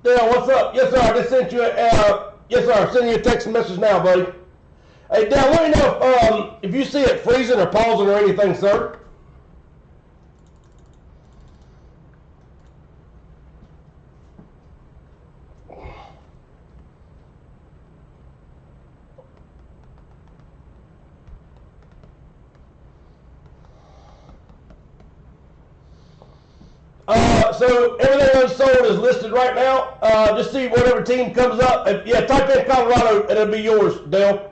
Dale, what's up? Yes, sir. I just sent you yes, sir. I'm sending you a text message now, buddy. Hey, Dale, let me know if you see it freezing or pausing or anything, sir. So everything unsold is listed right now. Just see whatever team comes up. Yeah, type in Colorado and it'll be yours, Dale.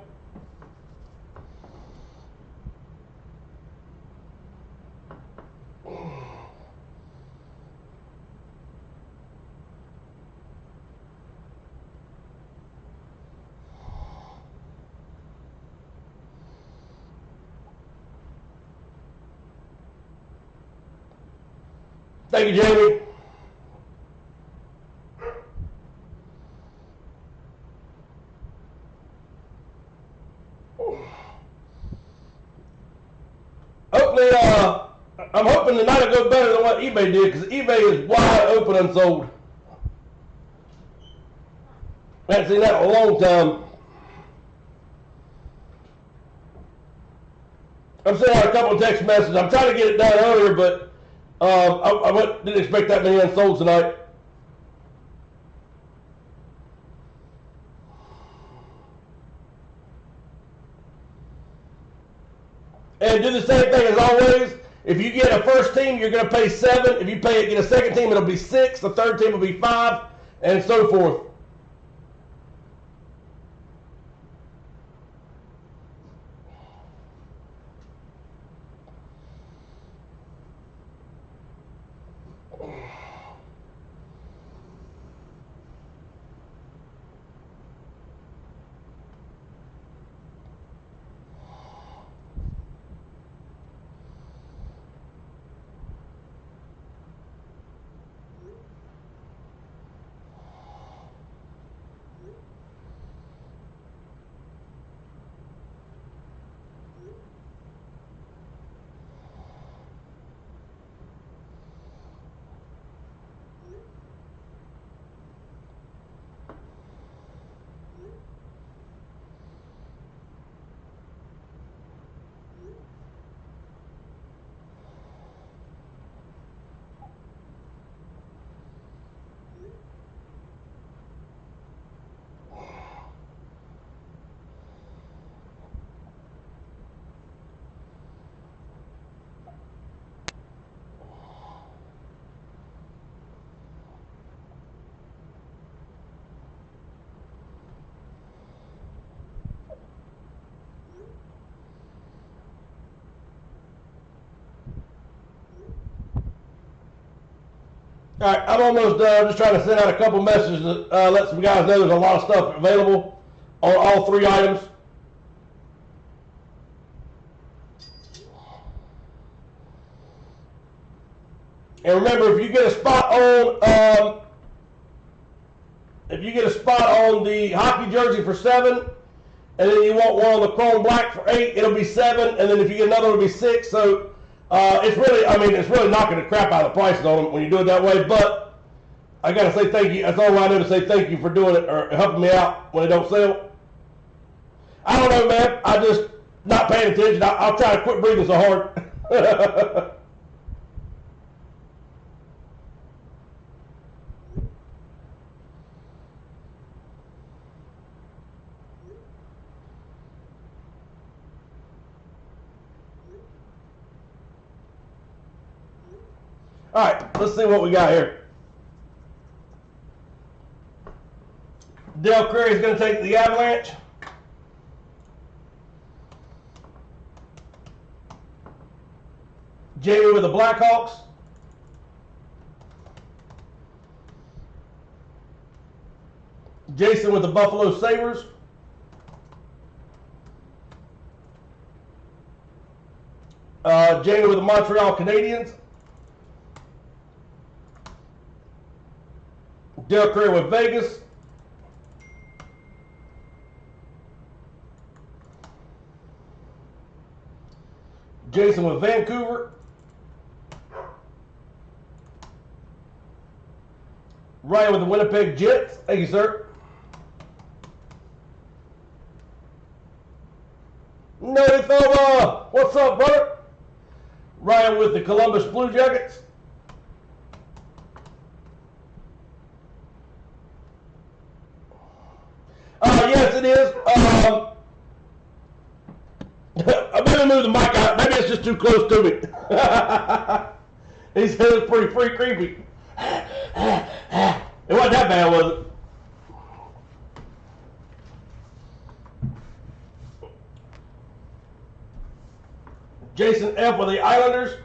Thank you, Jamie. Hopefully, I'm hoping tonight will go better than what eBay did because eBay is wide open unsold. I haven't seen that in a long time. I'm sending out a couple of text messages. I'm trying to get it done earlier, but I didn't expect that many unsold tonight. And do the same thing as always. If you get a first team, you're going to pay 7. If you get a second team, it'll be 6. The third team will be 5, and so forth. All right, I'm almost done. I'm just trying to send out a couple messages to let some guys know there's a lot of stuff available on all 3 items. And remember, if you get a spot on the hockey jersey for 7, and then you want one on the chrome black for 8, it'll be 7, and then if you get another, it'll be 6. So it's really knocking the crap out of the prices on them when you do it that way. But I gotta say thank you. That's all I know to say thank you for doing it or helping me out when they don't sell. I don't know, man. I just not paying attention. I'll try to quit breathing so hard. All right, let's see what we got here. Dale Curry is going to take the Avalanche. Jamie with the Blackhawks. Jason with the Buffalo Sabres. Jamie with the Montreal Canadiens. Dale Curry with Vegas. Jason with Vancouver. Ryan with the Winnipeg Jets. Thank you, sir. Nodithova, what's up, brother? Ryan with the Columbus Blue Jackets. Yes, it is. I'm going to move the mic out. Maybe it's just too close to me. He said it's pretty creepy. It wasn't that bad, was it? Jason F. with the Islanders.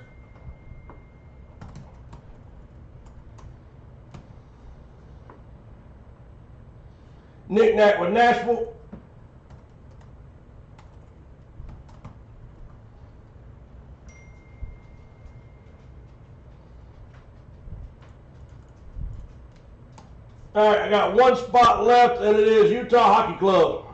Nick Nack with Nashville. All right, I got one spot left, and it is Utah Hockey Club.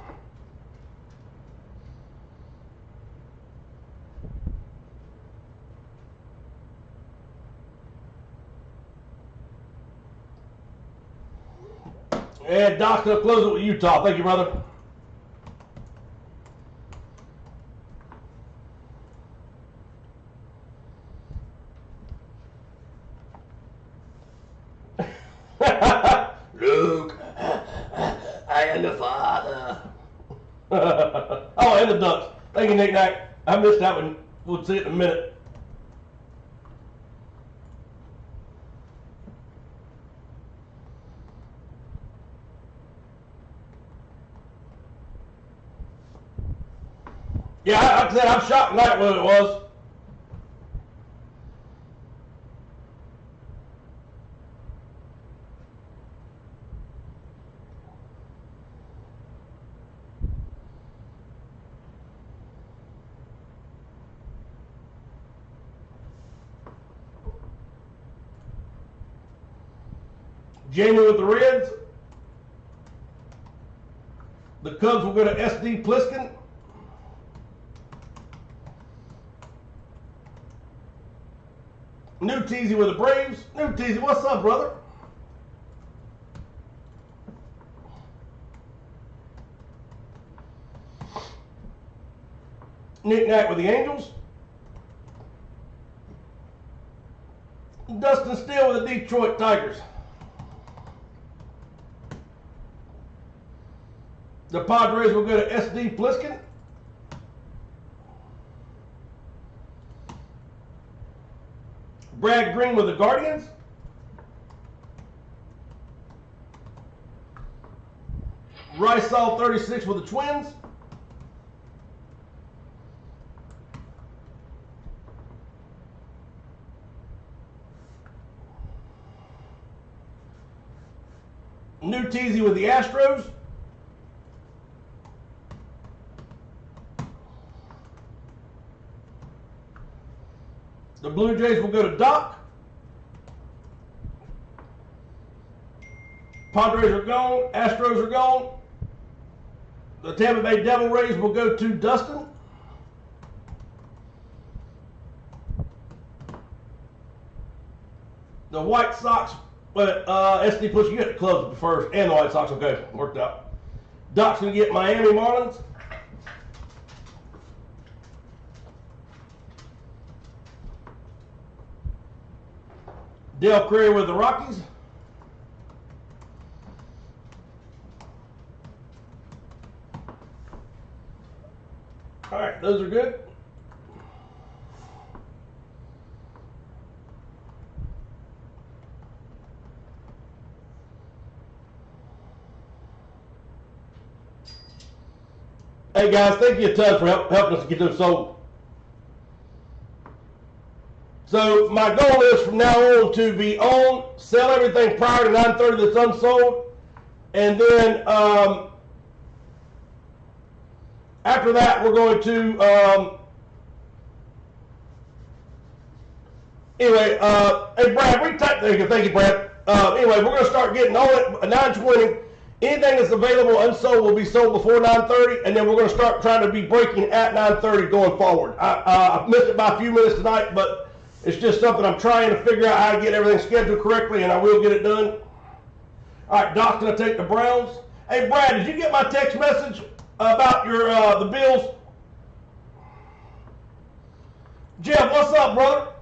And Doc's going to close it with Utah. Thank you, brother. Luke, I am the father. Oh, and the Ducks. Thank you, Nick Knack. I missed that one. We'll see it in a minute. Yeah, like I said, I'm shocked tonight what it was. Jamie with the Reds. The Cubs will go to SD Pliskin. New Teasy with the Braves. New Teasy, what's up, brother? Nick Knack with the Angels. Dustin Steele with the Detroit Tigers. The Padres will go to SD Pliskin. Brad Green with the Guardians. Rysall 36 with the Twins. New Teasy with the Astros. The Blue Jays will go to Doc. Padres are gone. Astros are gone. The Tampa Bay Devil Rays will go to Dustin. The White Sox, but SD Push, you get the Cubs first, and the White Sox. Okay, worked out. Doc's going to get Miami Marlins. Dale Curry with the Rockies. All right, those are good. Hey guys, thank you a ton for helping us get those sold. So my goal is from now on to be on, sell everything prior to 9:30 that's unsold, and then after that we're going to anyway. Hey Brad, thank you, Brad. Anyway, we're going to start getting on it at 9:20. Anything that's available unsold will be sold before 9:30, and then we're going to start trying to be breaking at 9:30 going forward. I missed it by a few minutes tonight, but it's just something I'm trying to figure out how to get everything scheduled correctly, and I will get it done. All right, Doc's going to take the Browns. Hey, Brad, did you get my text message about your the Bills? Jeff, what's up, brother?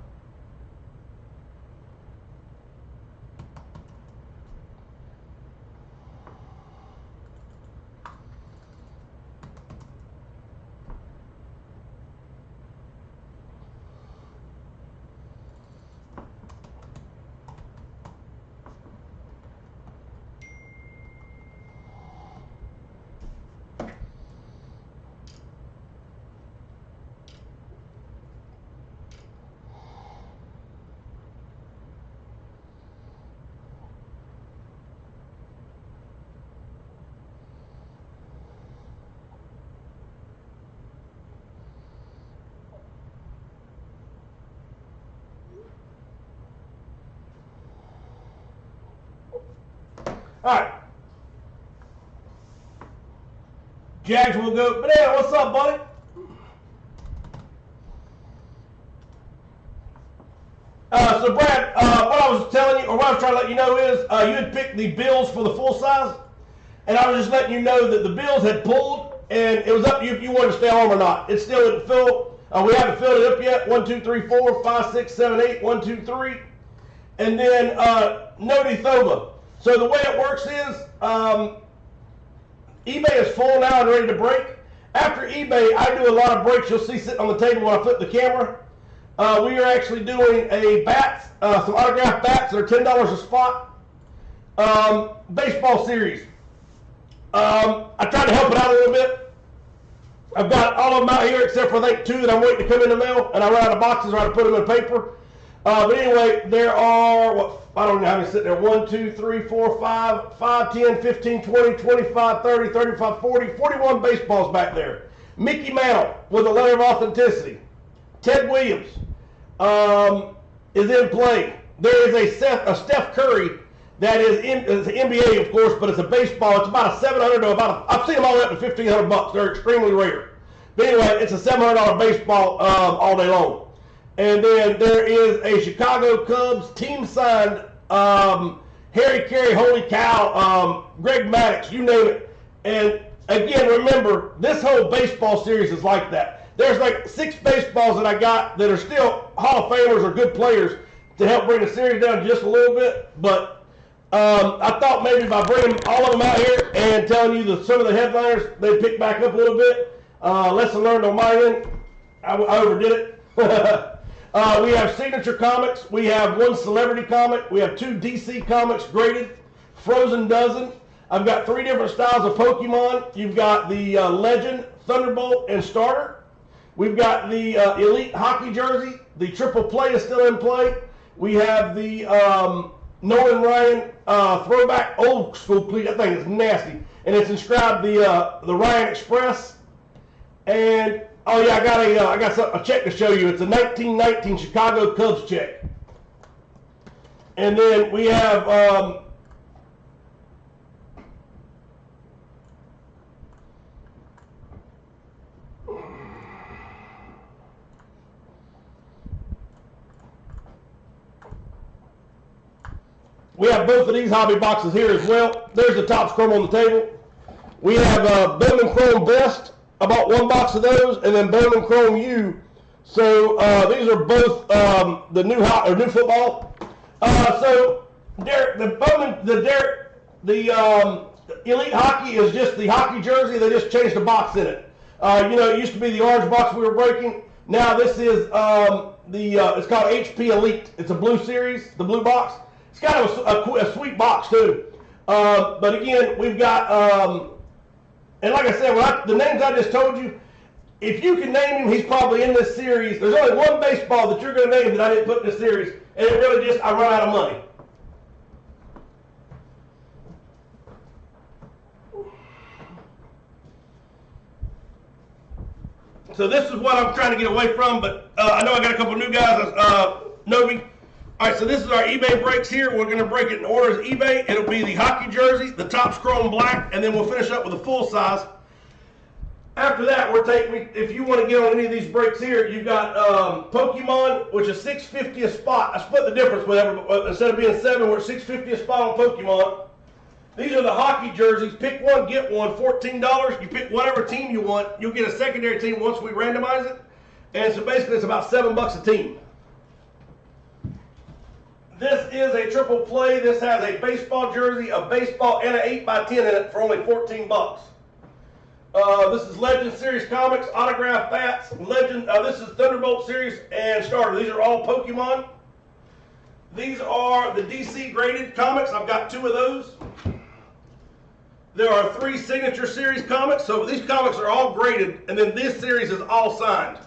All right. Jags will go. Banana, what's up, buddy? So Brad, what I was telling you, or what I was trying to let you know is, you had picked the Bills for the full size, and I was just letting you know that the Bills had pulled, and it was up to you if you wanted to stay home or not. It still didn't fill. We haven't filled it up yet. 1, 2, 3, 4, 5, 6, 7, 8. 1, 2, 3, and then Nodi Thova. So the way it works is, eBay is full now and ready to break. After eBay, I do a lot of breaks. You'll see sitting on the table when I flip the camera. We are actually doing a bats, some autographed bats that are $10 a spot. Baseball series. I tried to help it out a little bit. I've got all of them out here except for I think 2 that I'm waiting to come in the mail, and I ran out of boxes, or I had to put them in paper. But anyway, there are, what, I don't know how many sitting there, 1, 2, 3, 4, 5, 10, 15, 20, 25, 30, 35, 40, 41 baseballs back there. Mickey Mantle with a letter of authenticity. Ted Williams is in play. There is a Steph Curry that is it's an NBA, of course, but it's a baseball. It's about a $700 to about I've seen them all the way up to $1,500. They're extremely rare. But anyway, it's a $700 baseball all day long. And then there is a Chicago Cubs team signed Harry Carey, holy cow, Greg Maddux, you name it. And again, remember, this whole baseball series is like that. There's like 6 baseballs that I got that are still Hall of Famers or good players to help bring the series down just a little bit. But I thought maybe by bringing all of them out here and telling you some of the headliners, they'd pick back up a little bit. Lesson learned on my end. I overdid it. We have Signature Comics. We have 1 Celebrity Comic. We have 2 DC Comics graded. Frozen Dozen. I've got 3 different styles of Pokemon. You've got the Legend, Thunderbolt, and Starter. We've got the Elite Hockey Jersey. The Triple Play is still in play. We have the Nolan Ryan throwback old school cleat. That thing is nasty. And it's inscribed the Ryan Express. And oh yeah, I got a check to show you. It's a 1919 Chicago Cubs check. And then we have both of these hobby boxes here as well. There's the Topps Chrome on the table. We have Bowman Chrome Best. I bought 1 box of those, and then Bowman Chrome U. So these are both the new football. So Derek, the Elite Hockey is just the hockey jersey. They just changed the box in it. It used to be the orange box we were breaking. Now this is it's called HP Elite. It's a blue series, the blue box. It's kind of a sweet box too. But again, we've got. And like I said, the names I just told you, if you can name him, he's probably in this series. There's only 1 baseball that you're going to name that I didn't put in this series, and it really I run out of money. So this is what I'm trying to get away from, but I know I got a couple new guys know me. All right, so this is our eBay breaks here. We're going to break it in order as eBay. It'll be the hockey jersey, the Topps Chrome Black, and then we'll finish up with a full size. After that, if you want to get on any of these breaks here, you've got Pokemon, which is $6.50 a spot. I split the difference with instead of being 7, we're $6.50 a spot on Pokemon. These are the hockey jerseys. Pick one, get one, $14. You pick whatever team you want. You'll get a secondary team once we randomize it. And so basically it's about $7 a team. This is a triple play. This has a baseball jersey, a baseball, and an 8x10 in it for only $14. This is Legend Series Comics, autograph bats, Legend. This is Thunderbolt Series and Starter. These are all Pokemon. These are the DC graded comics. I've got 2 of those. There are 3 Signature Series comics. So these comics are all graded, and then this series is all signed.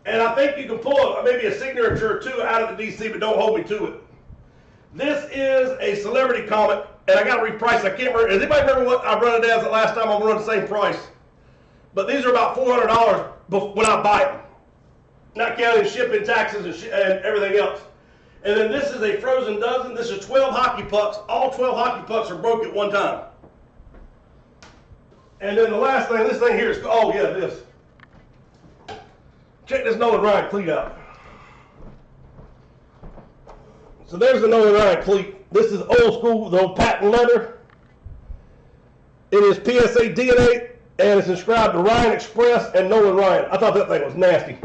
And I think you can pull maybe a signature or 2 out of the DC, but don't hold me to it. This is a celebrity comic, and I got to reprice. I can't remember. Does anybody remember what I run it as the last time? I'm going to run the same price. But these are about $400 when I buy them, not counting shipping, taxes, and everything else. And then this is a frozen dozen. This is 12 hockey pucks. All 12 hockey pucks are broke at one time. And then the last thing, this thing here is, oh yeah, this. Check this Nolan Ryan cleat out. So there's the Nolan Ryan cleat. This is old school, the old patent leather. It is PSA DNA, and it's inscribed to Ryan Express and Nolan Ryan. I thought that thing was nasty.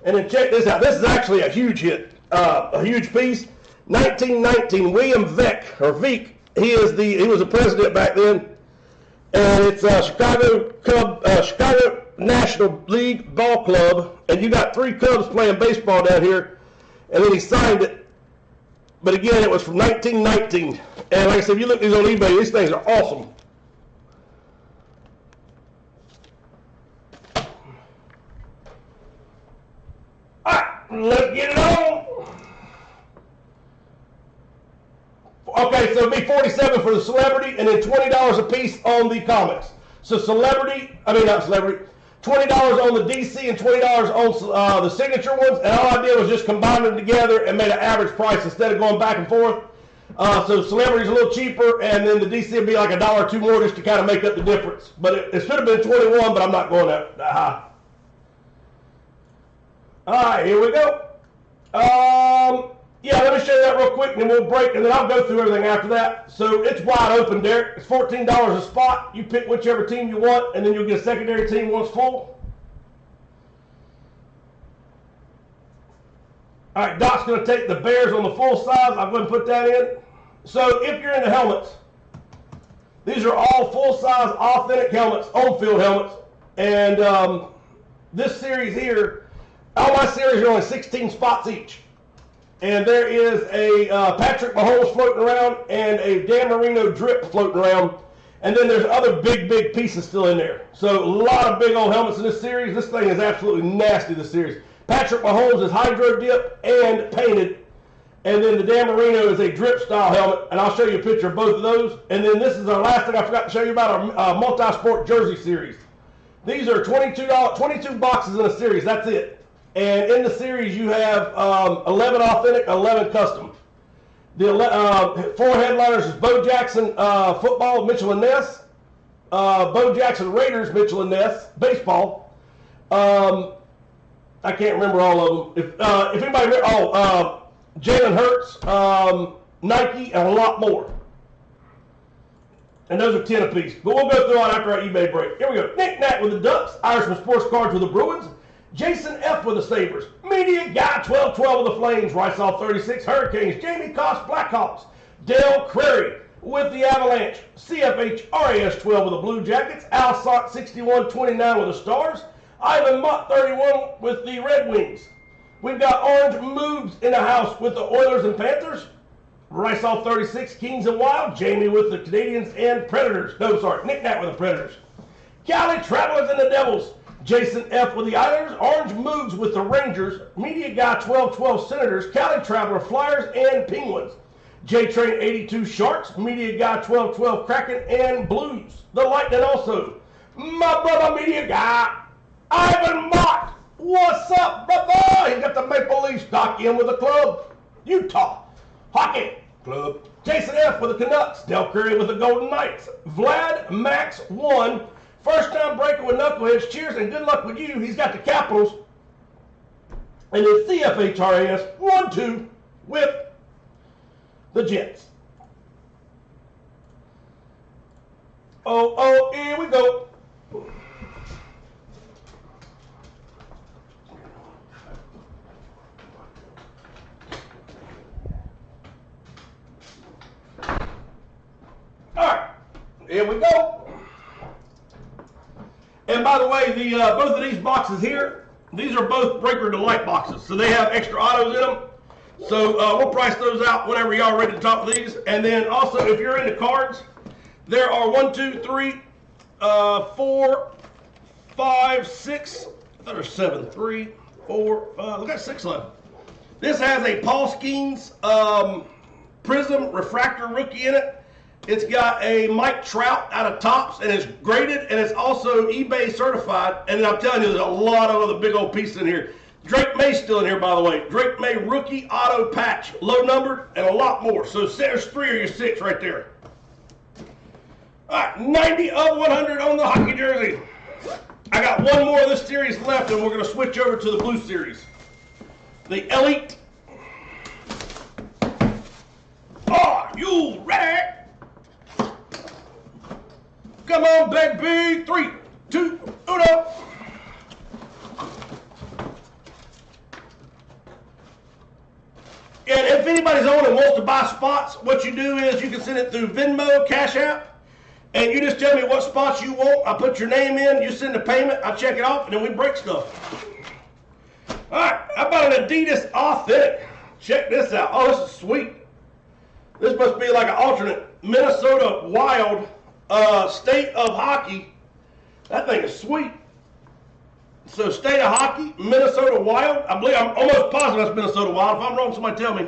And then check this out. This is actually a huge hit, a huge piece. 1919, William Veeck, or Veeck. He was the president back then. And it's Chicago National League Ball Club, and you got 3 Cubs playing baseball down here, and then he signed it. But again, it was from 1919. And like I said, if you look at these on eBay, these things are awesome. All right, let's get it on. Okay, so it'd be $47 for the celebrity, and then $20 a piece on the comics. So not celebrity, $20 on the DC and $20 on the signature ones, and all I did was just combine them together and made an average price instead of going back and forth. So celebrity's a little cheaper, and then the DC would be like $1 or $2 more just to kind of make up the difference. But it should have been 21, but I'm not going that high. All right, here we go. Yeah, let me show you that real quick, and then we'll break, and then I'll go through everything after that. So it's wide open, Derek. It's $14 a spot. You pick whichever team you want, and then you'll get a secondary team once full. All right, Doc's going to take the Bears on the full size. I'm going to put that in. So if you're into helmets, these are all full-size, authentic helmets, on-field helmets. And this series here, all my series are only 16 spots each. And there is a Patrick Mahomes floating around and a Dan Marino drip floating around. And then there's other big pieces still in there. So a lot of big old helmets in this series. This thing is absolutely nasty, this series. Patrick Mahomes is hydro dip and painted. And then the Dan Marino is a drip style helmet. And I'll show you a picture of both of those. And then this is our last thing I forgot to show you about our multi-sport jersey series. These are $22 boxes in a series. That's it. And in the series, you have 11 authentic, 11 custom. The 4 headliners is Bo Jackson football, Mitchell and Ness. Bo Jackson Raiders, Mitchell and Ness baseball. I can't remember all of them. If anybody, Jalen Hurts, Nike, and a lot more. And those are 10 apiece. But we'll go through on after our eBay break. Here we go. Nick Nat with the Ducks, Irishman Sports Cards with the Bruins. Jason F. with the Sabres, Media Guy 1212 with the Flames, Riceoff 36, Hurricanes, Jamie Koss Blackhawks, Dale Crary with the Avalanche, CFH RAS 12 with the Blue Jackets, Al Sott 6129 with the Stars, Ivan Mott 31 with the Red Wings. We've got Orange Moves in the house with the Oilers and Panthers, Riceoff 36, Kings and Wild, Jamie with the Canadians and Predators. No, sorry, Nick Nat with the Predators. Cali Travelers and the Devils. Jason F. with the Islanders, Orange Moves with the Rangers, Media Guy 1212 Senators, Cali Traveler Flyers, and Penguins. J-Train 82 Sharks, Media Guy 1212 Kraken, and Blues. The Lightning also. My brother Media Guy, Ivan Mott. What's up, brother? He got the Maple Leafs dock in with the club. Utah Hockey Club. Jason F. with the Canucks, Del Curry with the Golden Knights, Vlad Max 1. First time breaker with Knuckleheads. Cheers and good luck with you. He's got the Capitals. And then CFHRAS 1-2 with the Jets. Oh, here we go. All right, here we go. And by the way, the both of these boxes here, these are both Breaker Delight boxes, so they have extra autos in them. So we'll price those out whenever y'all ready to talk these. And then also, if you're into cards, there are 1, 2, 3, 4, 5, 6. I thought there's 7. 3, 4, 5. Look at 6 left. This has a Paul Skeens Prism Refractor Rookie in it. It's got a Mike Trout out of Topps, and it's graded, and it's also eBay certified. And I'm telling you, there's a lot of other big old pieces in here. Drake May's still in here, by the way. Drake May Rookie Auto Patch, low numbered, and a lot more. So there's 3 of your 6 right there. All right, 90 of 100 on the hockey jersey. I got one more of this series left, and we're going to switch over to the blue series. The Elite. Are you ready? Come on, baby. 3, 2, 1. And if anybody's on and wants to buy spots, what you do is you can send it through Venmo, Cash App, and you just tell me what spots you want. I put your name in, you send the payment, I check it off, and then we break stuff. All right, how about an Adidas Authentic? Check this out. Oh, this is sweet. This must be like an alternate Minnesota Wild State of Hockey. That thing is sweet. So State of Hockey, Minnesota Wild. I'm almost positive that's Minnesota Wild. If I'm wrong, somebody tell me.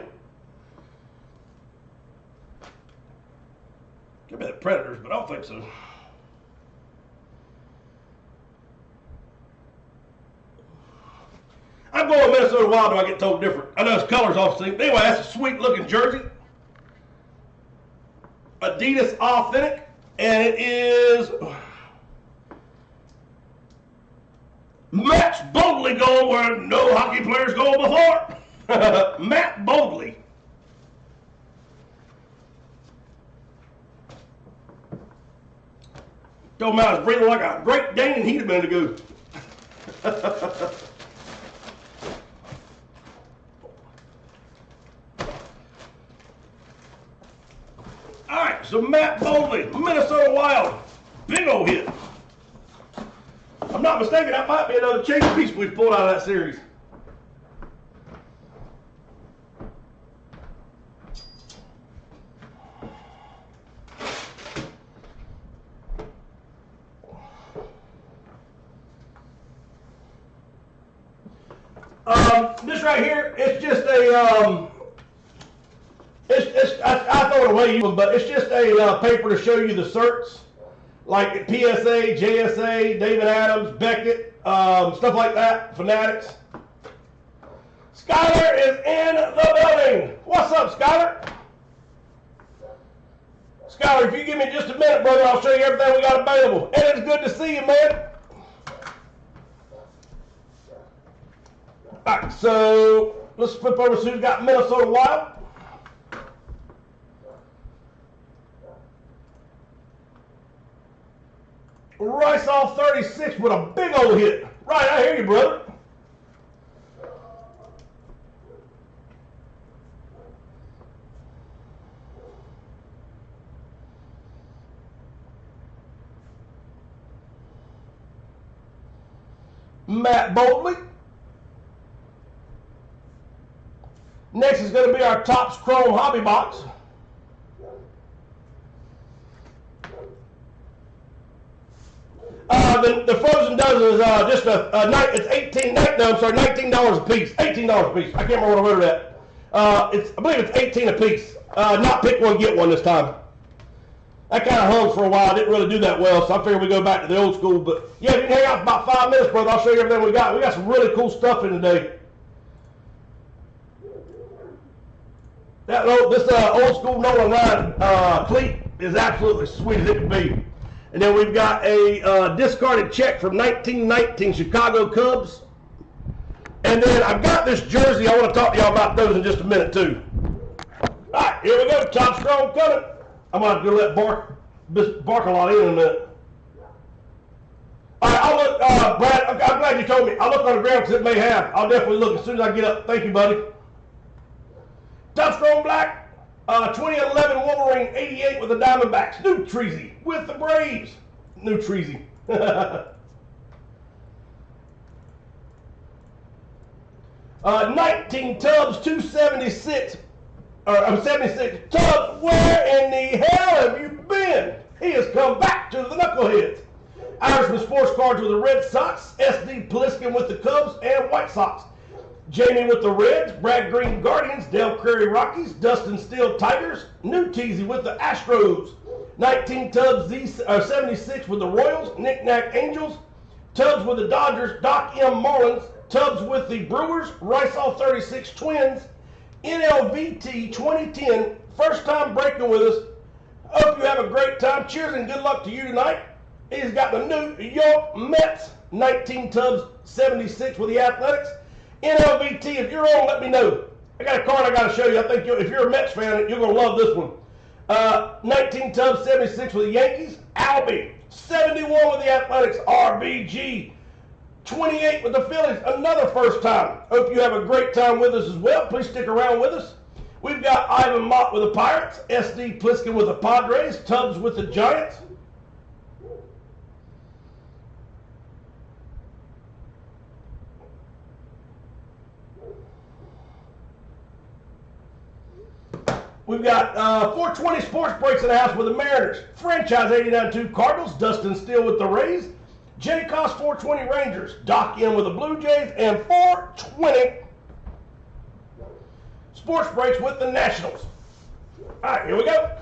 Could be the Predators, but I don't think so. I'm going Minnesota Wild till I get told different. I know his color's off sync. Anyway, that's a sweet looking jersey. Adidas Authentic. And it is Matt Boldly going where no hockey players go before. Matt Boldly. Told him I was breathing like a Great Dane and he'd a minute ago. All right, so Matt Boldly, Minnesota Wild, big old hit. If I'm not mistaken, that might be another chase piece we've pulled out of that series. This right here, it's just a, I throw it away, but it's just a paper to show you the certs, like PSA, JSA, David Adams, Beckett, stuff like that, Fanatics. Skyler is in the building. What's up, Skyler? Skyler, if you give me just a minute, brother, I'll show you everything we got available. And it's good to see you, man. All right, so let's flip over to who's got Minnesota Wild. Rice off 36 with a big old hit. Right, I hear you, brother. Matt Boldly. Next is going to be our Topps Chrome Hobby Box. The frozen dozen is just it's $19 a piece. $18 a piece. I can't remember what I wrote it at. I believe it's 18 a piece. Not pick one, get one this time. That kind of hung for a while. Didn't really do that well, so I figured we go back to the old school. But yeah, if you can hang out for about 5 minutes, brother, I'll show you everything we got. We got some really cool stuff in today. This old school Nolan Ryan cleat is absolutely sweet as it can be. And then we've got a discarded check from 1919 Chicago Cubs. And then I've got this jersey. I want to talk to y'all about those in just a minute too. All right, here we go. Topps Chrome coming. I'm going to have to let bark a lot in a minute. All right, I'll look, Brad, I'm glad you told me. I'll look on the ground because it may have. I'll definitely look as soon as I get up. Thank you, buddy. Tough Chrome Black, 2011 Wolverine 88 with the Diamondbacks. New Treasy with the Braves. New Treasy. 19 Tubbs, 276. I'm 76. Tubbs, where in the hell have you been? He has come back to the Knuckleheads. Irishman Sports Cards with the Red Sox. SD Pliskin with the Cubs and White Sox. Jamie with the Reds. Brad Green Guardians. Dale Curry Rockies. Dustin Steele Tigers. New Teasy with the Astros. 19 Tubbs, 76 with the Royals. Knick Knack Angels. Tubbs with the Dodgers. Doc M Marlins. Tubbs with the Brewers. Riceall 36 Twins. NLVT 2010. First time breaking with us. Hope you have a great time. Cheers and good luck to you tonight. He's got the New York Mets. 19 Tubbs 76 with the Athletics. NLVT, if you're on, let me know. I got a card I got to show you. I think if you're a Mets fan, you're going to love this one. 19 Tubbs 76 with the Yankees. Albie 71 with the Athletics. RBG 28 with the Phillies. Another first time. Hope you have a great time with us as well. Please stick around with us. We've got Ivan Mott with the Pirates. SD Pliskin with the Padres. Tubbs with the Giants. We've got 420 Sports Breaks in the house with the Mariners. Franchise 89-2 Cardinals. Dustin Steele with the Rays. J. Cost 420 Rangers. Doc M with the Blue Jays. And 420 Sports Breaks with the Nationals. All right, here we go.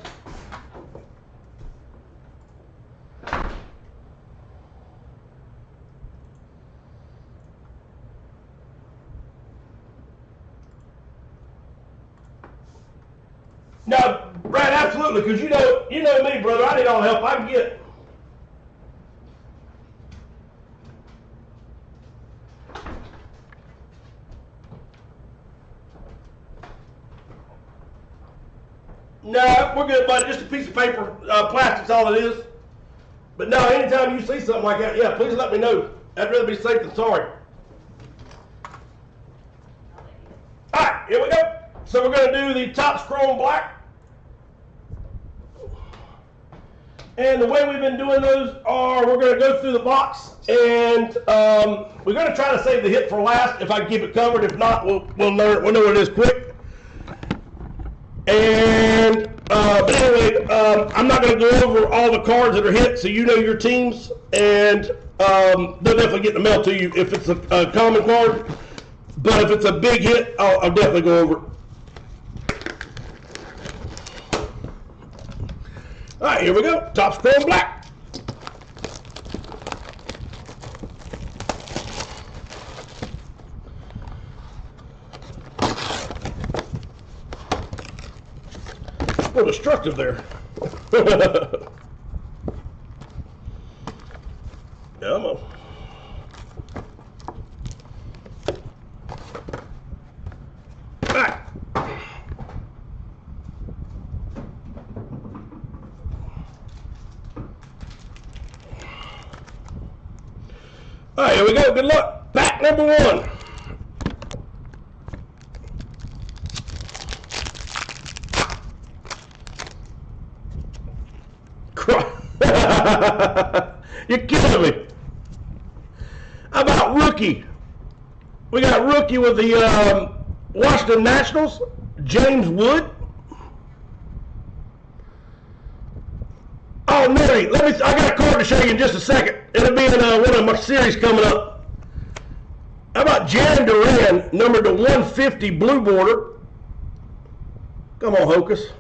No, Brad, absolutely, because you know me, brother. I need all the help I can get. No, we're good, buddy. Just a piece of paper, plastic's all it is. But no, anytime you see something like that, yeah, please let me know. I'd rather be safe than sorry. All right, here we go. So we're going to do the Topps Chrome Black. And the way we've been doing those are we're going to go through the box and we're going to try to save the hit for last if I can keep it covered. If not, we'll know what it is quick. And but anyway, I'm not going to go over all the cards that are hit, so you know your teams, and they'll definitely get in the mail to you if it's a common card. But if it's a big hit, I'll definitely go over it. All right, here we go. Topps Chrome Black. So destructive there. Come on. All right. All right, here we go. Good luck. Pack number one. You're kidding me. How about rookie? We got rookie with the Washington Nationals, James Wood. Oh, Mary, I got a card to show you in just a second. It'll be in one of my series coming up. How about Jarren Duran, numbered to 150, blue border. Come on, Hocus.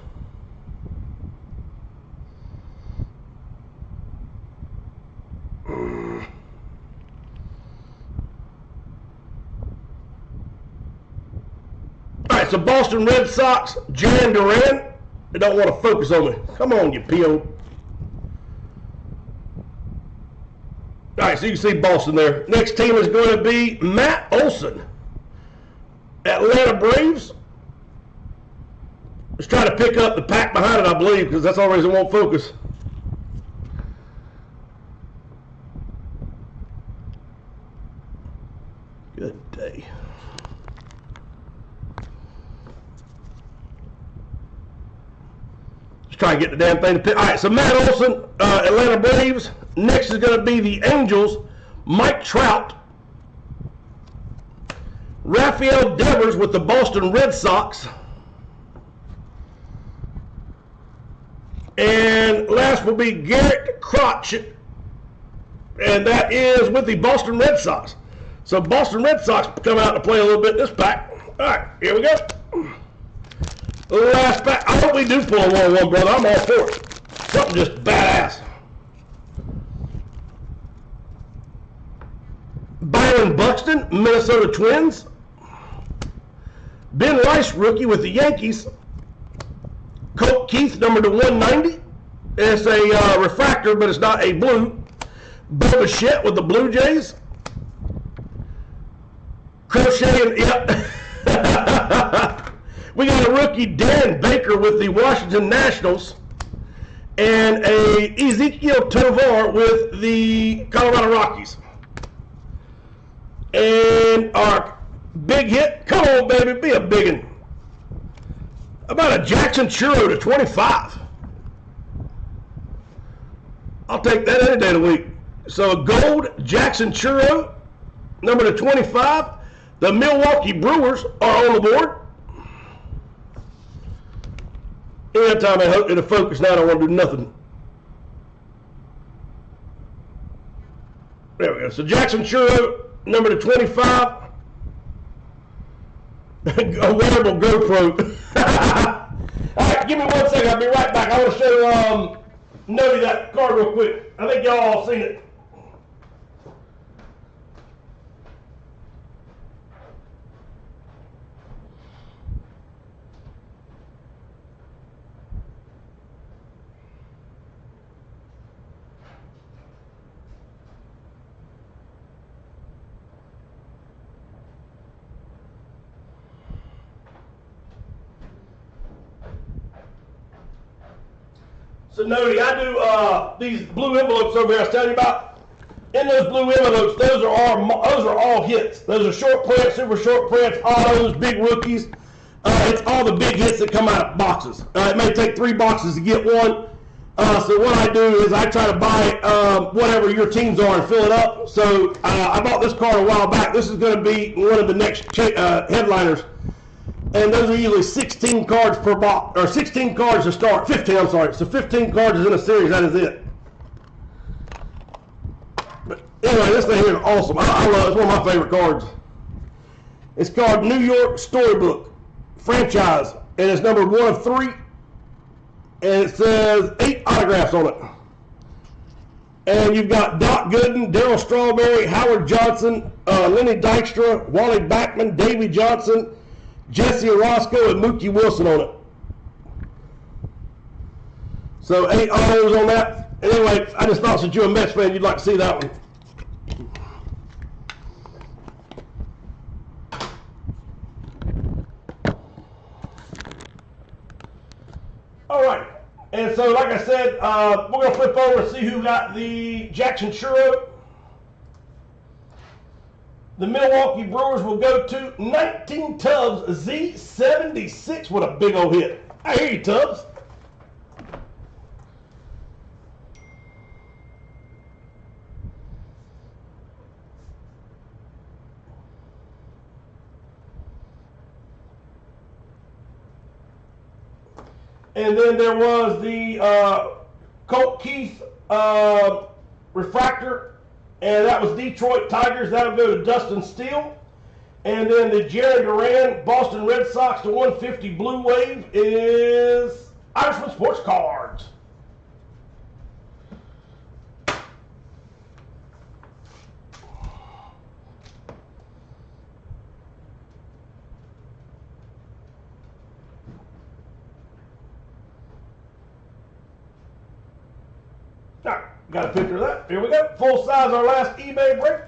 All right, so Boston Red Sox, Jarren Duran. They don't want to focus on me. Come on, you PO. All right, so you can see Boston there. Next team is going to be Matt Olson, Atlanta Braves. Let's try to pick up the pack behind it, I believe, because that's the only reason it won't focus. today. Just try and get the damn thing to pick. All right, so Matt Olson, Atlanta Braves. Next is going to be the Angels, Mike Trout. Rafael Devers with the Boston Red Sox. And last will be Garrett Crotch, and that is with the Boston Red Sox. So Boston Red Sox come out to play a little bit this pack. All right, here we go. Last pack. I hope we do pull a 1-1, brother. I'm all for it. Something just badass. Byron Buxton, Minnesota Twins. Ben Rice, rookie with the Yankees. Colt Keith, number to 190. It's a refractor, but it's not a blue. Bo Bichette with the Blue Jays. Crochet, and yep. We got a rookie, Dan Baker with the Washington Nationals. And a Ezekiel Tovar with the Colorado Rockies. And our big hit, come on, baby, be a big one. About a Jackson Churro to 25. I'll take that any day of the week. So a gold Jackson Churro, number to 25. The Milwaukee Brewers are on the board. Anytime it'll focus now, I don't want to do nothing. There we go. So Jackson Churro, number to 25. A wearable GoPro. All right, give me 1 second. I'll be right back. I want to show Nody that card real quick. I think y'all all seen it. So Nody, I do these blue envelopes over here I was telling you about. In those blue envelopes, those are all hits. Those are short prints, super short prints, autos, big rookies. It's all the big hits that come out of boxes. It may take 3 boxes to get one. So what I do is I try to buy whatever your teams are and fill it up. So I bought this card a while back. This is going to be one of the next headliners. And those are usually 16 cards per box, or 16 cards to start. 15, I'm sorry. So 15 cards is in a series. That is it. But anyway, this thing here is awesome. I love it. It's one of my favorite cards. It's called New York Storybook Franchise, and it's number 1 of 3. And it says 8 autographs on it. And you've got Doc Gooden, Darryl Strawberry, Howard Johnson, Lenny Dykstra, Wally Backman, Davey Johnson, Jesse Orozco, and Mookie Wilson on it. So 8 autos on that. Anyway, I just thought since you're a Mets fan, you'd like to see that one. All right. And so, like I said, we're going to flip over and see who got the Jackson Churro. The Milwaukee Brewers will go to 19 Tubbs Z76. What a big old hit. I hear you, Tubbs. And then there was the Colt Keith refractor, and that was Detroit Tigers. That'll go to Dustin Steele. And then the Jerry Duran Boston Red Sox to 150 Blue Wave is Irishman Sports Cards. Got a picture of that. Here we go. Full size, our last eBay break.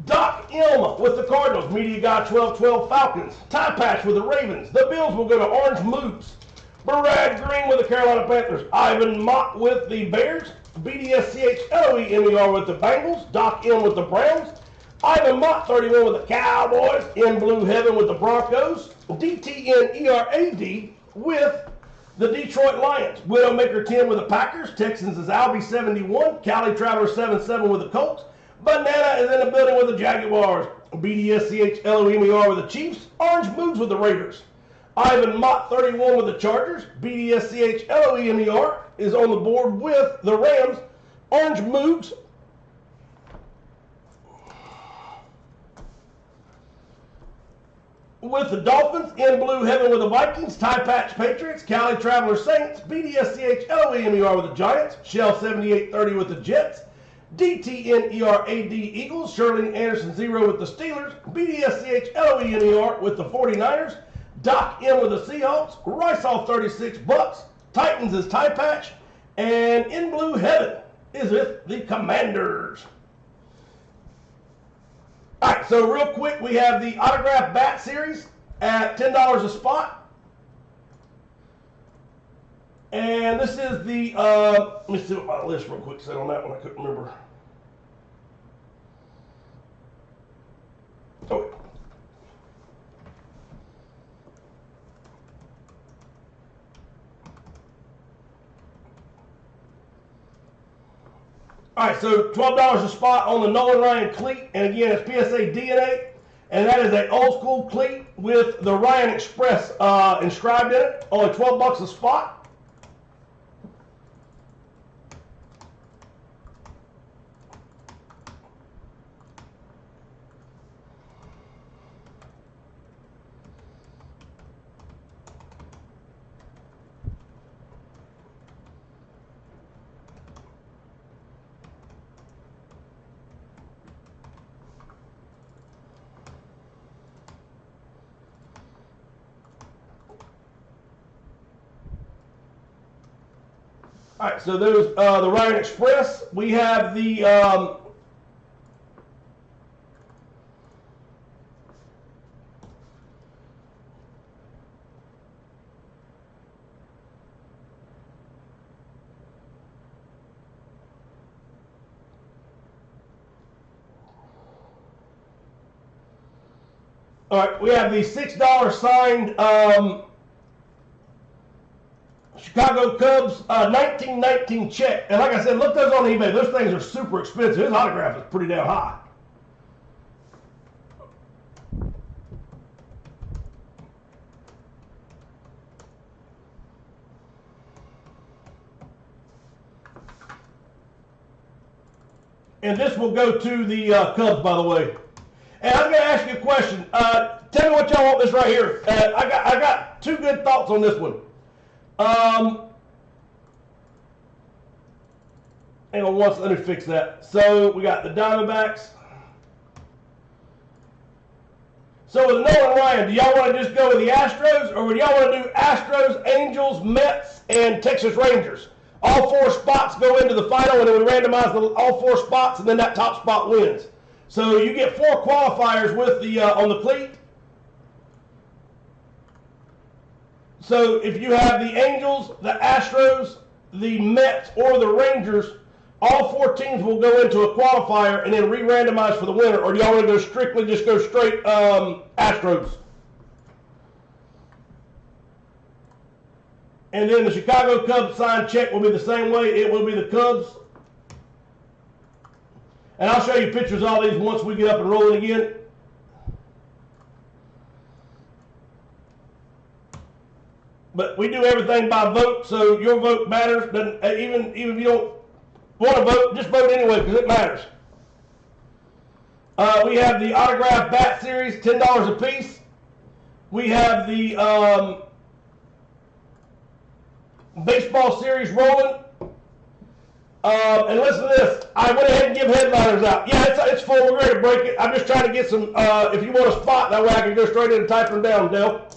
Doc M with the Cardinals. Media Guy 1212 Falcons. Tie Patch with the Ravens. The Bills will go to Orange Moose. Brad Green with the Carolina Panthers. Ivan Mott with the Bears. BDSCHLOEMER with the Bengals. Doc M with the Browns. Ivan Mott, 31 with the Cowboys. In Blue Heaven with the Broncos. DTNERAD with the Detroit Lions. Widowmaker 10 with the Packers. Texans is Albie 71. Cali Traveler 77 with the Colts. Banana is in the building with the Jaguars. BDSCHLOEMER with the Chiefs. Orange Moods with the Raiders. Ivan Mott 31 with the Chargers. BDSCHLOEMER is on the board with the Rams. Orange Moods with the Dolphins. In Blue Heaven with the Vikings. Tie Patch Patriots. Cali Traveler Saints. BDSCHLOEMER with the Giants. Shell 7830 with the Jets. DTNERAD Eagles. Shirley Anderson 0 with the Steelers. BDSCHLOEMER with the 49ers. Doc M with the Seahawks. Rice off 36 Bucks. Titans is Tie Patch. And In Blue Heaven is with the Commanders. All right, so real quick, we have the autograph bat series at $10 a spot. And this is the, let me see what my list real quick said on that one. I couldn't remember. Oh. All right, so $12 a spot on the Nolan Ryan cleat. And again, it's PSA DNA. And that is an old school cleat with the Ryan Express inscribed in it. Only $12 a spot. All right, so there's the Ryan Express. We have the all right, we have the $6 signed Chicago Cubs 1919 check. And like I said, look those on eBay. Those things are super expensive. His autograph is pretty damn high. And this will go to the Cubs, by the way. And I'm going to ask you a question. Tell me what y'all want this right here. I got two good thoughts on this one. Hang on once, let me fix that. So we got the Diamondbacks. So with Nolan Ryan, do y'all want to just go with the Astros, or do y'all want to do Astros, Angels, Mets, and Texas Rangers? All four spots go into the final, and then we randomize all four spots, and then that top spot wins. So you get 4 qualifiers with the on the cleat. So if you have the Angels, the Astros, the Mets, or the Rangers, all 4 teams will go into a qualifier and then re-randomize for the winner. Or do y'all want to go straight Astros? And then the Chicago Cubs signed check will be the same way. It will be the Cubs. And I'll show you pictures of all these once we get up and rolling again. But we do everything by vote, so your vote matters. Even if you don't want to vote, just vote anyway because it matters. We have the autograph bat series, $10 a piece. We have the baseball series rolling. And listen to this. I went ahead and give headliners out. Yeah, it's full. We're ready to break it. I'm just trying to get some, if you want a spot, that way I can go straight in and type them down, Dale.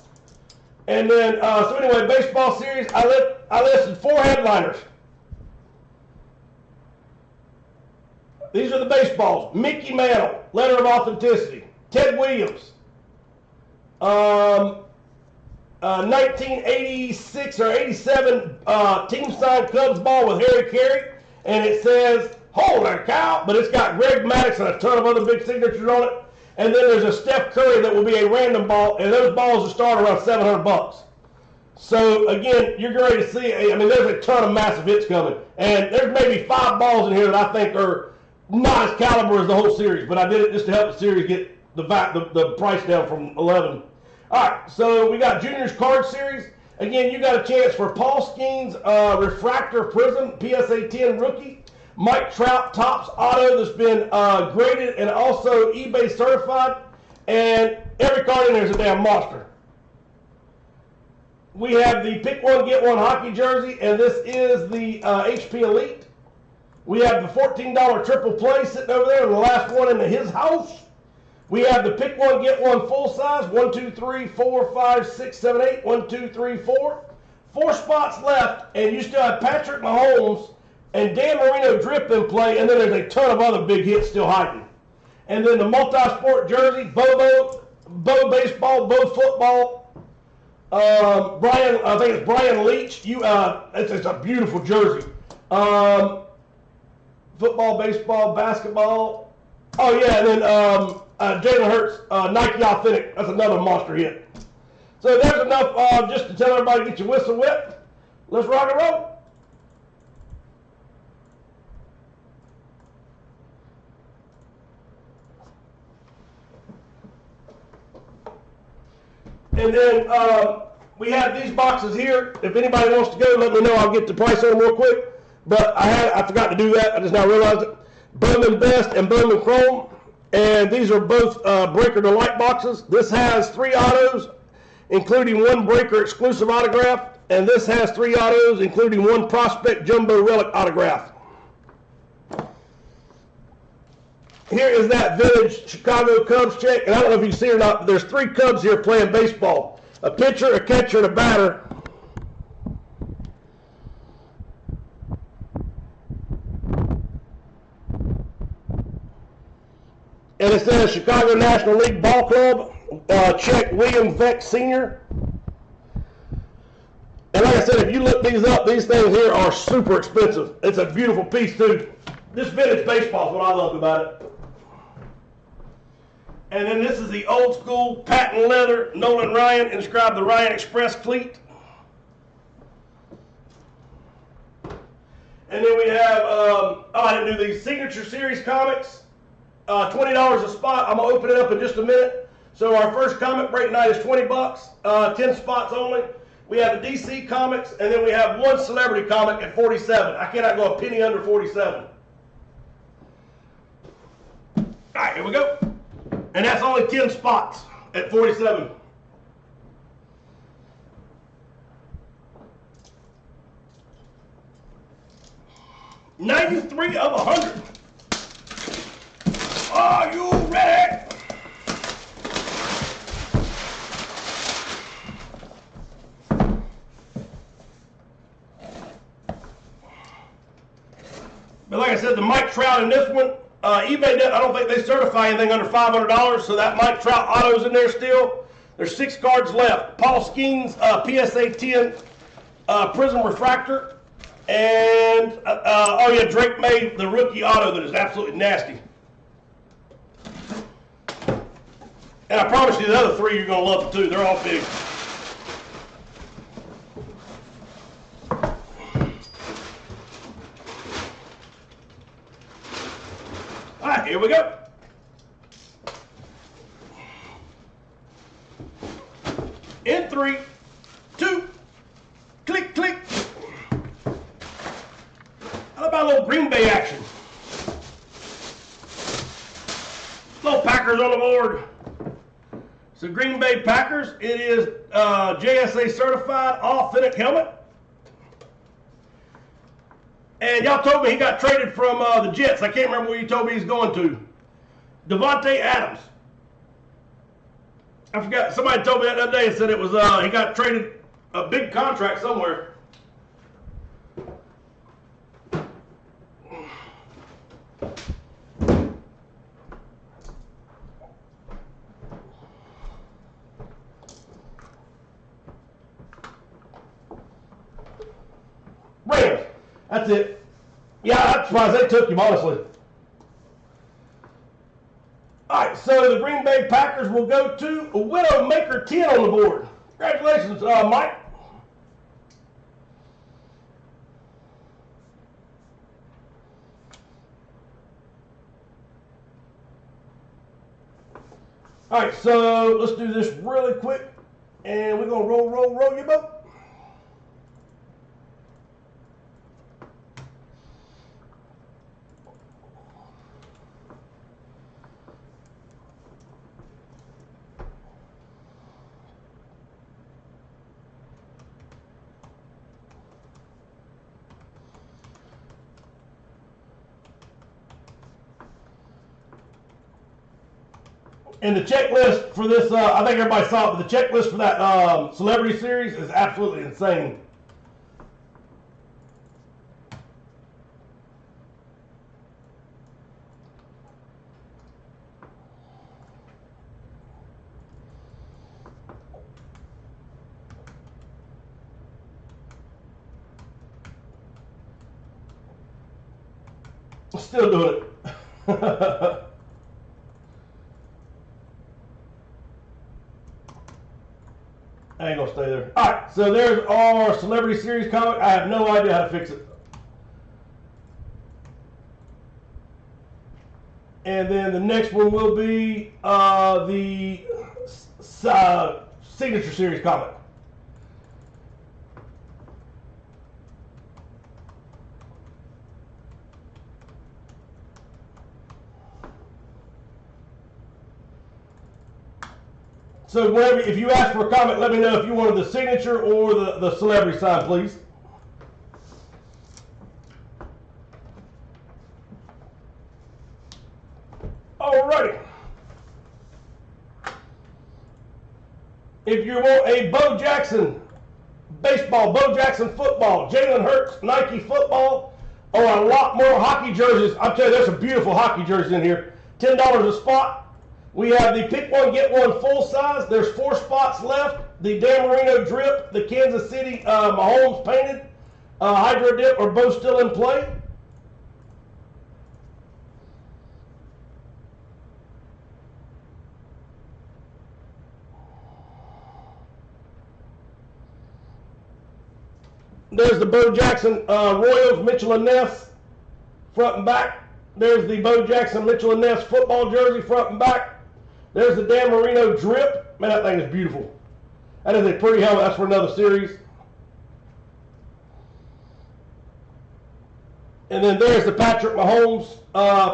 And then, so anyway, baseball series, I listed 4 headliners. These are the baseballs. Mickey Mantle, Letter of Authenticity. Ted Williams. 1986 or 87 team signed Cubs ball with Harry Carey. And it says, Holy cow! But it's got Greg Maddux and a ton of other big signatures on it. And then there's a Steph Curry that will be a random ball, and those balls will start around $700. So again, you're ready to see. I mean, there's a ton of massive hits coming, and there's maybe 5 balls in here that I think are not as caliber as the whole series. But I did it just to help the series get the price down from 11. All right, so we got Juniors Card Series. Again, you got a chance for Paul Skeens Refractor Prism PSA 10 rookie, Mike Trout Topps Auto that's been graded and also eBay certified, and every card in there is a damn monster. We have the pick one, get one hockey jersey, and this is the HP Elite. We have the $14 triple play sitting over there, and the last one in his house. We have the pick one, get one full size. 1, 2, 3, 4, 5, 6, 7, 8. 1, 2, 3, 4. 4 spots left, and you still have Patrick Mahomes and Dan Marino drip in play, and then there's a ton of other big hits still hiding. And then the multi-sport jersey, Bo baseball, Bo football. I think it's Brian Leach. It's a beautiful jersey. Football, baseball, basketball. Oh yeah, and then Jalen Hurts, Nike Authentic. That's another monster hit. So there's enough just to tell everybody to get your whistle wet. Let's rock and roll. And then we have these boxes here. If anybody wants to go, let me know. I'll get the price on them real quick. But I forgot to do that. I just now realized it. Bowman Best and Bowman Chrome. And these are both Breaker Delight boxes. This has 3 autos, including 1 Breaker exclusive autograph. And this has 3 autos, including 1 Prospect Jumbo Relic autograph. Here is that vintage Chicago Cubs check, and I don't know if you see it or not, but there's 3 Cubs here playing baseball. A pitcher, a catcher, and a batter. And it says Chicago National League Ball Club, check William Veck Sr. And like I said, if you look these up, these things here are super expensive. It's a beautiful piece too. This vintage baseball is what I love about it. And then this is the old school patent leather Nolan Ryan, inscribed the Ryan Express cleat. And then we have, I didn't do these Signature Series comics, $20 a spot. I'm gonna open it up in just a minute. So our first comic break night is 20 bucks, 10 spots only. We have the DC comics, and then we have 1 celebrity comic at 47. I cannot go a penny under 47. All right, here we go. And that's only 10 spots at 47. $93 of 100. Are you ready? But like I said, the Mike Trout in this one, eBay, I don't think they certify anything under $500, so that Mike Trout auto's in there still. There's 6 cards left. Paul Skeens PSA 10 Prism Refractor. And, oh yeah, Drake made the rookie auto that is absolutely nasty. And I promise you the other 3 you're going to love too. They're all big. All right, here we go. In 3, 2, click, click. How about a little Green Bay action? Little Packers on the board. So Green Bay Packers, it is JSA certified authentic helmet. And y'all told me he got traded from the Jets. I can't remember where you told me he's going to. Devontae Adams. I forgot. Somebody told me that the other day and said it was he got traded a big contract somewhere. Rams. That's it. Yeah, I'm surprised they took him, honestly. All right, so the Green Bay Packers will go to Widowmaker 10 on the board. Congratulations, Mike. All right, so let's do this really quick, and we're gonna roll your boat. And the checklist for this, I think everybody saw it, but the checklist for that Celebrity Series is absolutely insane. Still doing it. I ain't gonna stay there. All right, so there's our Celebrity Series comic. I have no idea how to fix it. And then the next one will be the Signature Series comic. So whenever, if you ask for a comment, let me know if you wanted the signature or the celebrity sign, please. Alrighty. If you want a Bo Jackson baseball, Bo Jackson football, Jalen Hurts Nike football, or a lot more hockey jerseys, I'll tell you, there's some beautiful hockey jerseys in here. $10 a spot. We have the pick one, get one full size. There's 4 spots left. The Dan Marino drip, the Kansas City Mahomes painted, Hydro Dip are both still in play. There's the Bo Jackson Royals Mitchell and Ness front and back. There's the Bo Jackson Mitchell and Ness football jersey front and back. There's the Dan Marino drip. Man, that thing is beautiful. That is a pretty helmet. That's for another series. And then there's the Patrick Mahomes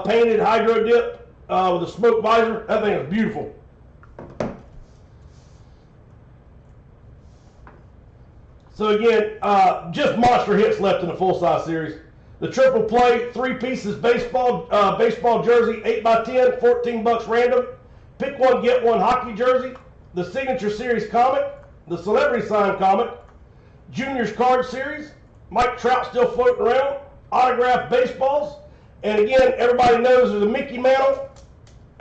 painted Hydro Dip with a smoke visor. That thing is beautiful. So again, just monster hits left in the full-size series. The triple play, 3 pieces baseball jersey, 8x10, $14 random. Pick one, get one hockey jersey. The Signature Series comic, the Celebrity Sign comic, Juniors card series, Mike Trout still floating around, autographed baseballs, and again, everybody knows there's a Mickey Mantle,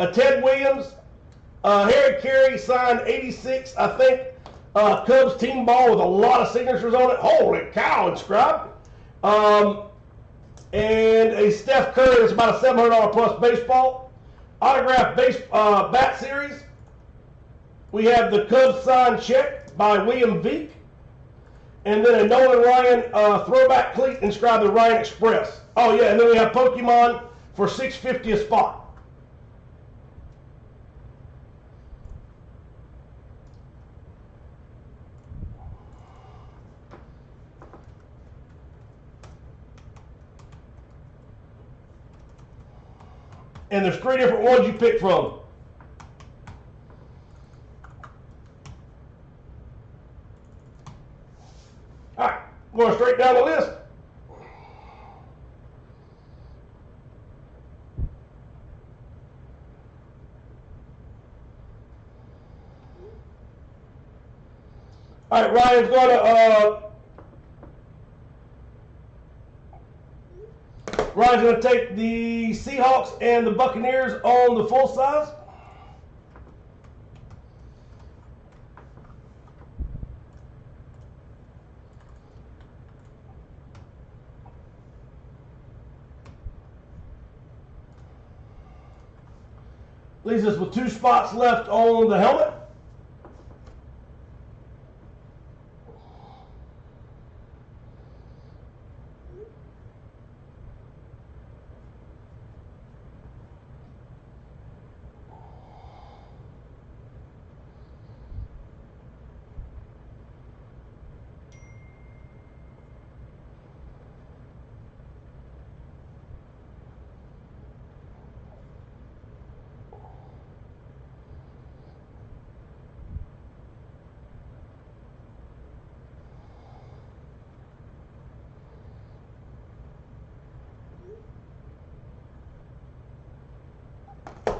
a Ted Williams, Harry Carey signed 86, I think, Cubs team ball with a lot of signatures on it. Holy cow, inscribed. And a Steph Curry that's about a $700 plus baseball. Autographed bat series. We have the Cubs signed check by William Veek. And then a Nolan Ryan throwback cleat inscribed the Ryan Express. Oh yeah, and then we have Pokemon for $6.50 a spot. And there's 3 different ones you pick from. All right, going straight down the list. All right, Ryan's going to take the Seahawks and the Buccaneers on the full size. Leaves us with 2 spots left on the helmet.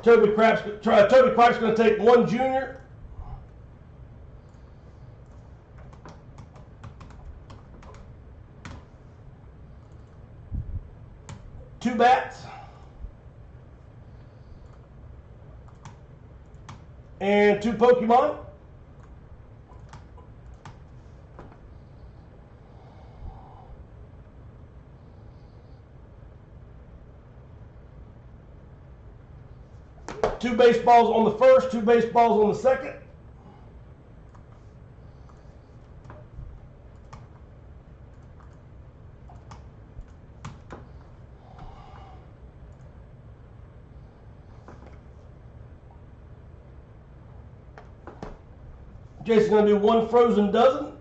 Toby Crap's going to take 1 junior. Two bats. And 2 Pokemon. Two baseballs on the first, 2 baseballs on the second. Jason's going to do 1 frozen dozen.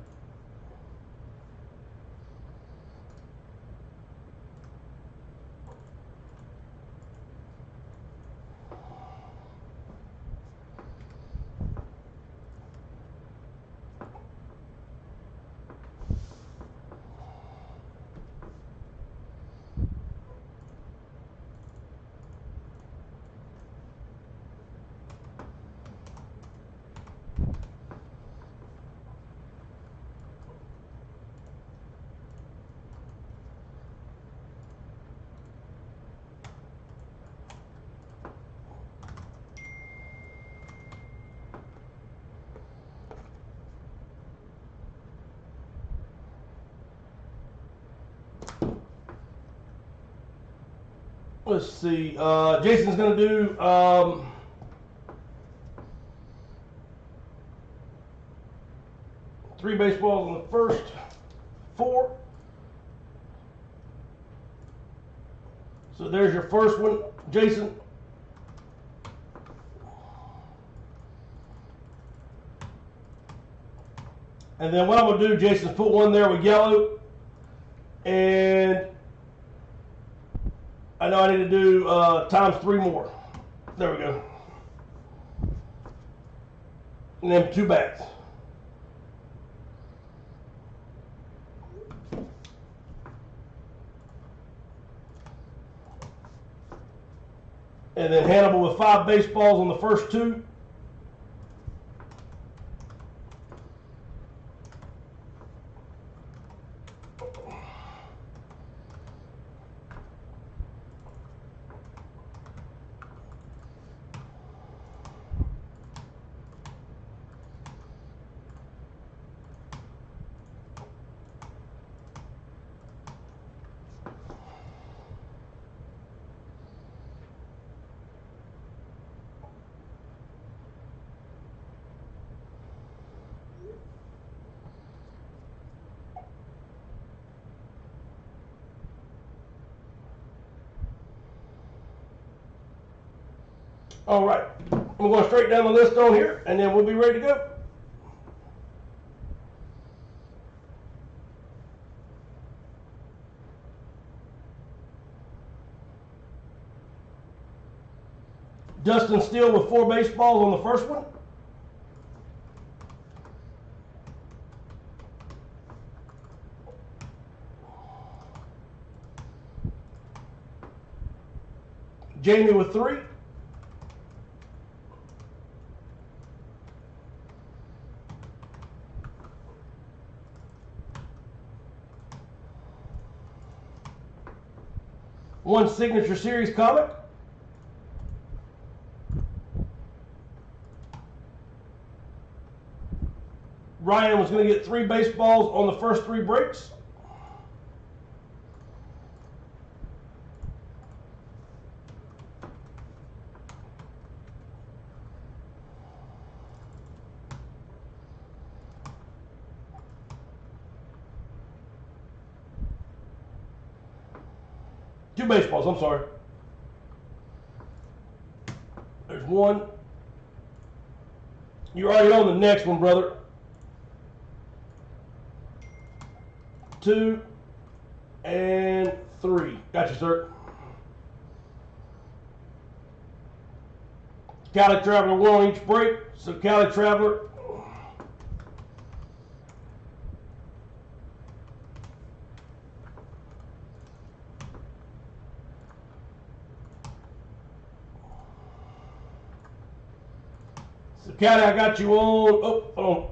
Let's see. Jason's going to do 3 baseballs on the first, 4. So there's your first one, Jason. And then what I'm going to do, Jason, is put 1 there with yellow. And I know I need to do times 3 more. There we go. And then 2 bats. And then Hannibal with 5 baseballs on the first 2. All right, we're going straight down the list on here, and then we'll be ready to go. Dustin Steele with 4 baseballs on the first one. Jamie with 3. One Signature Series comic. Ryan was going to get 3 baseballs on the first 3 breaks. 2 baseballs, I'm sorry. There's 1. You're already on the next one, brother. 2 and 3. Got you, sir. Cali Traveler 1 on each break. So Cali Traveler. So Cali, I got you on. Oh, hold on.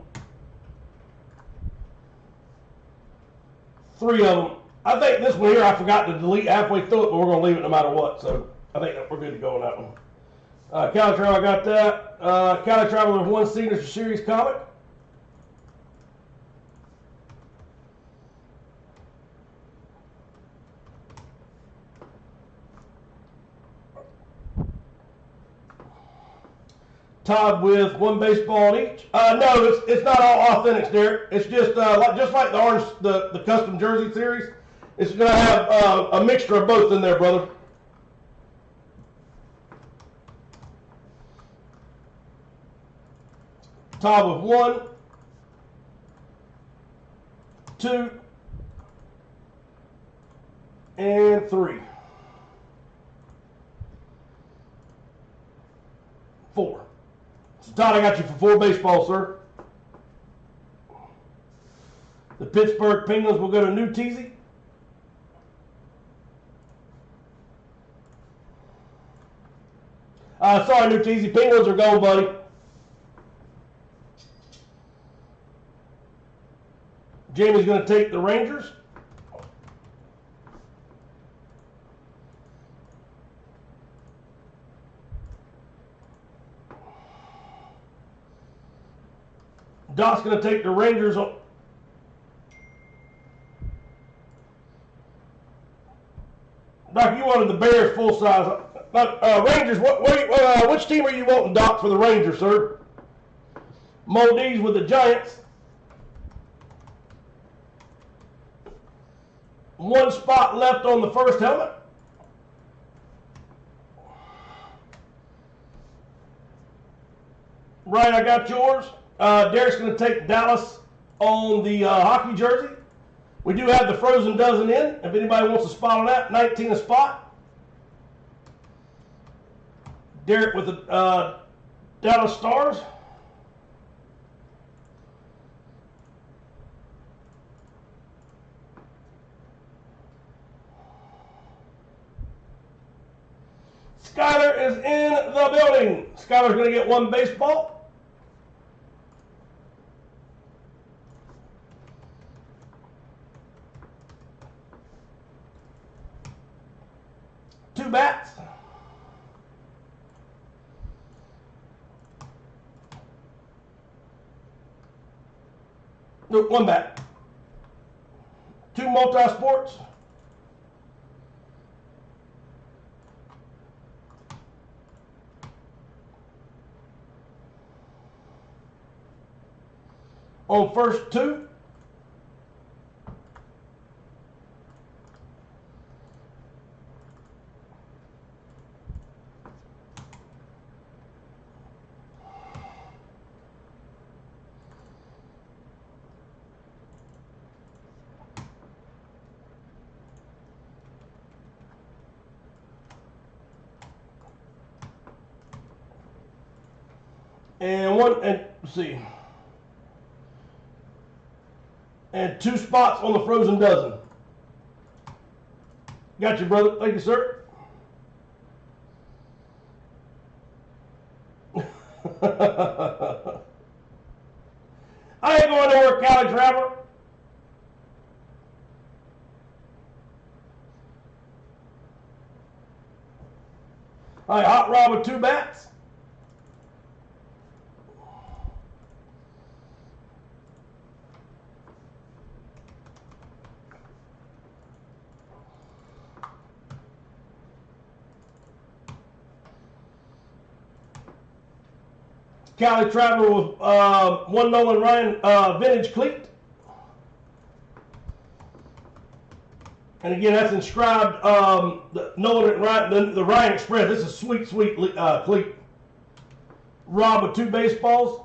3 of them. I think this one here I forgot to delete halfway through it, but we're going to leave it no matter what. So I think we're good to go on that one. Cali Traveler, I got that. Cali Traveler 1 Signature Series comic. Todd with 1 baseball each. No, it's not all authentics, Derek. It's just like the orange, the custom jersey series. It's going to have a mixture of both in there, brother. Todd with 1, 2, and 3. 4. So Todd, I got you for 4 baseballs, sir. The Pittsburgh Penguins will go to New Teasy. Sorry, New Teasy. Penguins are gone, buddy. Jamie's going to take the Rangers. Doc's going to take the Rangers. Doc, you wanted the Bears full size. Rangers, which team are you wanting, Doc, for the Rangers, sir? Moldies with the Giants. 1 spot left on the first helmet. Right, I got yours. Derek's going to take Dallas on the hockey jersey. We do have the Frozen Dozen in. If anybody wants a spot on that, 19 a spot. Derek with the Dallas Stars. Skyler is in the building. Skyler's going to get 1 baseball. Two bats. No, 1 bat. 2 multi-sports. On first 2. And 1, and let's see. And 2 spots on the Frozen Dozen. Got you, brother. Thank you, sir. I ain't going nowhere, Cali Traveler. All right, Hot Rod with 2 bats. Cali Traveler with 1 Nolan Ryan vintage cleat. And again, that's inscribed the Ryan Express. This is sweet cleat. Rob with 2 baseballs.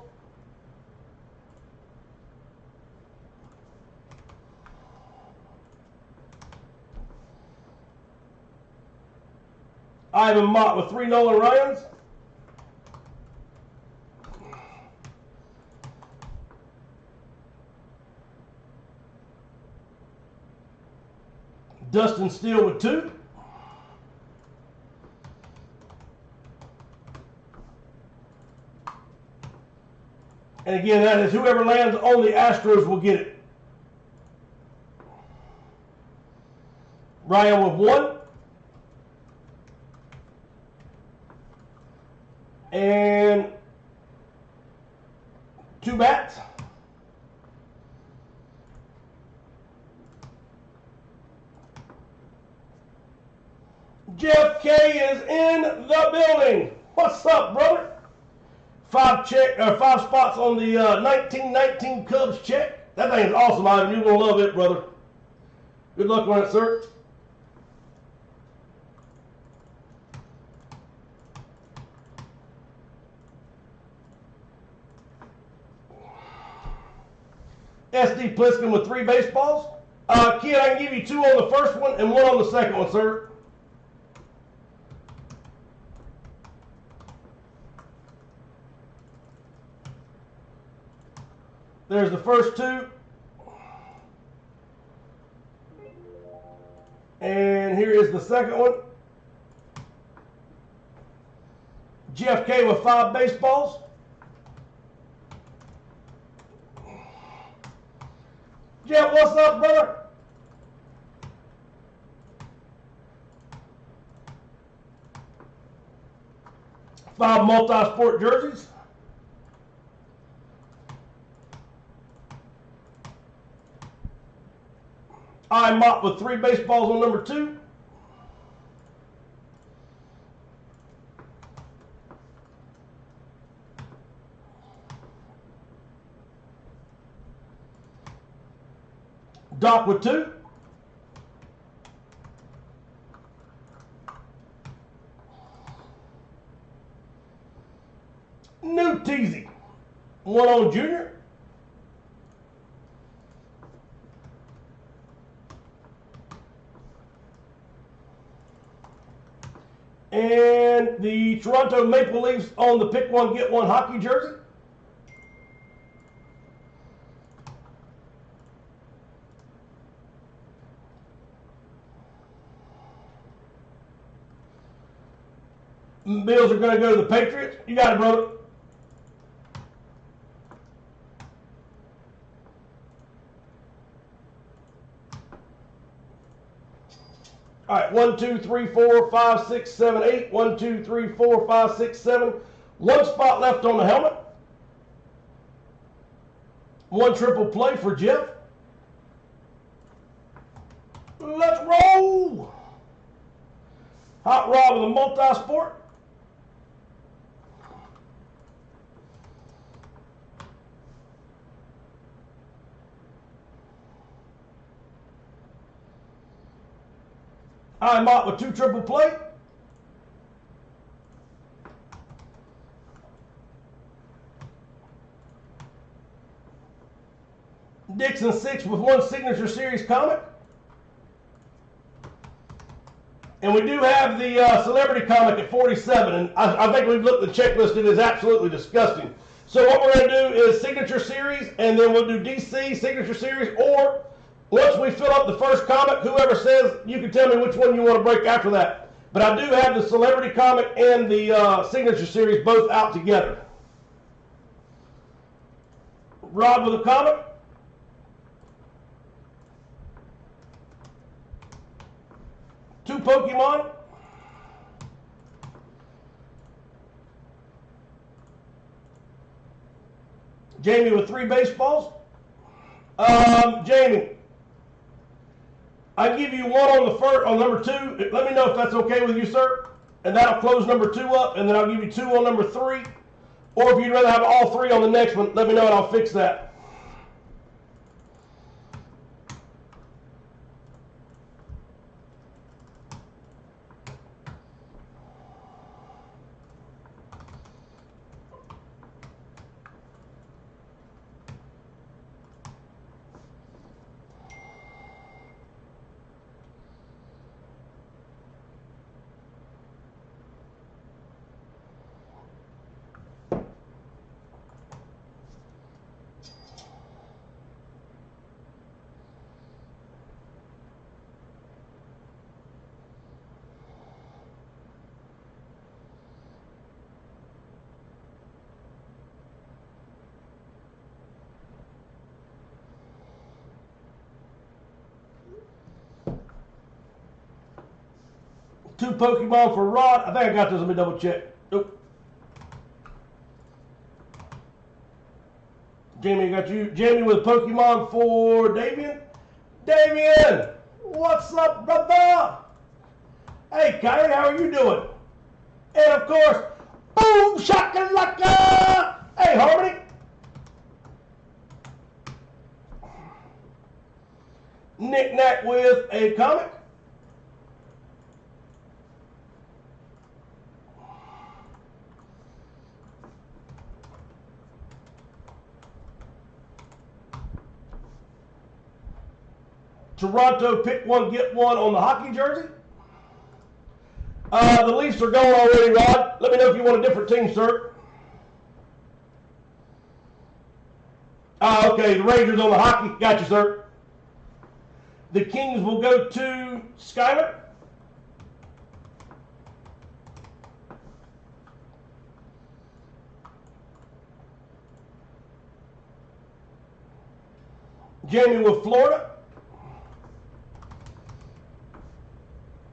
Ivan Mott with 3 Nolan Ryans. Dustin Steele with 2. And again, that is whoever lands on the Astros will get it. Ryan with 1. And 2 bats. Jeff K is in the building. What's up, brother? 5 spots on the 1919 Cubs check. That thing is awesome, Ivan. You're going to love it, brother. Good luck on it, sir. SD Pliskin with 3 baseballs. Kid, I can give you 2 on the first one and 1 on the second one, sir. There's the first 2. And here is the second one. Jeff K with 5 baseballs. Jeff, what's up, brother? Five multi-sport jerseys. I Mott with 3 baseballs on number 2. Doc with 2. New Teasy. 1 on Junior. And the Toronto Maple Leafs on the pick 1, get 1 hockey jersey. Bills are going to go to the Patriots. You got it, brother. All right, 1, 2, 3, 4, 5, 6, 7, 8. 1, 2, 3, 4, 5, 6, 7. 1 spot left on the helmet. 1 triple play for Jeff. Let's roll. Hot Rod with a multi-sport. I Mott with 2 triple play. Dixon 6 with 1 Signature Series comic. And we do have the celebrity comic at 47. And I think we've looked at the checklist. It is absolutely disgusting. So what we're going to do is Signature Series, and then we'll do DC Signature Series, or once we fill up the first comic, whoever says, you can tell me which one you want to break after that. But I do have the celebrity comic and the Signature Series both out together. Rob with a comic. Two Pokemon. Jamie with 3 baseballs. Jamie, I give you 1 on the first, on number 2. Let me know if that's okay with you, sir. And that'll close number 2 up, and then I'll give you 2 on number 3. Or if you'd rather have all 3 on the next one, let me know and I'll fix that. 2 Pokemon for Rod. I think I got this. Let me double check. Nope. Jamie, got you. Jamie with Pokemon for Davian. Davian, what's up, brother? Hey, Kyrie, how are you doing? And of course, boom shakalaka. Hey, Harmony. Knick-knack with a comic. Toronto, pick one, get one on the hockey jersey. The Leafs are going already, Rod. Let me know if you want a different team, sir. Okay, the Rangers on the hockey. Got you, sir. The Kings will go to Skyler. Jamie with Florida.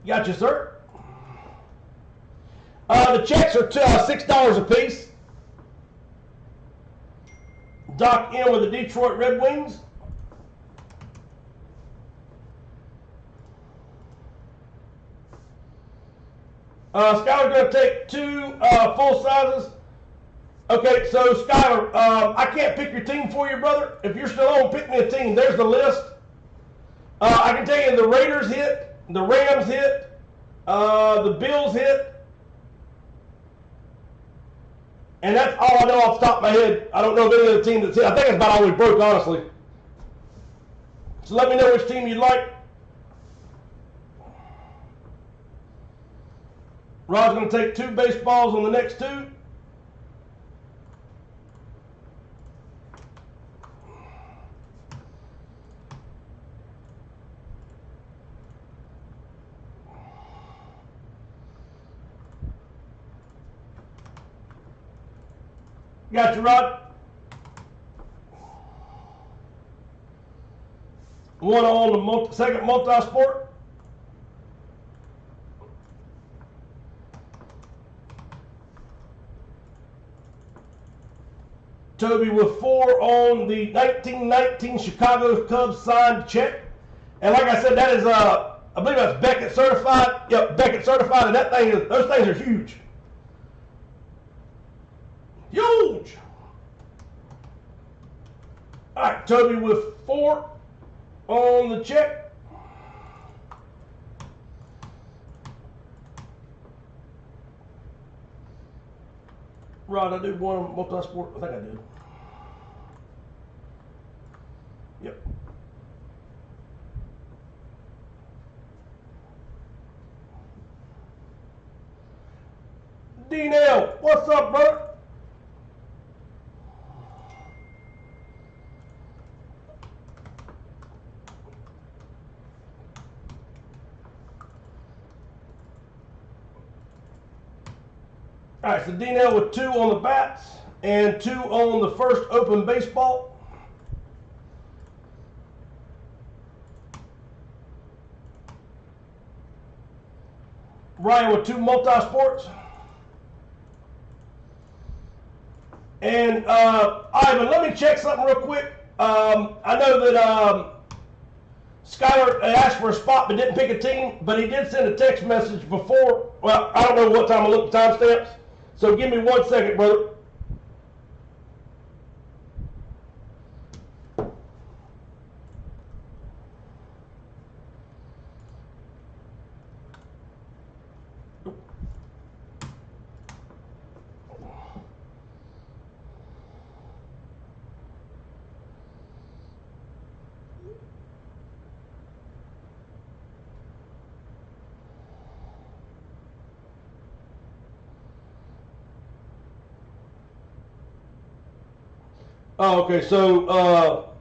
Got you, sir. The checks are $6 a piece. Doc in with the Detroit Red Wings. Skyler's going to take 2 full sizes. Okay, so Skyler, I can't pick your team for you, brother. If you're still on, pick me a team. There's the list. I can tell you the Raiders hit, the Rams hit, the Bills hit, and that's all I know off the top of my head. I don't know of any other team that's hit. I think that's about all we broke, honestly. So let me know which team you'd like. Rod's going to take 2 baseballs on the next 2. Got you, Rod. 1 on the second multi-sport. Toby with 4 on the 1919 Chicago Cubs signed check. And like I said, that is, I believe that's Beckett certified. Yep, Beckett certified, and that thing is, those things are huge. Huge! All right, Toby with 4 on the check. Rod, I do 1 multi-sport. I think I did. Yep. D-Nail, what's up, brother? All right, so D-Nail with 2 on the bats and 2 on the first open baseball. Ryan with 2 multi-sports. And Ivan, let me check something real quick. I know that Skyler asked for a spot but didn't pick a team, but he did send a text message before. Well, I don't know what time I looked at timestamps. So give me 1 second, brother. Oh, okay, so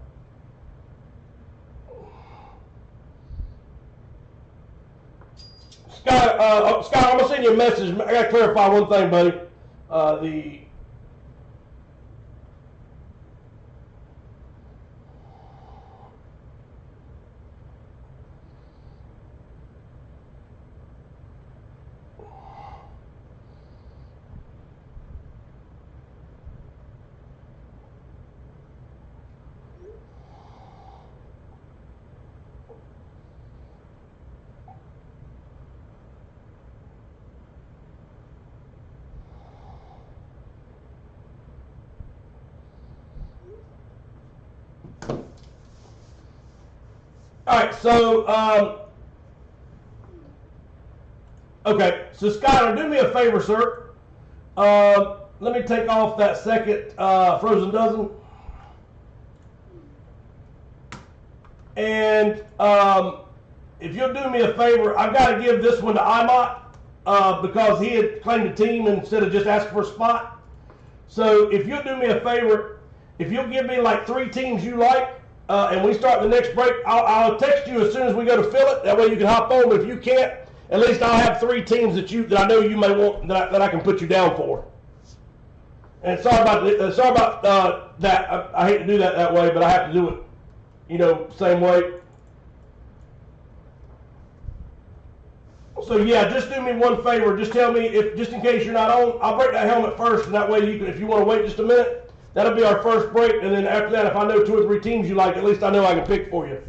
Scott, I'm gonna send you a message. I gotta clarify one thing, buddy. All right, so okay, so Skyler, do me a favor, sir. Let me take off that second frozen dozen, and if you'll do me a favor, I've got to give this one to Imot because he had claimed a team instead of just asking for a spot. So if you'll do me a favor, if you'll give me like 3 teams you like, and we start the next break, I'll text you as soon as we go to fill it. That way you can hop on. But if you can't, at least I'll have 3 teams that I know you may want that I can put you down for. And sorry about that. I hate to do that way, but I have to do it, you know, same way. So yeah, just do me one favor. Just tell me just in case you're not on. I'll break that helmet first, and that way you can, if you want to wait just a minute. That'll be our first break, and then after that, if I know 2 or 3 teams you like, at least I know I can pick for you.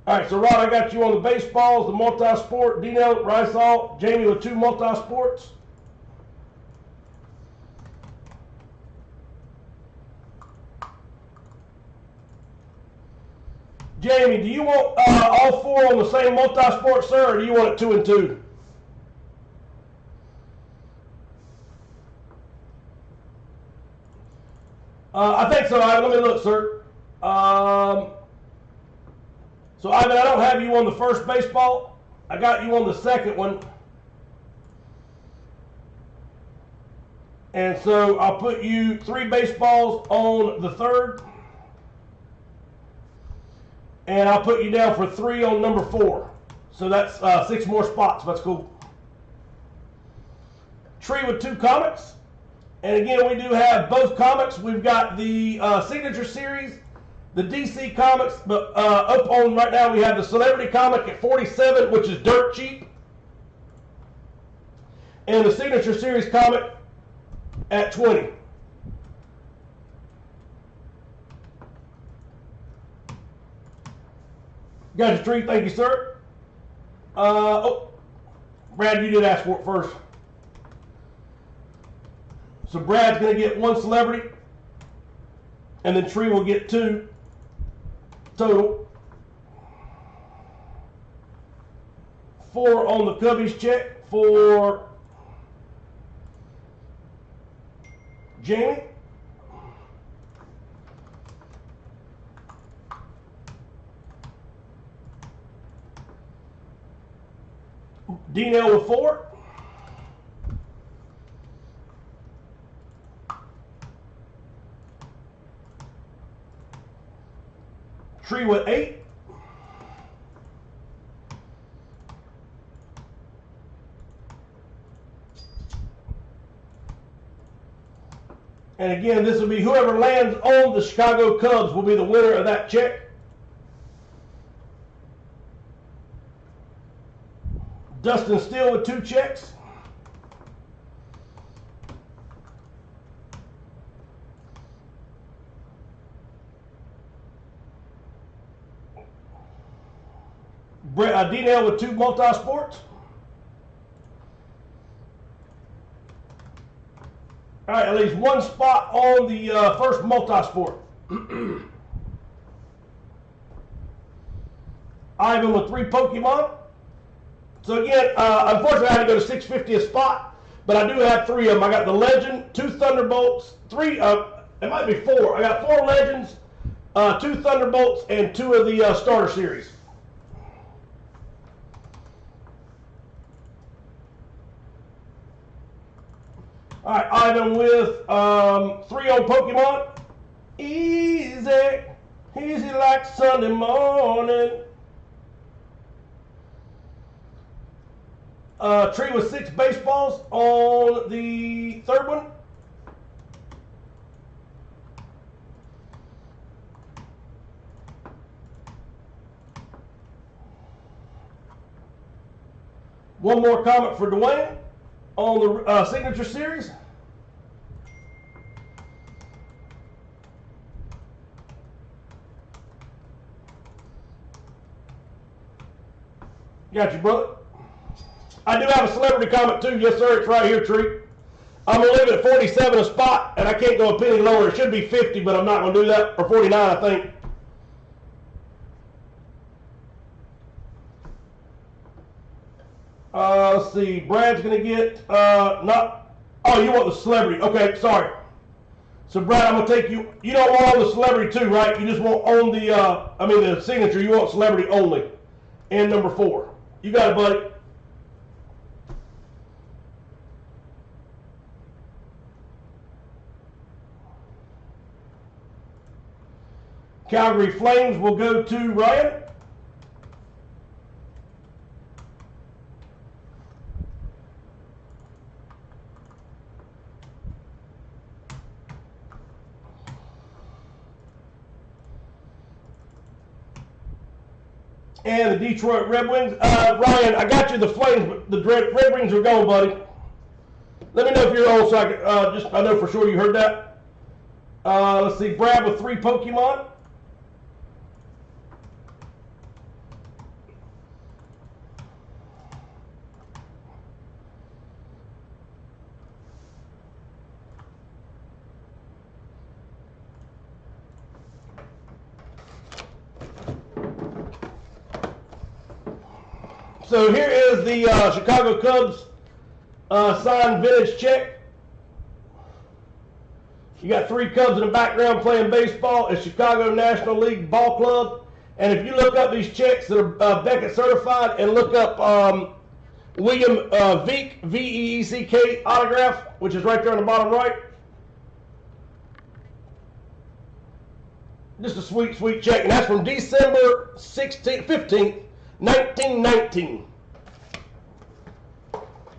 All right, so Rod, I got you on the baseballs, the multi-sport, Dino, Rysall, Jamie with 2 multi-sports. Jamie, do you want all 4 on the same multi-sport, sir, or do you want it 2 and 2? I think so, Ivan. Let me look, sir. So, Ivan, I don't have you on the first baseball. I got you on the second one. And so I'll put you 3 baseballs on the third. And I'll put you down for 3 on number 4. So that's 6 more spots. That's cool. Tree with 2 comics. And again, we do have both comics. We've got the Signature Series, the DC Comics, but up on right now we have the Celebrity Comic at $47, which is dirt cheap. And the Signature Series comic at $20. Got your tree, thank you, sir. Oh, Brad, you did ask for it first. So Brad's going to get 1 celebrity, and then Tree will get 2 total. 4 on the Cubbies check for Jamie. Dino with 4. Tree with 8. And again, this will be whoever lands on the Chicago Cubs will be the winner of that check. Dustin Steele with 2 checks. D-Nail with 2 multi-sports. All right, at least 1 spot on the first multi-sport. Ivan with 3 Pokemon. So again, unfortunately I had to go to 650 a spot, but I do have 3 of them. I got the Legend, 2 Thunderbolts, 3, it might be 4. I got 4 Legends, 2 Thunderbolts, and 2 of the Starter Series. All right, Ivan with 3 on Pokemon. Easy, easy like Sunday morning. Tree with 6 baseballs on the third one. One more comment for Dwayne on the Signature Series. Got you, brother. I do have a celebrity comic too. Yes, sir. It's right here, Tree. I'm going to leave it at 47 a spot, and I can't go a penny lower. It should be 50, but I'm not going to do that. Or 49, I think. Let's see. Brad's going to get, not, oh, you want the celebrity. Okay, sorry. So, Brad, I'm going to take you, you don't want all the celebrity too, right? You just want on the, the signature, you want celebrity only. And number 4. You got it, buddy. Calgary Flames will go to Ryan. And the Detroit Red Wings. Ryan, I got you the Flames, but the Red Wings are gone, buddy. Let me know if you're on, so I know for sure you heard that. Let's see, Brad with 3 Pokemon. So here is the Chicago Cubs signed vintage check. You got 3 Cubs in the background playing baseball at Chicago National League Ball Club. And if you look up these checks that are Beckett certified and look up William Veeck, V-E-E-C-K autograph, which is right there on the bottom right. Just a sweet, sweet check. And that's from December 15th, 1919.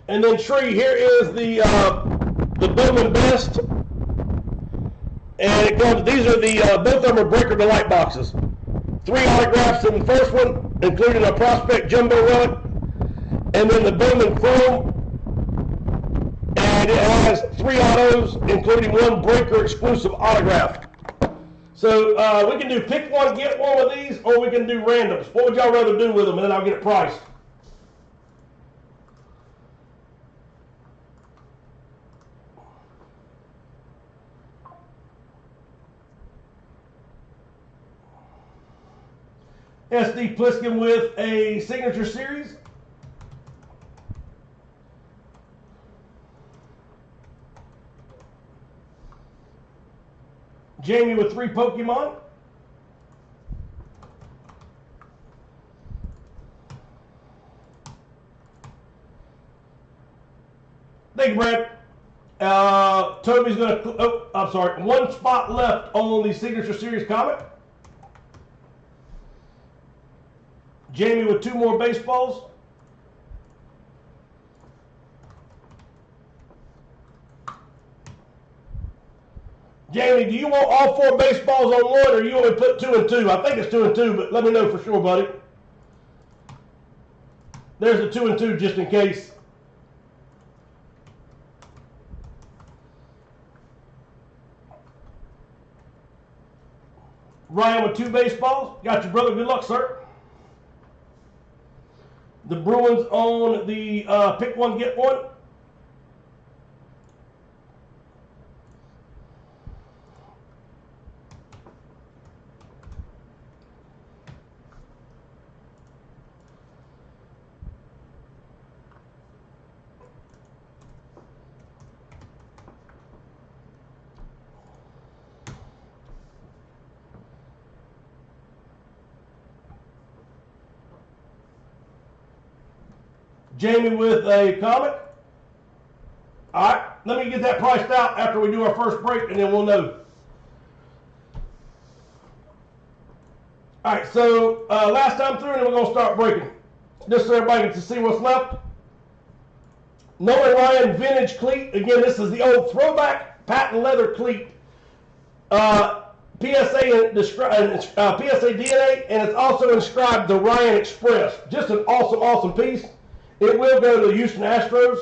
And then Tree, here is the Bowman Best. And it comes, these are the, both of them are Breaker Delight boxes. 3 autographs in the first one, including a Prospect Jumbo relic. And then the Bowman Chrome. And it has 3 autos, including 1 Breaker exclusive autograph. So we can do pick one, get one with these, or we can do randoms. What would y'all rather do with them? And then I'll get it priced. SD Pliskin with a signature series. Jamie with 3 Pokemon. Thank you, Brad. Toby's going to, oh, I'm sorry, 1 spot left on the Signature Series comic. Jamie with 2 more baseballs. Jamie, do you want all 4 baseballs on one, or you want me to put 2 and 2? I think it's 2 and 2, but let me know for sure, buddy. There's the 2 and 2 just in case. Ryan with 2 baseballs. Got you, brother. Good luck, sir. The Bruins on the pick one, get one. Jamie with a comic. All right, let me get that priced out after we do our first break, and then we'll know. All right, so last time through, and then we're going to start breaking. Just so everybody gets to see what's left. Nolan Ryan Vintage Cleat. Again, this is the old throwback patent leather cleat. PSA DNA, and it's also inscribed the Ryan Express. Just an awesome, awesome piece. It will go to the Houston Astros.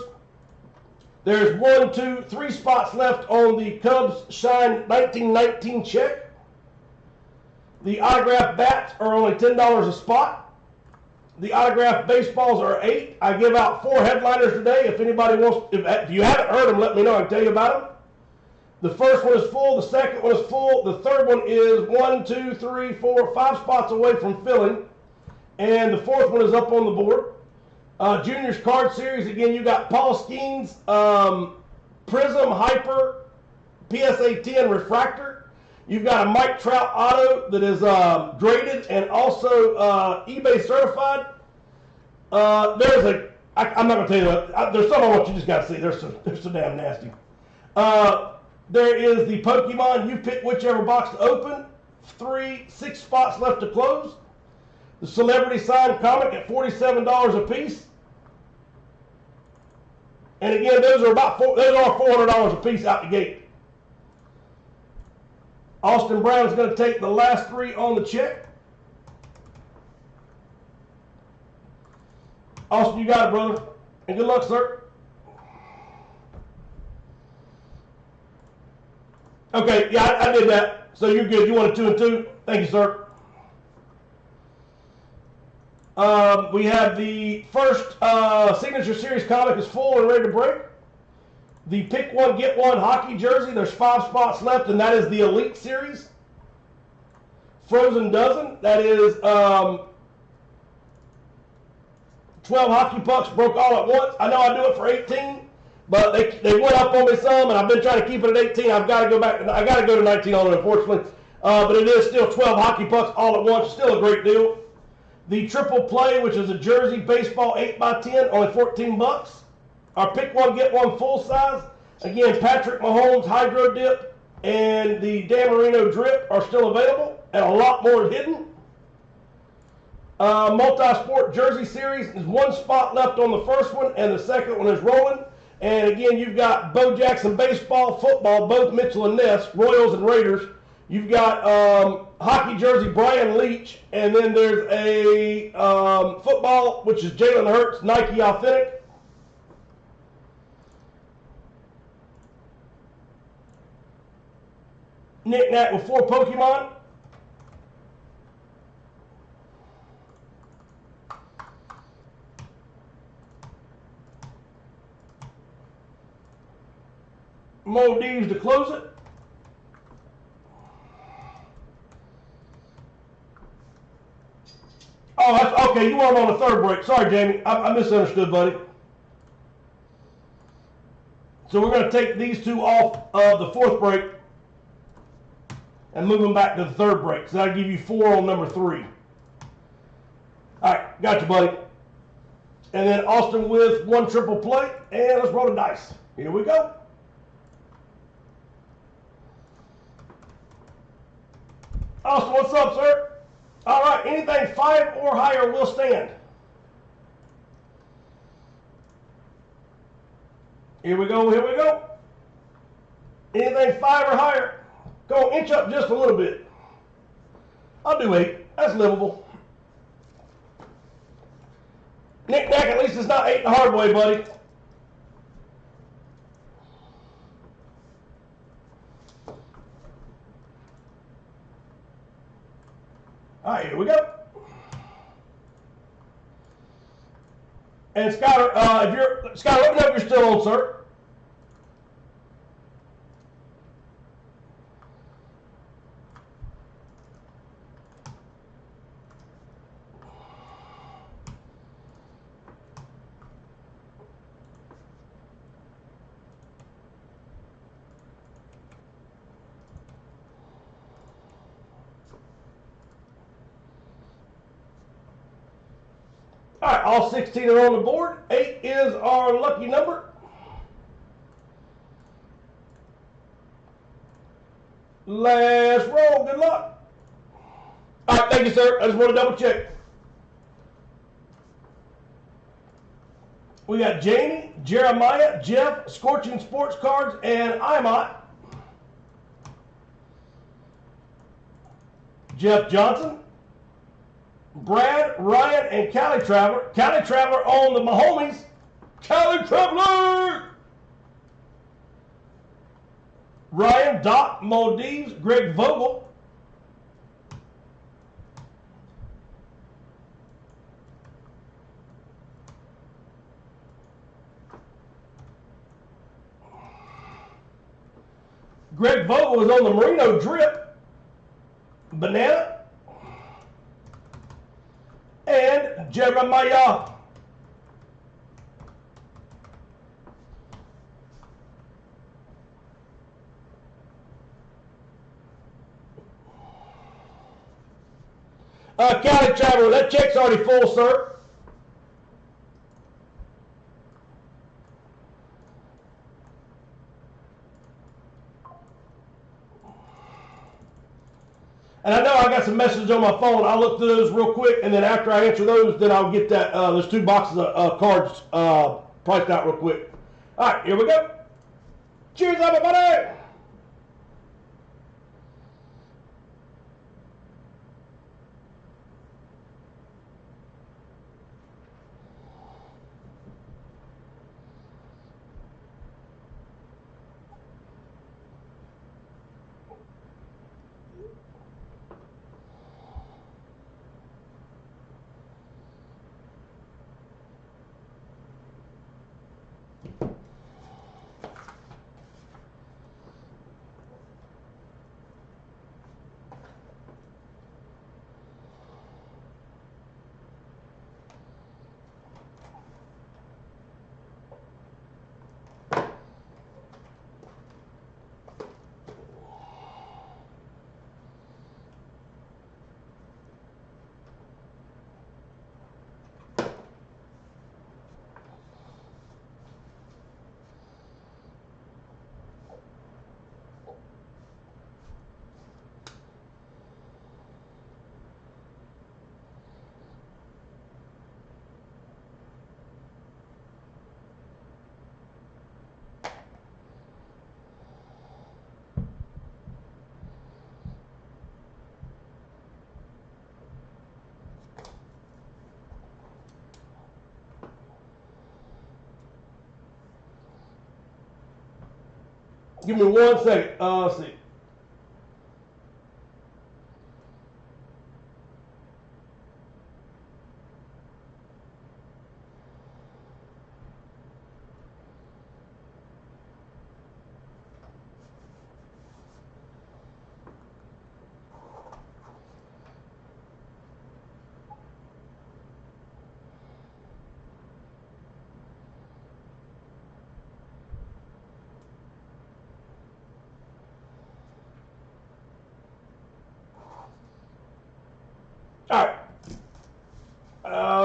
There's 1, 2, 3 spots left on the Cubs Shine 1919 check. The autographed bats are only $10 a spot. The autographed baseballs are $8. I give out 4 headliners today. If anybody wants, if you haven't heard them, let me know. I can tell you about them. The first one is full. The second one is full. The third one is 1, 2, 3, 4, 5 spots away from filling. And the fourth one is up on the board. Juniors card series, again, you got Paul Skeens, Prism Hyper PSA 10 Refractor. You've got a Mike Trout auto that is graded and also eBay certified. I'm not going to tell you that. There's some of what you just got to see. They're so damn nasty. There is the Pokemon. You pick whichever box to open. 6 spots left to close. The Celebrity Signed Comic at $47 a piece. And again, those are $400 a piece out the gate. Austin Brown is going to take the last 3 on the check. Austin, you got it, brother. And good luck, sir. Okay, yeah, I did that. So you're good. You want a 2 and 2? Thank you, sir. We have the first Signature Series comic is full and ready to break. The Pick One, Get One hockey jersey, there's 5 spots left, and that is the Elite Series. Frozen Dozen, that is 12 hockey pucks broke all at once. I know I do it for 18, but they went up on me some, and I've been trying to keep it at 18. I've got to go back. I got to go to 19 on it, unfortunately. But it is still 12 hockey pucks all at once. Still a great deal. The Triple Play, which is a jersey baseball 8x10, only $14. Our Pick One, Get One full size. Again, Patrick Mahomes Hydro Dip and the Dan Marino Drip are still available, and a lot more hidden. Multi-sport jersey series is 1 spot left on the first one, and the second one is rolling. And again, you've got Bo Jackson baseball, football, both Mitchell and Ness, Royals and Raiders. You've got hockey jersey Brian Leach, and then there's a football, which is Jalen Hurts Nike Authentic. Knick-knack with 4 Pokemon. Moldives to close it. Oh, that's, okay, you want them on the 3rd break. Sorry, Jamie. I misunderstood, buddy. So we're going to take these 2 off of the 4th break and move them back to the 3rd break. So that'll give you 4 on number 3. All right, got you, buddy. And then Austin with 1 triple play, and let's roll the dice. Here we go. Austin, what's up, sir? All right, anything 5 or higher will stand. Here we go, here we go. Anything 5 or higher. Go inch up just a little bit. I'll do 8. That's livable. Knick-knack, at least it's not 8 the hard way, buddy. All right, here we go. And Skyler, Skyler, let me know if you're still on, sir. All right, all 16 are on the board. 8 is our lucky number. Let's roll. Good luck. All right, thank you, sir. I just want to double check. We got Jamie, Jeremiah, Jeff, Scorching Sports Cards, and Imot. Jeff Johnson, Brad, Ryan, and Cali Traveler. Cali Traveler on the Mahomies. Cali Traveler! Ryan, Doc, Moldives, Greg Vogel. Greg Vogel is on the Marino Drip. Banana. And Jeremiah. Cali Traveler, that check's already full, sir. And I know I got some messages on my phone. I'll look through those real quick, and then after I answer those, then I'll get that those 2 boxes of cards priced out real quick. All right, here we go. Cheers, everybody. Give me 1 second. Let's see. All right.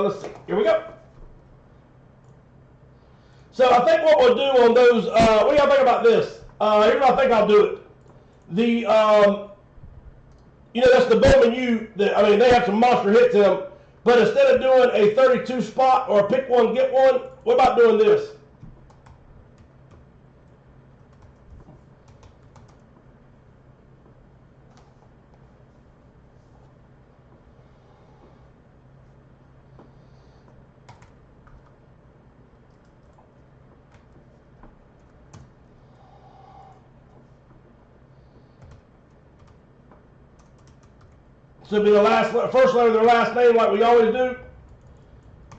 Let's see. Here we go. So I think what we'll do on those, what do y'all think about this? Here's what I think I'll do it. The, that's the Bowman U. I mean, they have some monster hits in them. But instead of doing a 32 spot or a pick one, get one, what about doing this? So it'll be the first letter of their last name like we always do.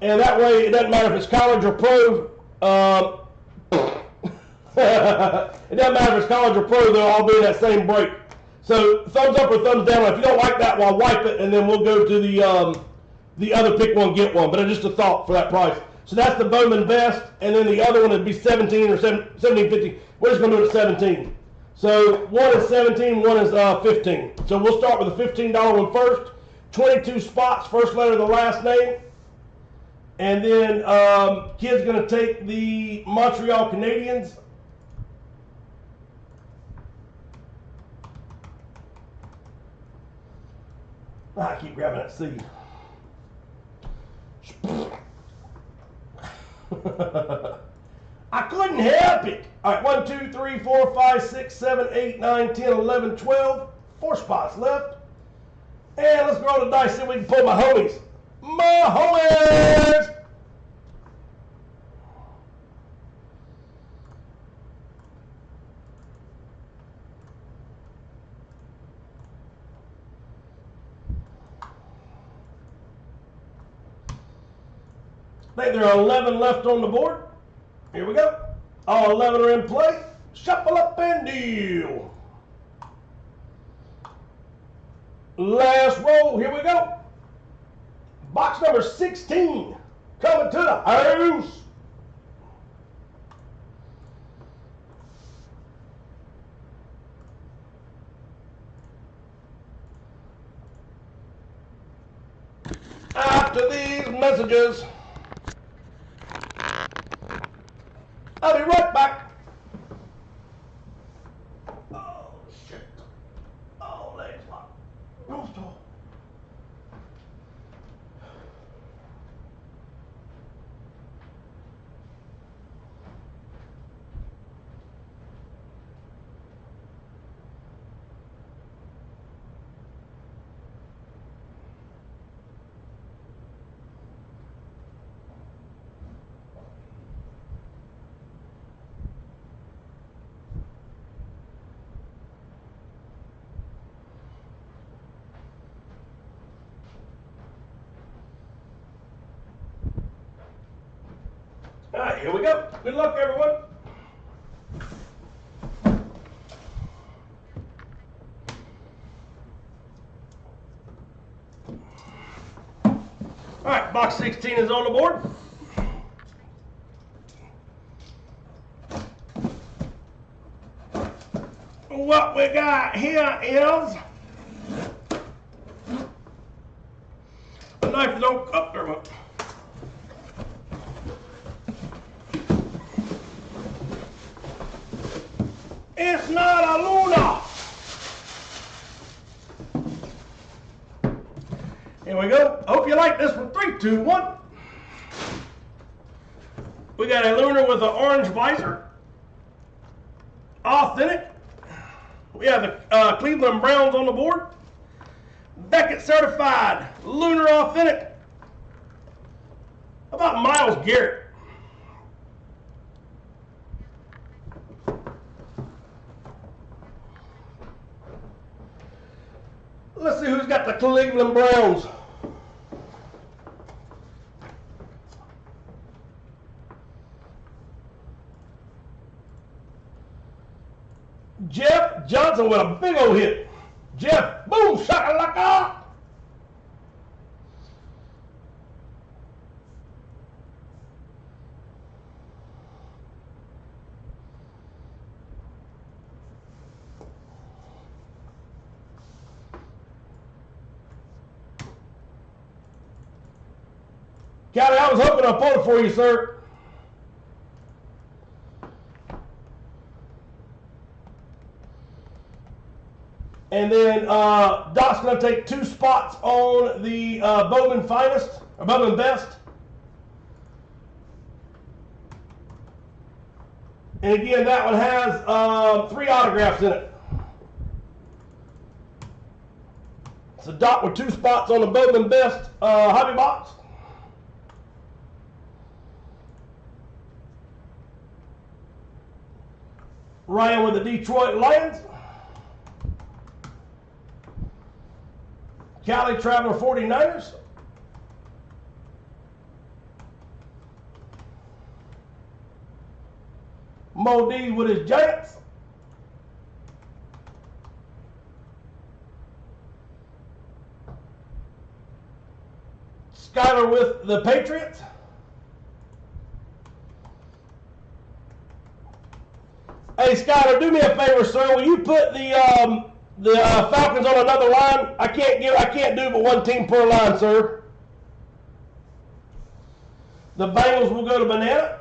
And that way it doesn't matter if it's college or pro. It doesn't matter if it's college or pro, they'll all be in that same break. So thumbs up or thumbs down. If you don't like that, well, wipe it, and then we'll go to the other pick one, get one. But just a thought for that price. So that's the Bowman Best, and then the other one would be 17 or 17.50. We're just going to do it at 17. So one is 17, one is 15. So we'll start with the $15 one first. 22 spots, first letter of the last name. And then kid's going to take the Montreal Canadiens. I keep grabbing that seed. I couldn't help it. All right, 1, 2, 3, 4, 5, 6, 7, 8, 9, 10, 11, 12. 4 spots left. And let's roll the dice, see if we can pull my homies. My homies! I think there are 11 left on the board. Here we go. All 11 are in play. Shuffle up and deal. Last roll. Here we go. Box number 16. Coming to the house. after these messages. I'll be right back. Oh, shit. Oh, legs locked. Oh. All right, here we go. Good luck, everyone. All right, box 16 is on the board. What we got here is a knife that don't up there. It's not a Luna. Here we go. Hope you like this one. 3, 2, 1. We got a Lunar with an orange visor. Authentic. We have the Cleveland Browns on the board. Beckett certified. Lunar authentic. How about Myles Garrett? Let's see who's got the Cleveland Browns. Jeff Johnson with a big old hit. Jeff, boom, shakalaka. Callie, I was hoping I pulled it for you, sir. And then Doc's going to take 2 spots on the Bowman Finest, or Bowman Best. And again, that one has 3 autographs in it. So Doc with 2 spots on the Bowman Best hobby box. Ryan with the Detroit Lions. Cali Traveler 49ers. Mo D with his Giants. Skyler with the Patriots. Hey, Skyler, do me a favor, sir. Will you put the Falcons on another line? I can't do but 1 team per line, sir. The Bengals will go to Banana.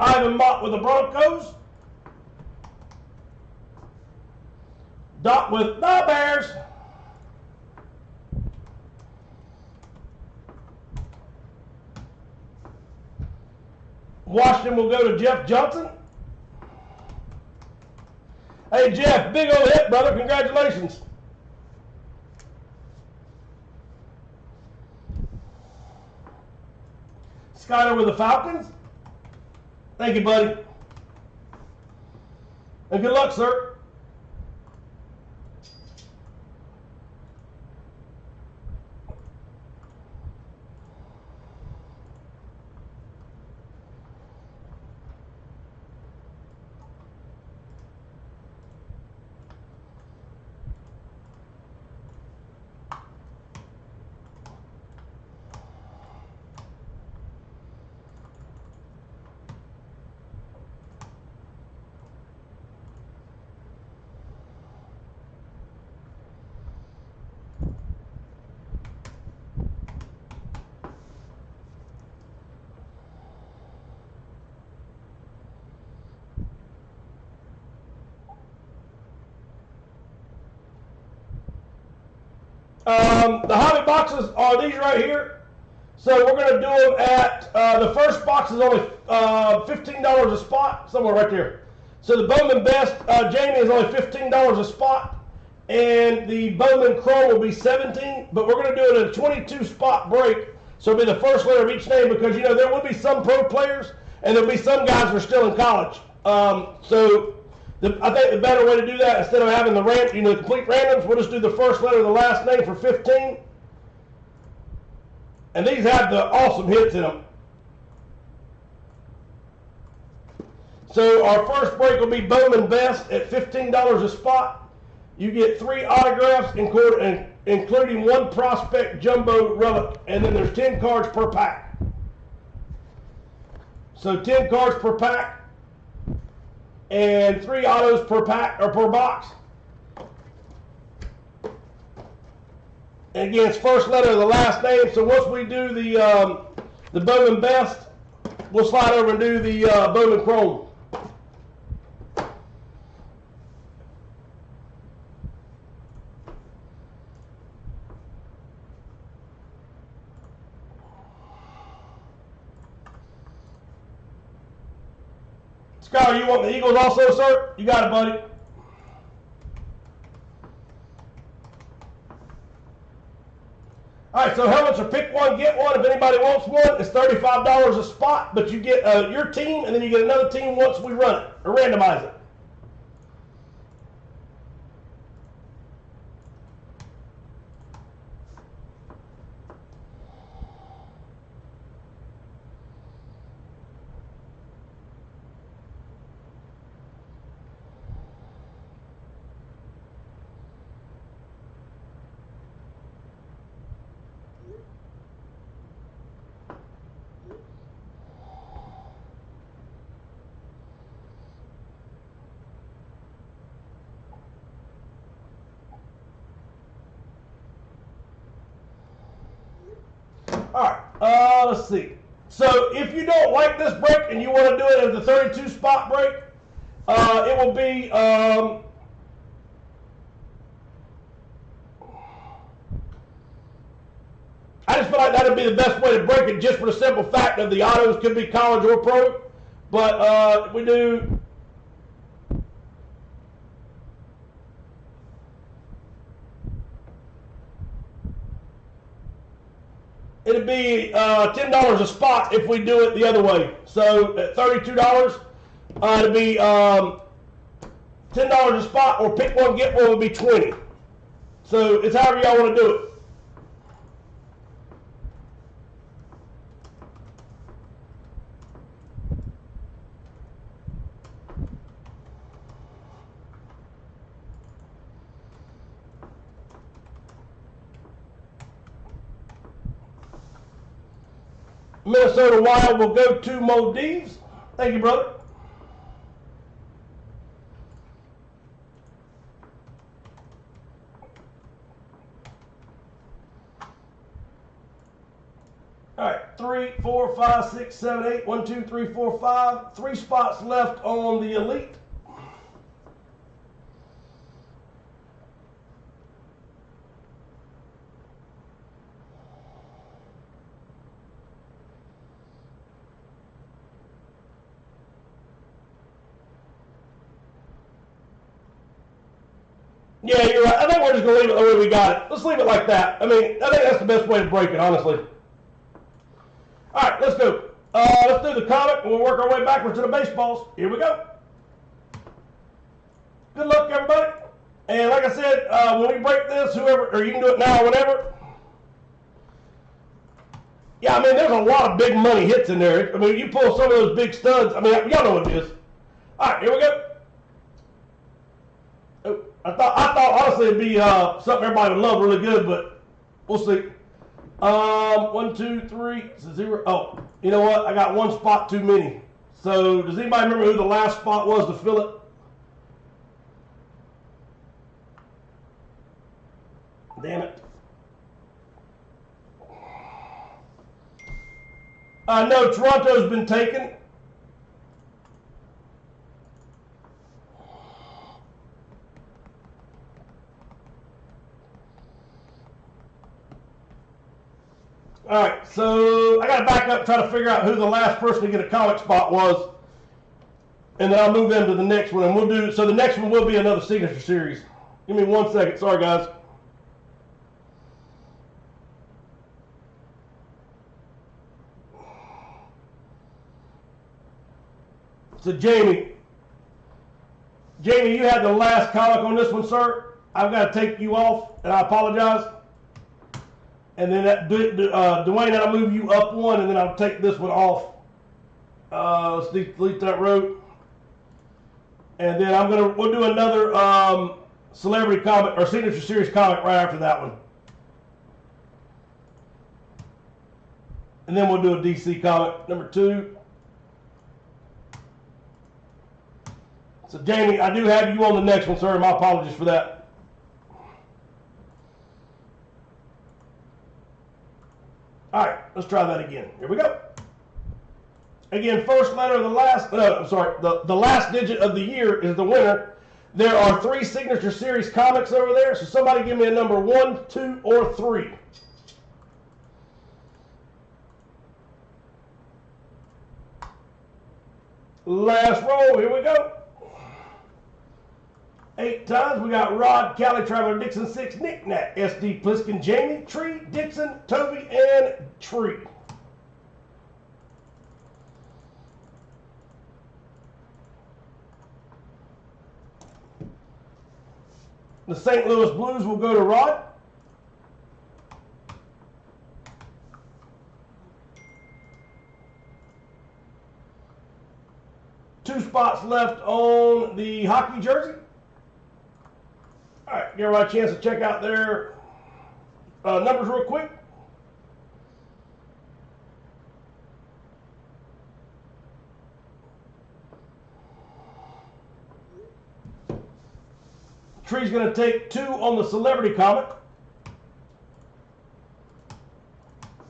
Ivan Mott with the Broncos. Doc with the Bears. Washington will go to Jeff Johnson. Hey, Jeff, big old hit, brother. Congratulations. Skyler with the Falcons. Thank you, buddy. And good luck, sir. The hobby boxes are these right here. So we're going to do them at, the first box is only $15 a spot, somewhere right there. So the Bowman Best, Jamie, is only $15 a spot. And the Bowman Chrome will be $17, but we're going to do it at a 22 spot break. So it'll be the first letter of each name because, you know, there will be some pro players and there'll be some guys who are still in college. I think the better way to do that, instead of having the complete randoms, we'll just do the first letter of the last name for 15. And these have the awesome hits in them. So our first break will be Bowman Best at $15 a spot. You get 3 autographs, including 1 prospect jumbo relic, and then there's 10 cards per pack. So 10 cards per pack, and 3 autos per pack or per box. And again, it's first letter of the last name. So once we do the Bowman Best, we'll slide over and do the Bowman Chrome. Skyler, you want the Eagles also, sir? You got it, buddy. All right, so helmets are pick one, get one. If anybody wants one, it's $35 a spot, but you get your team, and then you get another team once we run it or randomize it. All right, let's see. So if you don't like this break and you want to do it as the 32 spot break, it will be I just feel like that would be the best way to break it, just for the simple fact that the autos could be college or pro. But we do. It'd be $10 a spot if we do it the other way. So at $32, it'd be $10 a spot, or pick one, get one would be $20. So it's however y'all want to do it. Minnesota Wild will go to Moldives. Thank you, brother. All right, 3, 4, 5, 6, 7, 8. 1, 2, 3, 4, 5. 3 spots left on the Elite. Yeah, you're right. I think we're just going to leave it the way we got it. Let's leave it like that. I mean, I think that's the best way to break it, honestly. All right, let's go. Let's do the comic, and we'll work our way backwards to the baseballs. Here we go. Good luck, everybody. And like I said, when we break this, whoever, or you can do it now or whenever. Yeah, I mean, there's a lot of big money hits in there. I mean, you pull some of those big studs. I mean, y'all know what it is. All right, here we go. I thought honestly it'd be something everybody would love really good, but we'll see. 1, 2, 3, 0. Oh, you know what? I got 1 spot too many. So does anybody remember who the last spot was to fill it? Damn it. No, Toronto's been taken. All right, so I got to back up, try to figure out who the last person to get a comic spot was, and then I'll move into the next one, and we'll do. So the next one will be another signature series. Give me 1 second. Sorry, guys. So Jamie, you had the last comic on this one, sir. I've got to take you off, and I apologize. And then Dwayne, I'll move you up one, and then I'll take this one off. Let's delete that row. And then we'll do another celebrity comic or signature series comic right after that one. And then we'll do a DC comic number 2. So Jamie, I do have you on the next one, sir. My apologies for that. All right, let's try that again. Here we go. Again, first letter of the last, the last digit of the year is the winner. There are 3 signature series comics over there, so somebody give me a number 1, 2, or 3. Last roll, here we go. 8 times, we got Rod, Cali, Traveler, Dixon, 6, Nick, Nat, SD, Pliskin, Jamie, Tree, Dixon, Toby, and Tree. The St. Louis Blues will go to Rod. Two spots left on the hockey jersey. All right, give everybody a chance to check out their numbers real quick. Tree's going to take 2 on the celebrity comic.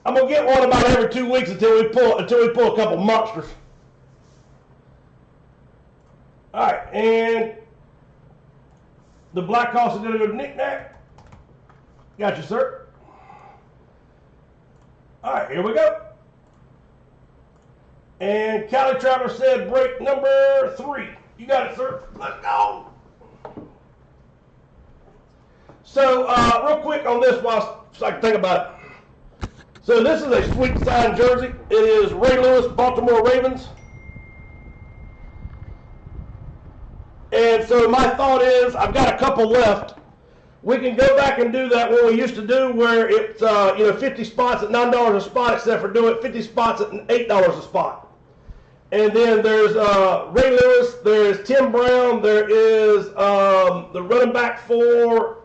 I'm going to get one about every 2 weeks until we pull a couple monsters. All right, and the Black Hawks is going to go to Nick Nack. Got you, sir. All right, here we go. And Cali Traveler said break number 3. You got it, sir. Let's go. So, real quick on this while I can think about it. So, this is a sweet signed jersey. It is Ray Lewis, Baltimore Ravens. And so, my thought is, I've got a couple left. We can go back and do that what we used to do, where it's 50 spots at $9 a spot, except for doing 50 spots at $8 a spot. And then there's Ray Lewis, there's Tim Brown, there is the running back for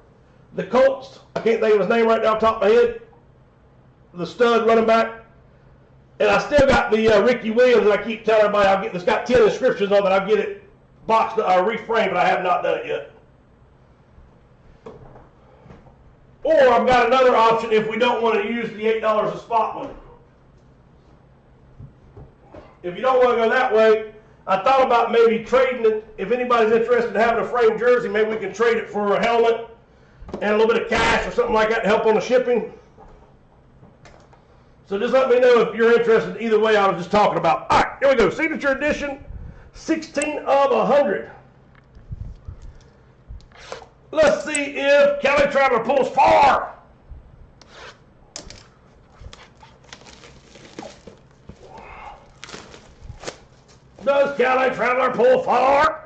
the Colts. I can't think of his name right now off the top of my head. The stud running back. And I still got the Ricky Williams, and I keep telling everybody it's got 10 inscriptions on it. I'll get it boxed, reframed, but I have not done it yet. Or I've got another option if we don't want to use the $8 a spot one. If you don't want to go that way, I thought about maybe trading it. If anybody's interested in having a framed jersey, maybe we can trade it for a helmet and a little bit of cash or something like that to help on the shipping. So just let me know if you're interested either way I was just talking about. All right, here we go. Signature edition, 16 of 100. Let's see if Cali Traveler pulls far. Does Cali Traveler pull far?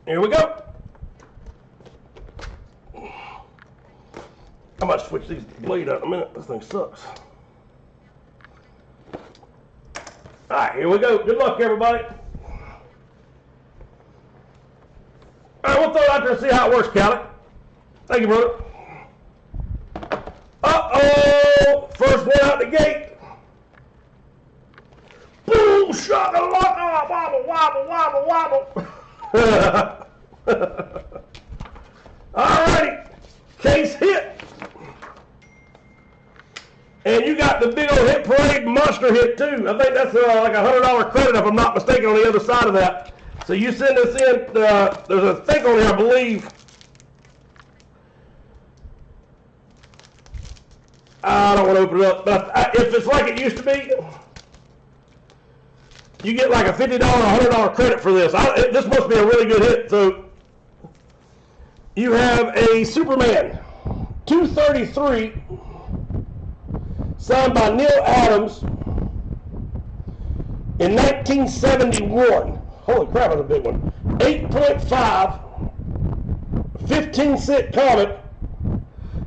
Here we go. I might switch these blade out in a minute. This thing sucks. All right, here we go. Good luck, everybody. All right, we'll throw it out there and see how it works, Cali. Thank you, brother. Uh-oh! First one out the gate. Boom! Shot the lock. Oh, wobble, wobble, wobble, wobble. All righty. Case hit. And you got the big old Hit Parade monster hit too. I think that's like a $100 credit if I'm not mistaken on the other side of that. So you send us in, there's a thing on here, I believe. I don't want to open it up, but if it's like it used to be, you get like a $50 or $100 credit for this. This must be a really good hit. So you have a Superman 233 signed by Neil Adams in 1971. Holy crap, that's a big one. 8.5, 15-cent comic,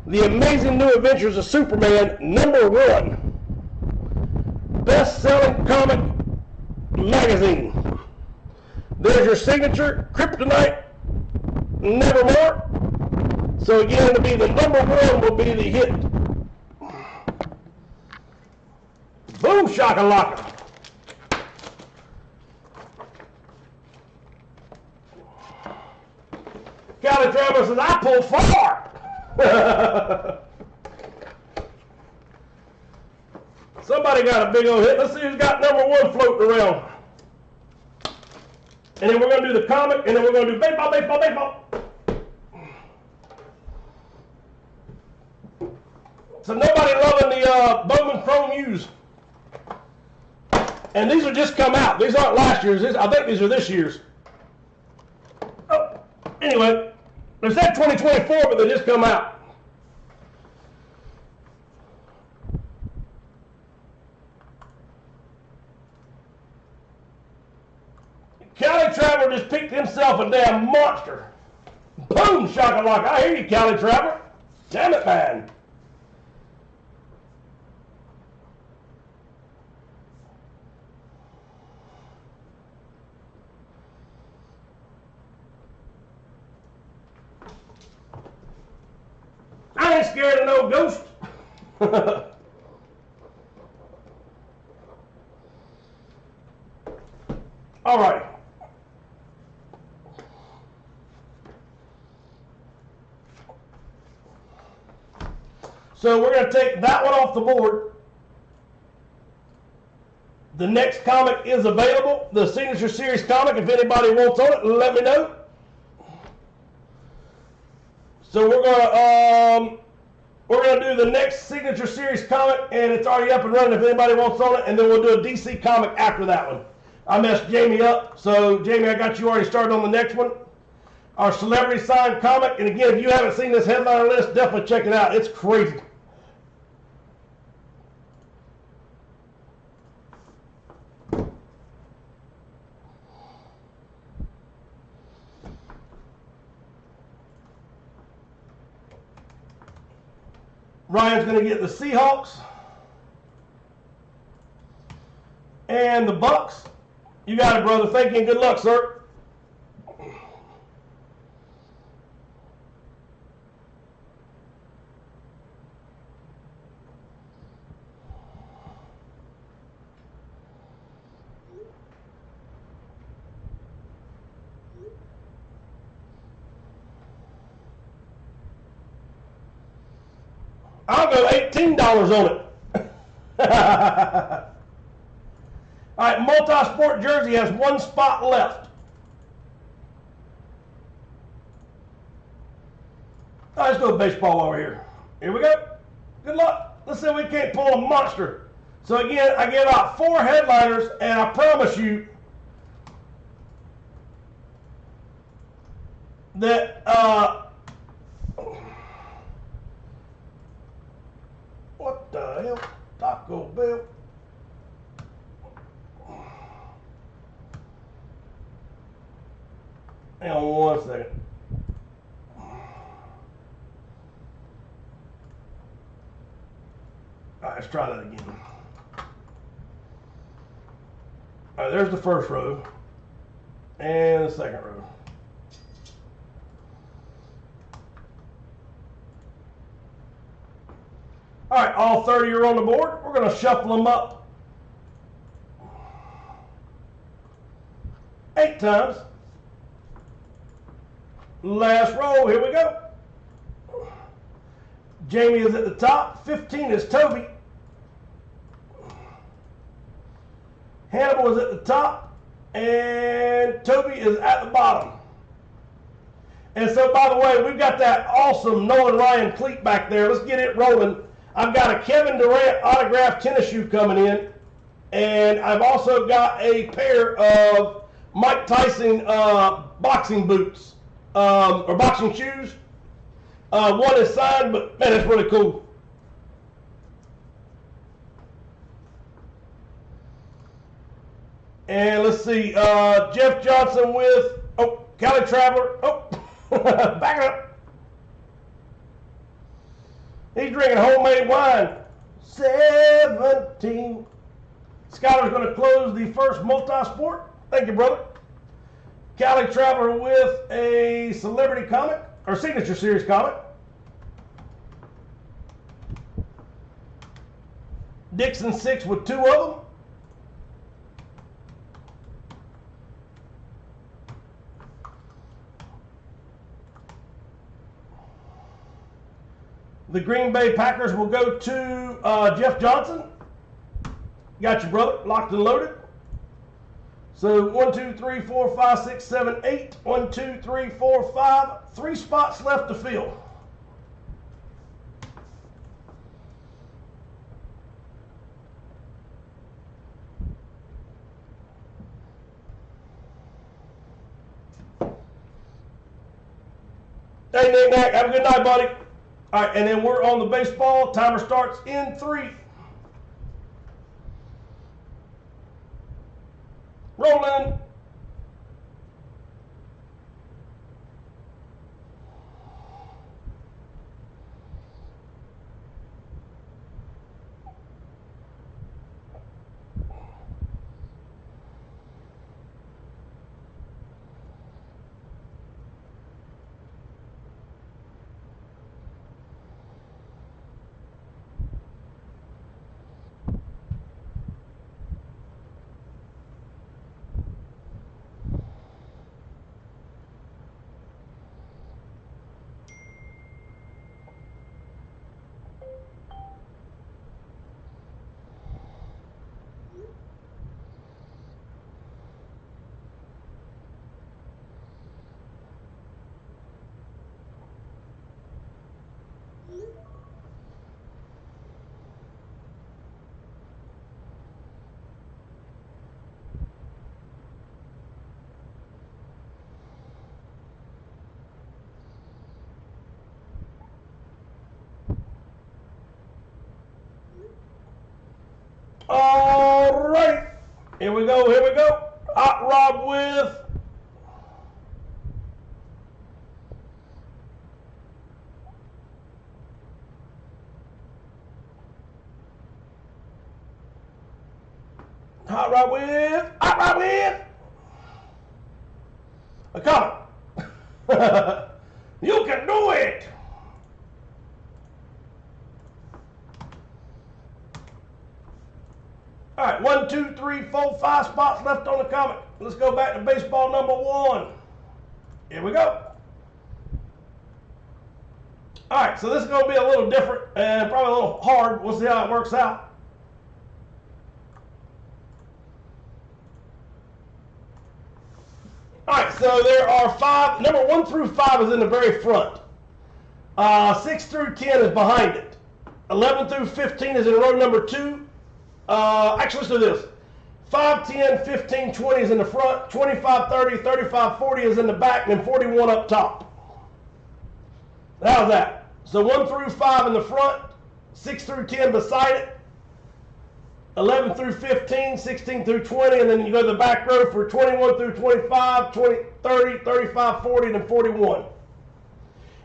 The Amazing New Adventures of Superman, #1. Best-selling comic magazine. There's your signature, Kryptonite, Nevermore. So again, it'll be the #1 will be the hit. Boom shakalaka. Cali Traveler says, I pulled 4. Somebody got a big old hit. Let's see who's got #1 floating around. And then we're going to do the comic, and then we're going to do baseball, baseball, baseball. So nobody loving the Bowman Chrome U's. And these are just come out. These aren't last year's. I think these are this year's. Oh, anyway, they said 2024, but they just come out. Cali Traveler just picked himself a damn monster. Boom, shakalaka. I hear you, Cali Traveler. Damn it, man. I ain't scared of no ghost. All right. So we're going to take that one off the board. The next comic is available, the Signature Series comic. If anybody wants on it, let me know. So we're gonna do the next Signature Series comic, and it's already up and running if anybody wants on it, and then we'll do a DC comic after that one. I messed Jamie up, so Jamie, I got you already started on the next one. Our celebrity signed comic, and again, if you haven't seen this headliner list, definitely check it out. It's crazy. Ryan's going to get the Seahawks and the Bucks. You got it, brother. Thank you and good luck, sir. I'll go $18 on it. All right, multi-sport jersey has 1 spot left. All right, let's go baseball over here. Here we go. Good luck. Let's see if we can't pull a monster. So again, I give out 4 headliners, and I promise you that what the hell? Taco Bell. Hang on 1 second. All right, let's try that again. All right, there's the first row and the second row. All right, all 30 are on the board. We're going to shuffle them up 8 times. Last row, here we go. Jamie is at the top. 15 is Toby. Hannibal is at the top. And Toby is at the bottom. And so, by the way, we've got that awesome Nolan Ryan cleat back there. Let's get it rolling. I've got a Kevin Durant autographed tennis shoe coming in, and I've also got a pair of Mike Tyson boxing boots or boxing shoes. One is signed, but man, it's really cool. And let's see, Jeff Johnson with Cali Traveler. Back it up. He's drinking homemade wine. 17. Skyler's going to close the first multi-sport. Thank you, brother. Cali Traveler with a celebrity comic, or signature series comic. Dixon 6 with 2 of them. The Green Bay Packers will go to Jeff Johnson. Got you, brother. Locked and loaded. So 1, 2, 3, 4, 5, 6, 7, 8. 1, 2, 3, 4, 5. 3 spots left to fill. Hey, Nick Nack, have a good night, buddy. All right, and then we're on the baseball. Timer starts in 3. Rolling. All right, here we go, here we go. Hot Rob with a comment. You can do it. All right, 1, 2, 3, 4, 5 spots left on the comic. Let's go back to baseball number 1. Here we go. All right, so this is going to be a little different and probably a little hard. We'll see how it works out. All right, so there are 5. Number 1 through 5 is in the very front. 6 through 10 is behind it. 11 through 15 is in row number 2. Actually, let's do this. 5, 10, 15, 20 is in the front. 25, 30, 35, 40 is in the back. And then 41 up top. How's that? So 1 through 5 in the front. 6 through 10 beside it. 11 through 15, 16 through 20. And then you go to the back row for 21 through 25, 20, 30, 35, 40, and then 41.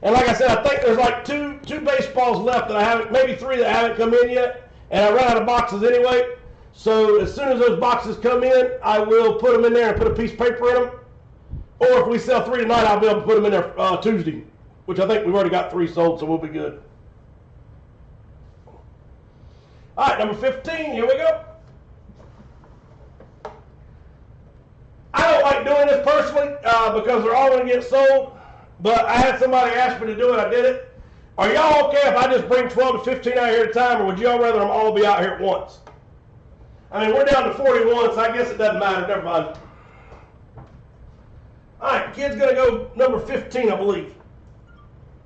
And like I said, I think there's like two baseballs left that I haven't, maybe 3 that haven't come in yet. And I ran out of boxes anyway. So as soon as those boxes come in, I will put them in there and put a piece of paper in them. Or if we sell 3 tonight, I'll be able to put them in there Tuesday, which I think we've already got 3 sold, so we'll be good. All right, number 15, here we go. I don't like doing this personally because they're all going to get sold, but I had somebody ask me to do it, I did it. Are y'all okay if I just bring 12 to 15 out here at a time, or would y'all rather them all be out here at once? I mean, we're down to 41, so I guess it doesn't matter. Never mind. All right, kid's going to go number 15, I believe.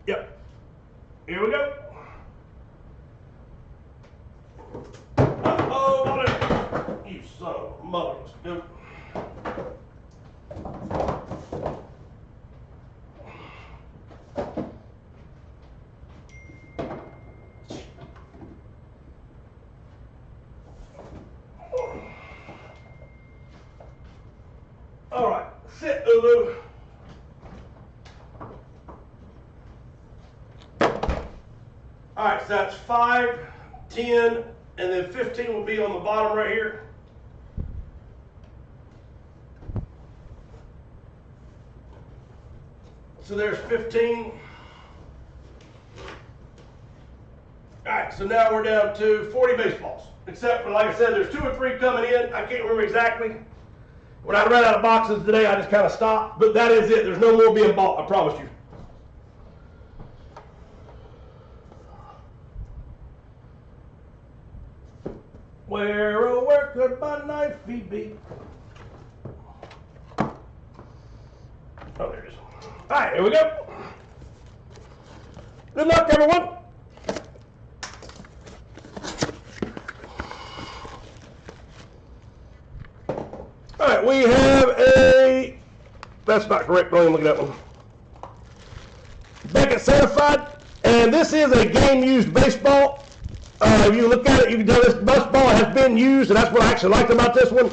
Yep. Here we go. Muller. Let's go. All right, sit, Ulu. All right, so that's 5, 10, and then 15 will be on the bottom right here. So there's 15. All right, so now we're down to 40 baseballs. Except for, like I said, there's 2 or 3 coming in. I can't remember exactly. When I ran out of boxes today, I just kind of stopped. But that is it. There's no more being bought, I promise you. Where, oh, where could my knife be? Oh, there it is. All right, here we go. Good luck, everyone. All right, we have a, that's not correct, don't even look at that one. Beckett Certified, and this is a game-used baseball. If you look at it, you can tell this baseball has been used, and that's what I actually liked about this one.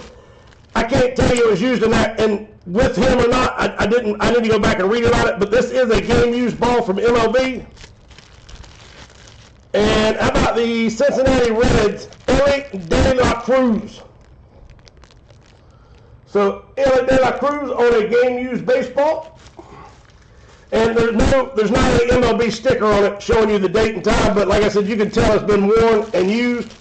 I can't tell you it was used in that, and with him or not, I need to go back and read about it, but this is a game-used ball from MLB. And how about the Cincinnati Reds, Elly De La Cruz. So Elly De La Cruz on a game-used baseball. And there's not an MLB sticker on it showing you the date and time, but like I said, you can tell it's been worn and used.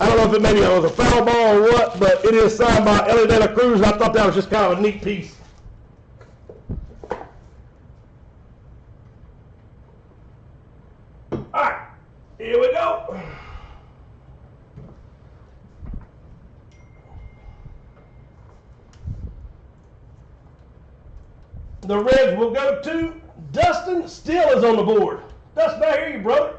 I don't know if it maybe was a foul ball or what, but it is signed by Elly De La Cruz, and I thought that was just kind of a neat piece. All right, here we go. The Reds will go to Dustin Still is on the board. Dustin, I hear you, brother.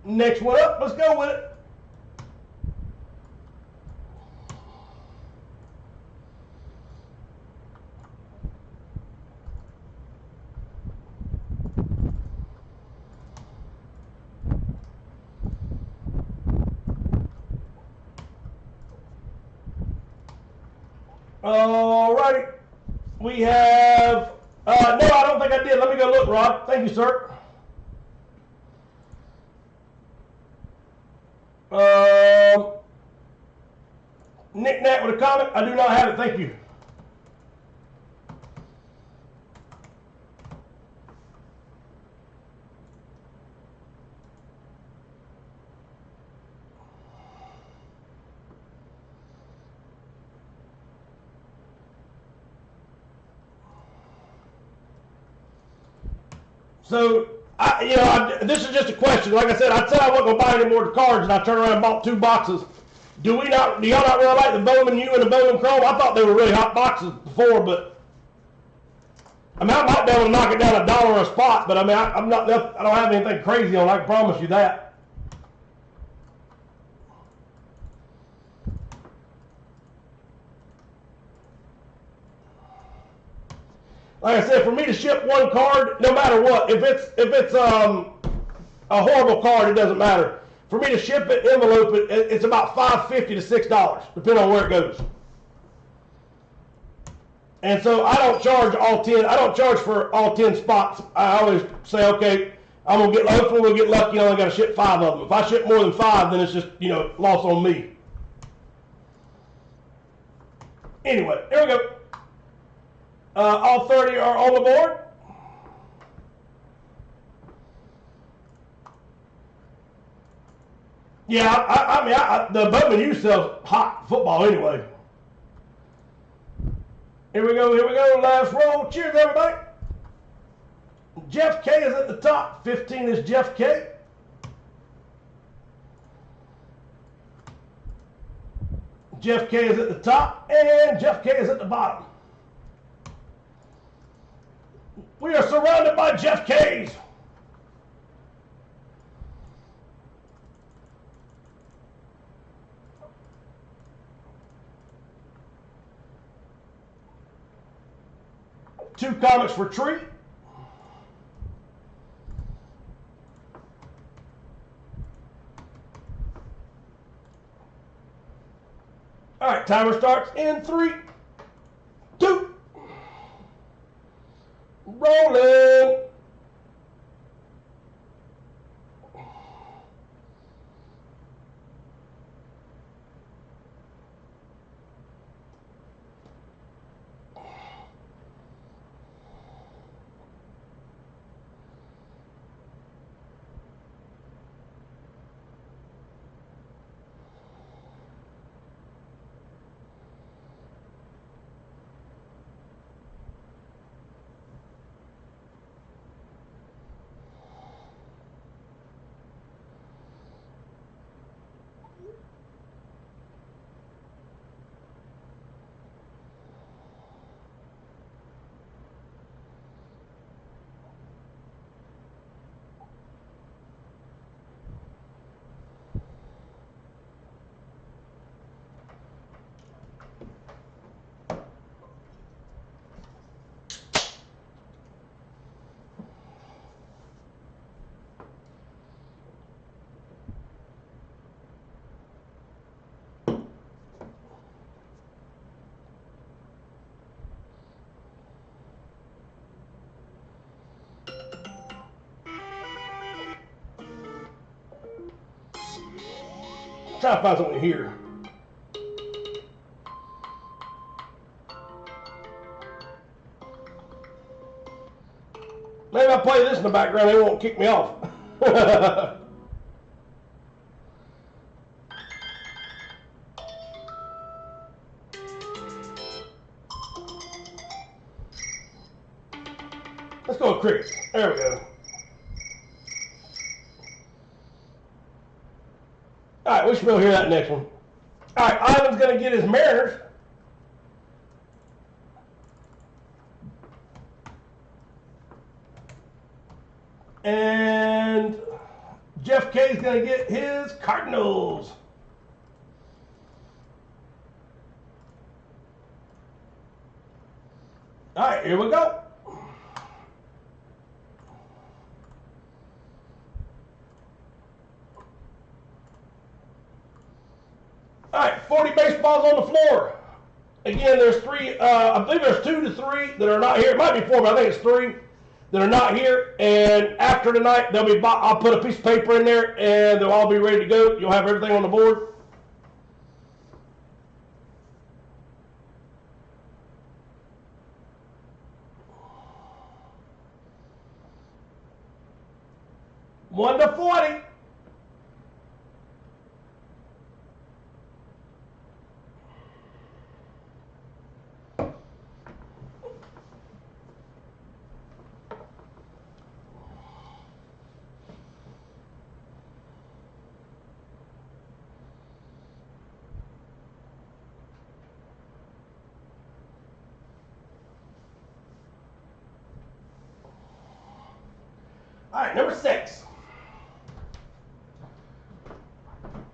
Next one up, let's go with it. Alrighty, we have, no, I don't think I did. Let me go look, Rob. Thank you, sir. Nick Nat with a comment. I do not have it. Thank you. So, this is just a question. Like I said I wasn't going to buy any more cards, and I turned around and bought 2 boxes. Do y'all not really like the Bowman U and the Bowman Chrome? I thought they were really hot boxes before, but I mean, I might be able to knock it down $1 a spot, but I mean, I don't have anything crazy on. I can promise you that. Like I said, for me to ship 1 card, no matter what, if it's a horrible card, it doesn't matter. For me to ship it, envelope it, it's about $5.50 to $6, depending on where it goes. And so I don't charge all 10. I don't charge for all 10 spots. I always say, okay, hopefully we'll get lucky. I only got to ship 5 of them. If I ship more than 5, then it's just loss on me. Anyway, here we go. All 30 are on the board. Yeah, I mean, the Bowman U sells hot football anyway. Here we go, last roll. Cheers, everybody. Jeff K is at the top. 15 is Jeff K. Jeff K is at the top, and Jeff K is at the bottom. We are surrounded by Jeff K's. Two comics for Tree. All right, timer starts in 3, 2. Rolling. Try to find something here. Maybe I'll play this in the background, they won't kick me off. Let's go with crickets. There we go. All right, we should be able to hear that next one. All right, Ivan's going to get his Mariners. And Jeff K is going to get his Cardinals. All right, here we go. All right, 40 baseballs on the floor. Again, there's 3, I believe there's 2 to 3 that are not here. It might be 4, but I think it's 3 that are not here. And after tonight, they'll be. I'll put a piece of paper in there, and they'll all be ready to go. You'll have everything on the board. One to 40. All right, number 6.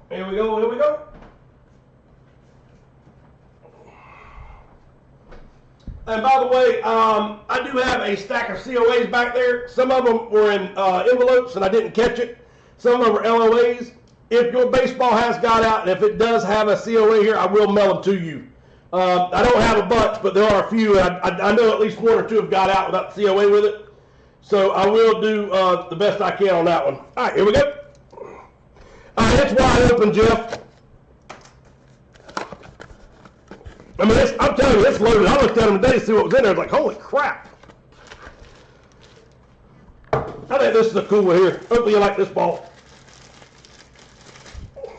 Here we go, here we go. And by the way, I do have a stack of COAs back there. Some of them were in envelopes and I didn't catch it. Some of them are LOAs. If your baseball has got out, and if it does have a COA here, I will mail them to you. I don't have a bunch, but there are a few. I know at least 1 or 2 have got out without the COA with it. So I will do the best I can on that one. All right, here we go. All right, it's wide open, Jeff. I mean, I'm telling you, it's loaded. I looked at them today to see what was in there. I was like, holy crap. I think this is a cool one here. Hopefully you like this ball. All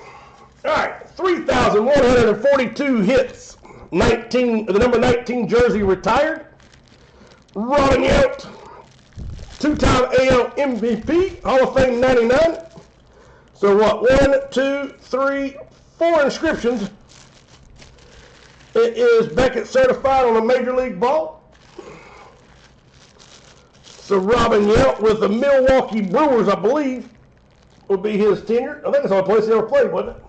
right, 3,142 hits. The number 19 jersey retired. Ronald Yount, 2-time AL MVP, Hall of Fame 99. So what, 1, 2, 3, 4 inscriptions It is Beckett certified on a major league ball. So Robin Yount with the Milwaukee Brewers, I believe, would be his tenure. I think that's the only place he ever played, wasn't it?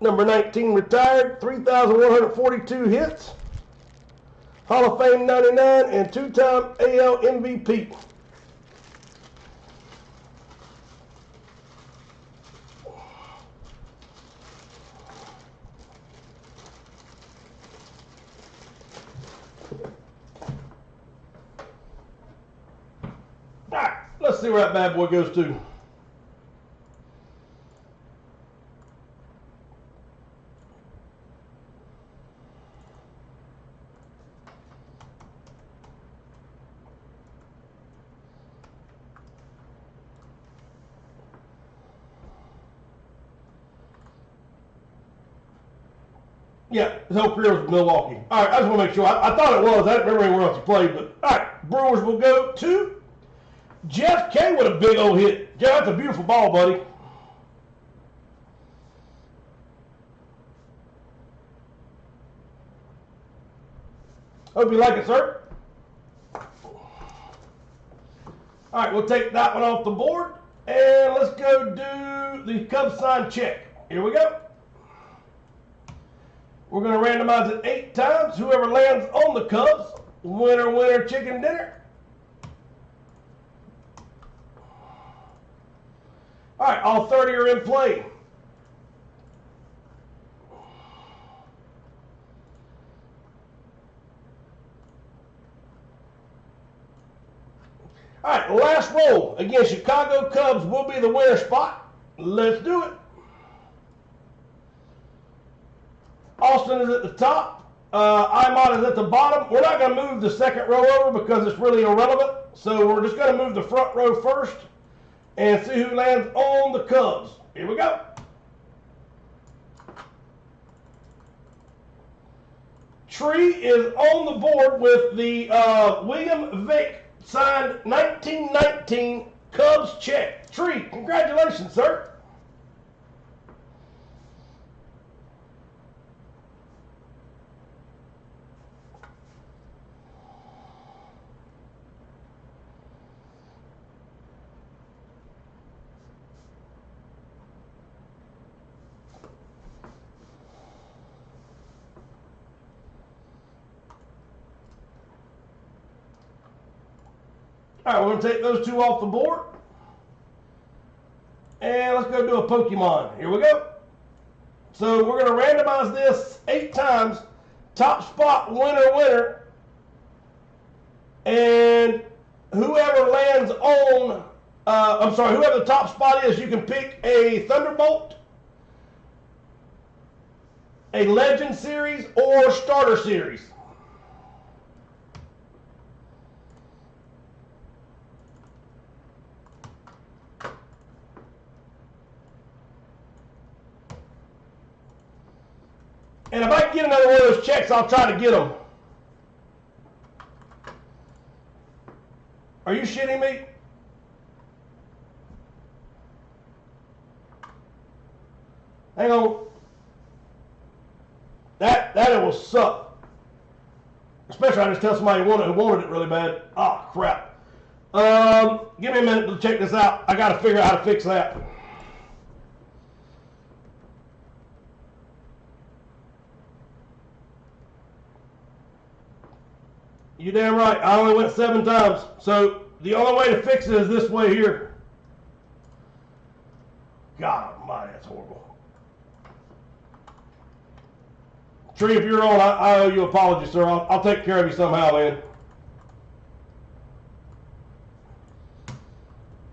Number 19 retired, 3,142 hits. Hall of Fame 99 and two-time AL MVP. Alright, let's see where that bad boy goes to. Yeah, his whole career was in Milwaukee. All right, I just want to make sure. I thought it was. I didn't remember anywhere else he played. But all right, Brewers will go to Jeff K with a big old hit. Jeff, that's a beautiful ball, buddy. Hope you like it, sir. All right, we'll take that one off the board. And let's go do the Cubs sign check. Here we go. We're going to randomize it 8 times. Whoever lands on the Cubs, winner, winner, chicken dinner. All right, all 30 are in play. All right, last roll against Chicago Cubs will be the winner spot. Let's do it. Austin is at the top. Imod is at the bottom. We're not going to move the second row over because it's really irrelevant. So we're just going to move the front row first and see who lands on the Cubs. Here we go. Tree is on the board with the William Vick signed 1919 Cubs check. Tree, congratulations, sir. All right, we're going to take those 2 off the board. And let's go do a Pokemon. Here we go. So we're going to randomize this 8 times. Top spot, winner, winner. And whoever lands on, whoever the top spot is, you can pick a Thunderbolt, a Legend Series, or Starter Series. And if I can get another one of those checks, I'll try to get them. Are you shitting me? Hang on. That will suck. Especially I just tell somebody who wanted it really bad. Oh, crap. Give me a minute to check this out. I got to figure out how to fix that. You damn right. I only went 7 times. So the only way to fix it is this way here. God almighty, that's horrible. Tree, if you're on, I owe you an apology, sir. I'll take care of you somehow, man.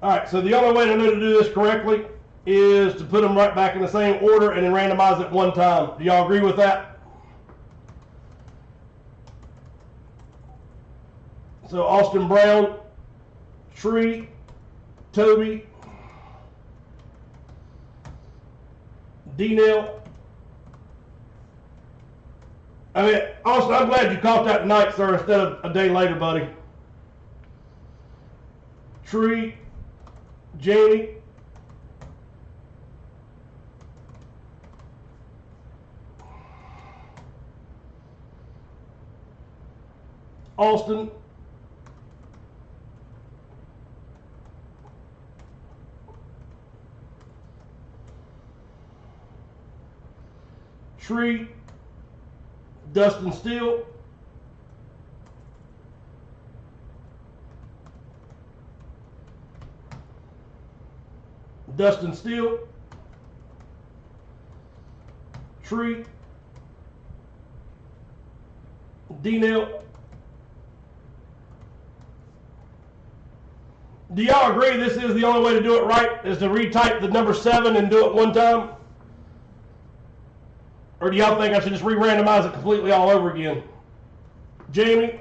All right, so the only way to know to do this correctly is to put them right back in the same order and then randomize it 1 time. Do y'all agree with that? So Austin Brown, Tree, Toby, D-Nail. I mean, Austin, I'm glad you caught that tonight, sir, instead of a day later, buddy. Tree, Jamie, Austin. Tree, Dustin Steele. Dustin Steele. Tree, D-Nail. Do y'all agree this is the only way to do it right, is to retype the number 7 and do it one time? Or do y'all think I should just re-randomize it completely all over again? Jamie?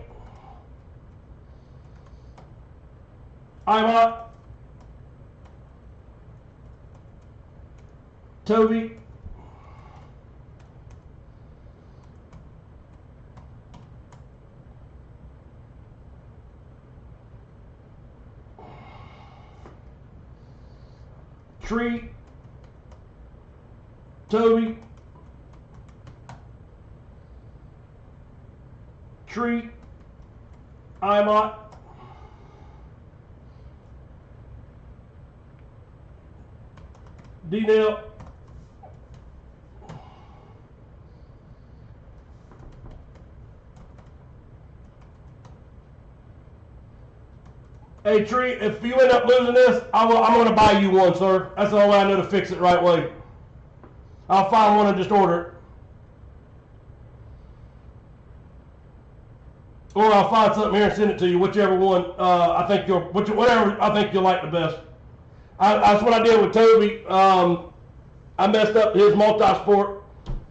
Imot? Toby? Tree? Toby? Tree? Imot? D-Nail? Hey, Tree, if you end up losing this, I'm going to buy you one, sir. That's the only way I know to fix it right way. I'll find one and just order it. Or I'll find something here and send it to you, whichever one I think whatever I think you'll like the best. That's what I did with Toby. I messed up his multi-sport,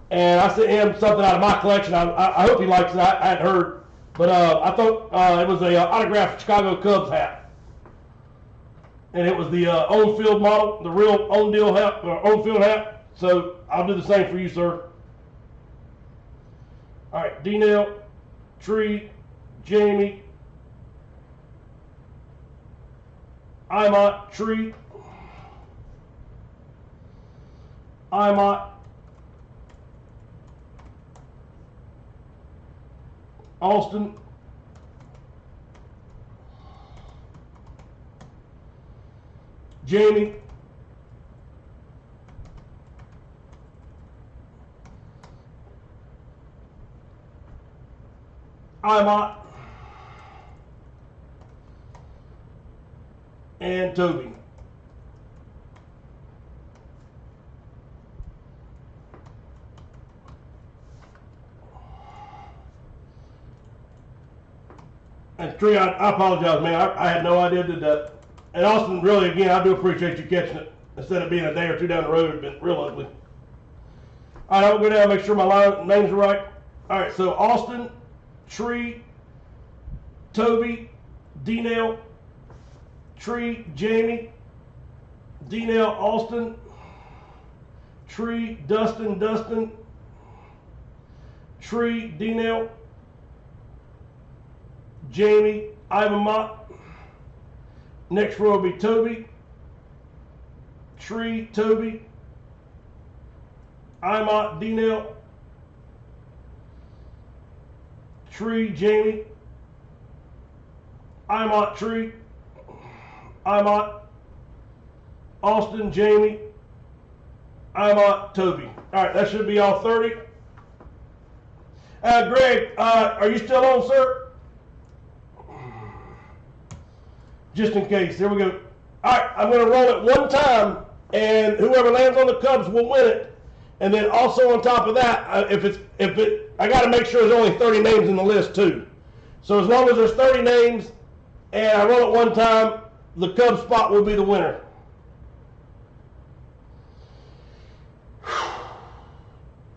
and I sent him something out of my collection. I hope he likes it. I hadn't heard, but I thought it was a autographed Chicago Cubs hat. And it was the on-field model, the real on-deal hat, or on-field hat. So I'll do the same for you, sir. All right, D-Nail, Tree, Jamie, Imot, Tree, Imot, Austin, Jamie, Imot, and Toby. And Tree, I apologize, man. I had no idea I did that. And Austin, really, again, I do appreciate you catching it. Instead of being a day or two down the road, it's been real ugly. All right, I'll go down and make sure my names are right. All right, so Austin, Tree, Toby, D-Nail, Tree, Jamie, D-Nail, Austin, Tree, Dustin, Tree, D-Nail, Jamie, Ivan Mott. Next row will be Toby, Tree, Toby, Imot, D-Nail, Tree, Jamie, Imot, Tree, Imot, Austin, Jamie, Imot, Toby. All right, that should be all 30. Greg, are you still on, sir? Just in case. Here we go. All right, I'm going to roll it one time, and whoever lands on the Cubs will win it. And then also on top of that, I got to make sure there's only 30 names in the list too. So as long as there's 30 names, and I roll it one time, the Cubs spot will be the winner.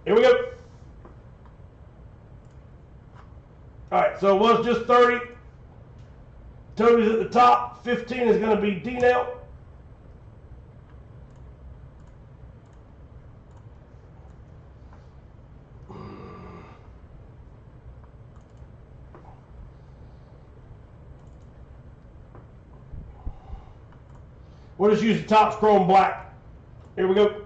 Here we go. All right, so it was just 30. Toby's at the top. 15 is going to be D-Nail. We'll just use the Topps Chrome Black. Here we go.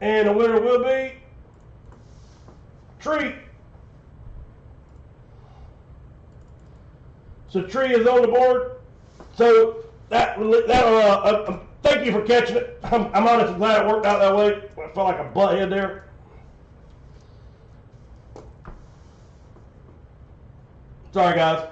And the winner will be Tree. So Tree is on the board. So thank you for catching it. I'm honestly glad it worked out that way. I felt like a butthead there. Sorry, guys.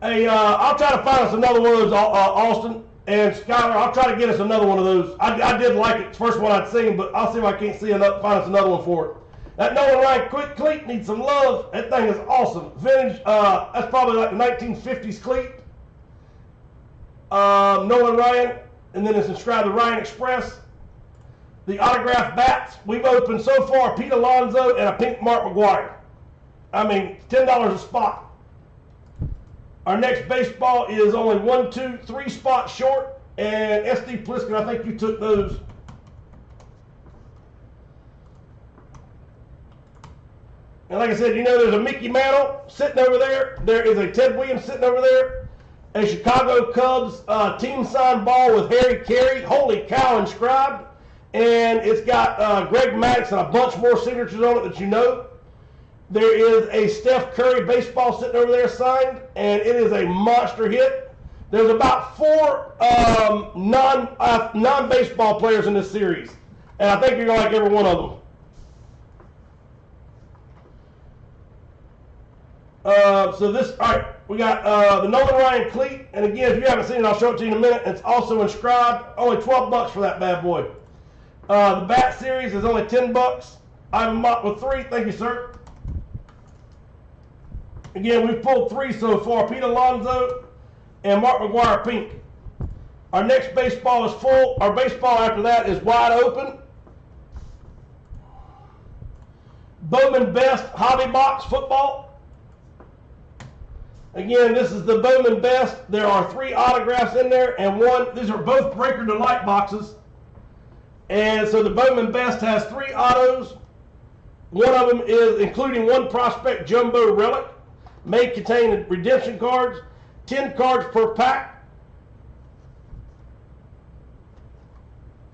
Hey, I'll try to find us another one of those, Austin and Skylar. I'll try to get us another one of those. I did like it, first one I'd seen, but I'll see if I can't find us another one for it. That Nolan Ryan quick cleat needs some love. That thing is awesome. Vintage, that's probably like the 1950s cleat. Nolan Ryan, and then it's inscribed the Ryan Express. The autographed bats, we've opened so far Pete Alonso and a pink Mark McGwire. I mean, $10 a spot. Our next baseball is only 1, 2, 3 spots short, and SD Pliskin, I think you took those. And like I said, you know there's a Mickey Mantle sitting over there. There is a Ted Williams sitting over there. A Chicago Cubs team signed ball with Harry Carey. Holy cow, inscribed. And it's got Greg Maddux and a bunch more signatures on it that you know. There is a Steph Curry baseball sitting over there signed, and it is a monster hit. There's about 4 non-baseball players in this series, and I think you're going to like every one of them. So this, all right, we got the Nolan Ryan cleat, and again, if you haven't seen it, I'll show it to you in a minute. It's also inscribed, only $12 for that bad boy. The bat series is only $10. Ivan Mott with 3, thank you, sir. Again, we've pulled 3 so far, Pete Alonso and Mark McGwire pink. Our next baseball is full. Our baseball after that is wide open. Bowman Best Hobby Box football. Again, this is the Bowman Best. There are 3 autographs in there and 1. These are both Breaker Delight boxes. And so the Bowman Best has 3 autos. One of them is including 1 prospect jumbo relic. May contain redemption cards. 10 cards per pack.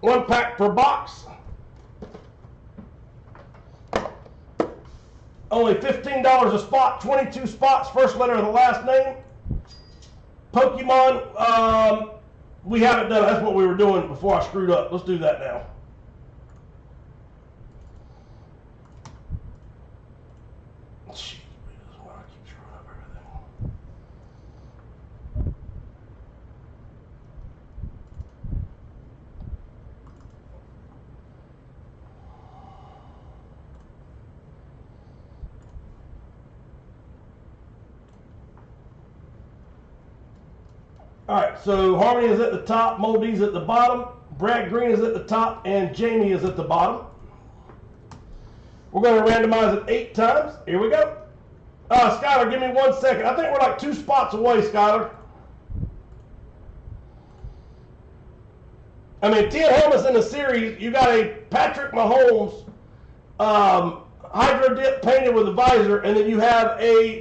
1 pack per box. Only $15 a spot, 22 spots, first letter of the last name. Pokemon, we haven't done it. That's what we were doing before I screwed up. Let's do that now. All right, so Harmony is at the top, Moldy's at the bottom, Brad Green is at the top, and Jamie is at the bottom. We're going to randomize it 8 times. Here we go. Skylar, give me 1 second. I think we're like 2 spots away, Skylar. I mean, 10 helmets in the series. You got a Patrick Mahomes Hydro Dip painted with a visor, and then you have a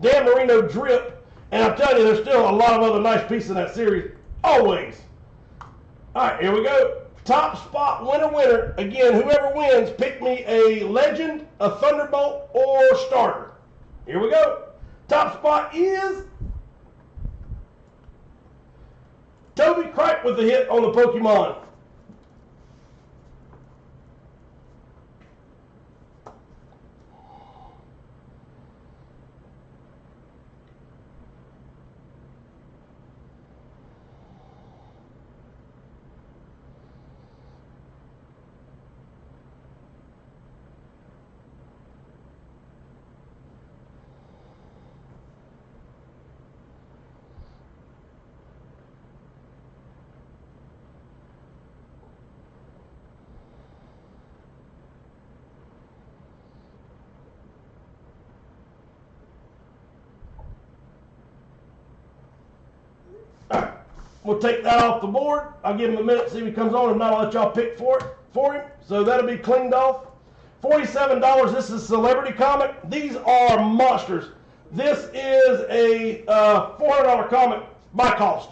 Dan Marino drip. And I'm telling you, there's still a lot of other nice pieces in that series. Always. All right, here we go. Top spot, winner. Again, whoever wins, pick me a legend, a Thunderbolt, or starter. Here we go. Top spot is Toby Cripe with the hit on the Pokemon. We'll take that off the board. I'll give him a minute, see if he comes on. If not, I'll let y'all pick for him. So that'll be cleaned off. $47. This is Celebrity Comic. These are monsters. This is a $400 comic by cost.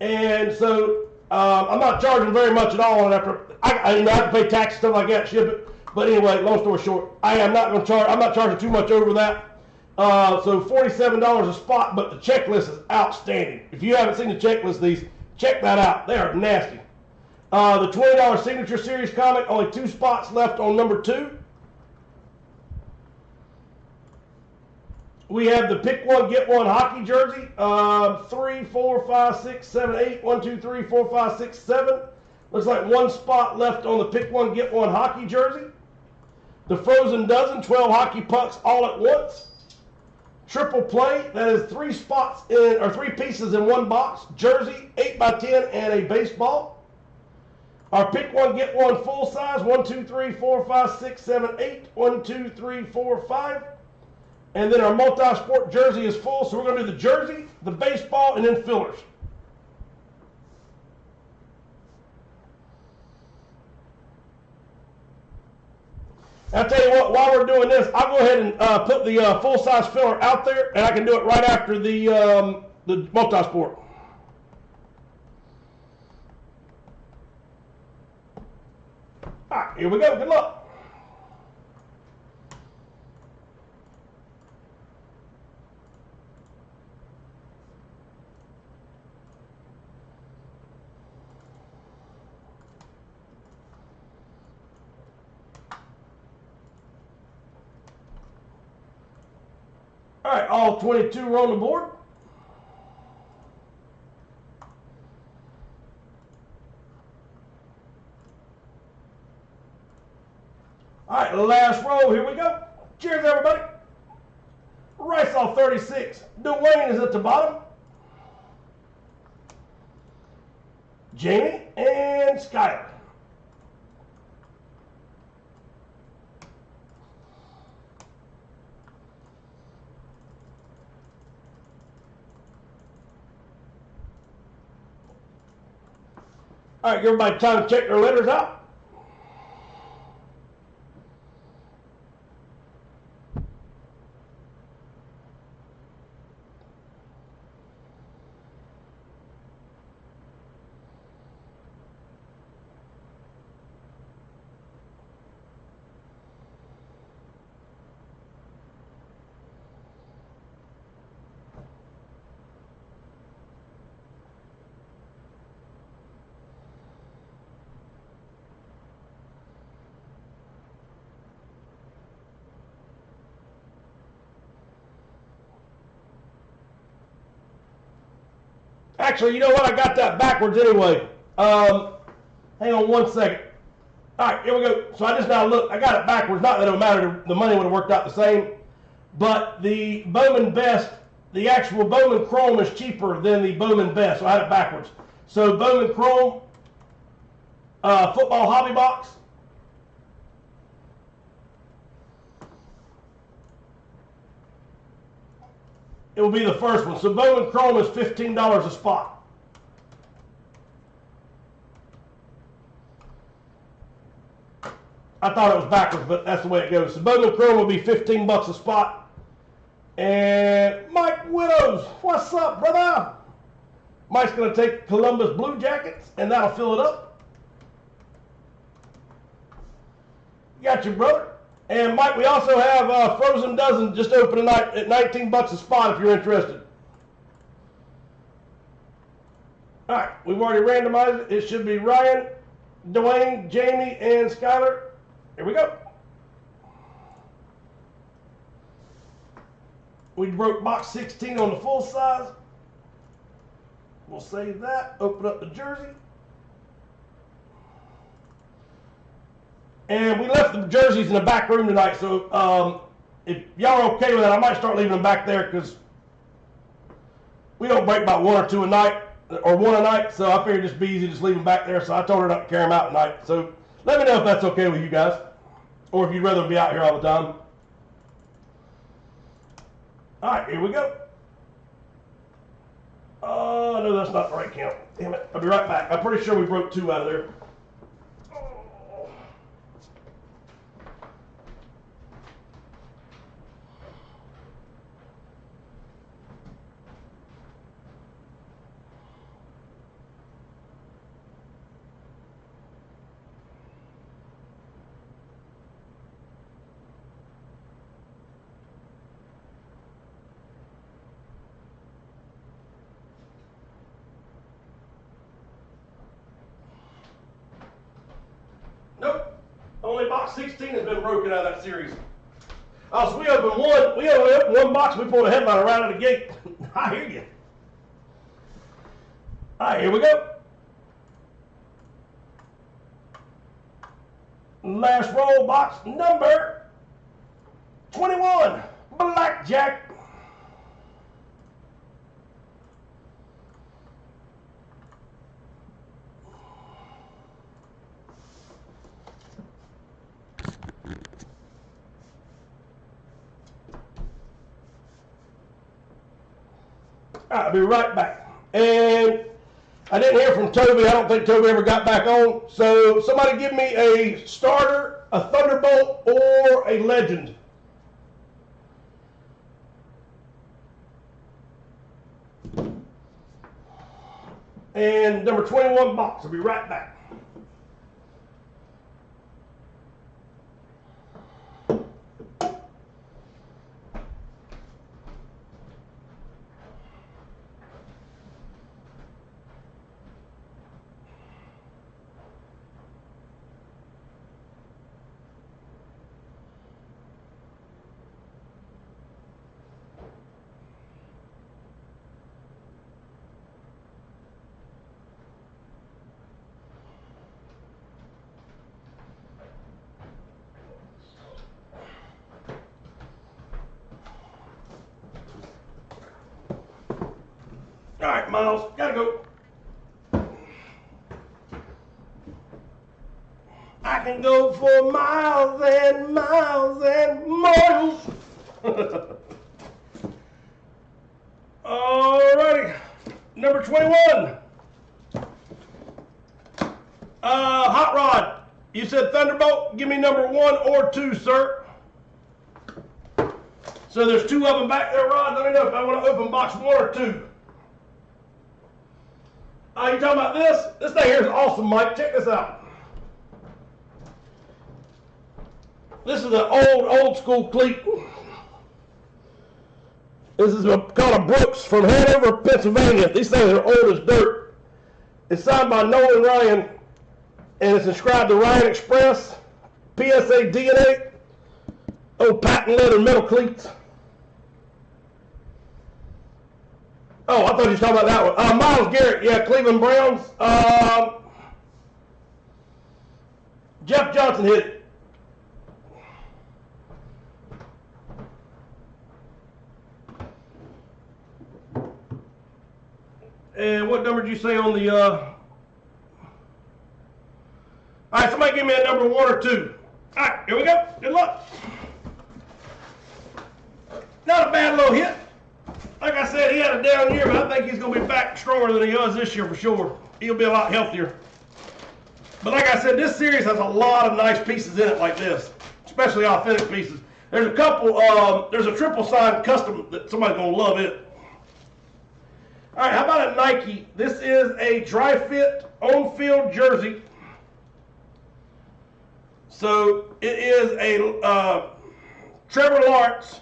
And so I'm not charging very much at all. And after I have to pay tax and stuff like that, ship it. But anyway, long story short, I'm not charging too much over that. So $47 a spot, but the checklist is outstanding. If you haven't seen the checklist, these check that out. They are nasty. The $20 Signature Series comic, only 2 spots left on number 2. We have the pick one, get one hockey jersey. 3, 4, 5, 6, 7, 8. 1, 2, 3, 4, 5, 6, 7. Looks like 1 spot left on the pick one, get one hockey jersey. The Frozen Dozen, 12 hockey pucks all at once. Triple play, that is 3 spots in, or 3 pieces in 1 box. Jersey, 8x10, and a baseball. Our pick one, get one full size. 1, 2, 3, 4, 5, 6, 7, 8. 1, 2, 3, 4, 5. And then our multi-sport jersey is full, so we're going to do the jersey, the baseball, and then fillers. I'll tell you what, while we're doing this, I'll go ahead and put the full-size filler out there, and I can do it right after the multi-sport. All right, here we go. Good luck. All right, all 22 are on the board. All right, last row, here we go. Cheers, everybody. Rice off 36. Dwayne is at the bottom. Jamie and Skyler. All right, everybody, time to check their letters out. Actually, you know what? I got that backwards anyway. Hang on 1 second. All right, here we go. So I just now looked. I got it backwards. Not that it would matter. The money would have worked out the same. But the Bowman Best, the actual Bowman Chrome is cheaper than the Bowman Best. So I had it backwards. So Bowman Chrome football hobby box. It will be the first one. So Bowman Chrome is $15 a spot. I thought it was backwards, but that's the way it goes. So Bowman Chrome will be 15 bucks a spot. And Mike Widows, what's up, brother? Mike's going to take Columbus Blue Jackets, and that'll fill it up. Got you, brother. And Mike, we also have Frozen Dozen just open tonight at 19 bucks a spot if you're interested. All right, we've already randomized it. It should be Ryan, Dwayne, Jamie, and Skyler. Here we go. We broke box 16 on the full size. We'll save that. Open up the jersey. And we left the jerseys in the back room tonight, so if y'all are okay with that, I might start leaving them back there because we don't break about 1 or 2 a night, or 1 a night, so I figured it'd just be easy to just leave them back there, so I told her not to carry them out tonight. So let me know if that's okay with you guys, or if you'd rather be out here all the time. All right, here we go. Oh, no, that's not the right count. Damn it. I'll be right back. I'm pretty sure we broke 2 out of there. Only box 16 has been broken out of that series. Oh, so we opened one box, we pulled a headliner right out of the gate. I hear you. All right, here we go. Last roll, box number 21, Blackjack. I'll be right back. And I didn't hear from Toby. I don't think Toby ever got back on. So somebody give me a starter, a Thunderbolt, or a Legend. And number 21 box. I'll be right back. All right, Miles, gotta go. I can go for miles and miles and miles. Alrighty, number 21. Hot Rod, you said Thunderbolt. Give me number 1 or 2, sir. So there's 2 of them back there, Rod. Let me know if I want to open box 1 or 2. You talking about this? This thing here is awesome, Mike. Check this out. This is an old school cleat. This is called a Brooks from Hanover, Pennsylvania. These things are old as dirt. It's signed by Nolan Ryan, and it's inscribed to Ryan Express, PSA DNA, old patent leather metal cleats. Oh, I thought you were talking about that one. Myles Garrett, yeah, Cleveland Browns. Jeff Johnson hit it. And what number did you say on the, All right, somebody give me a number 1 or 2. All right, here we go. Good luck. Not a bad little hit. Like I said, he had a down year, but I think he's going to be back stronger than he was this year for sure. He'll be a lot healthier. But like I said, this series has a lot of nice pieces in it like this, especially authentic pieces. There's a couple, there's a triple signed custom that somebody's going to love it. All right, how about a Nike? This is a dry fit on-field jersey. So it is a Trevor Lawrence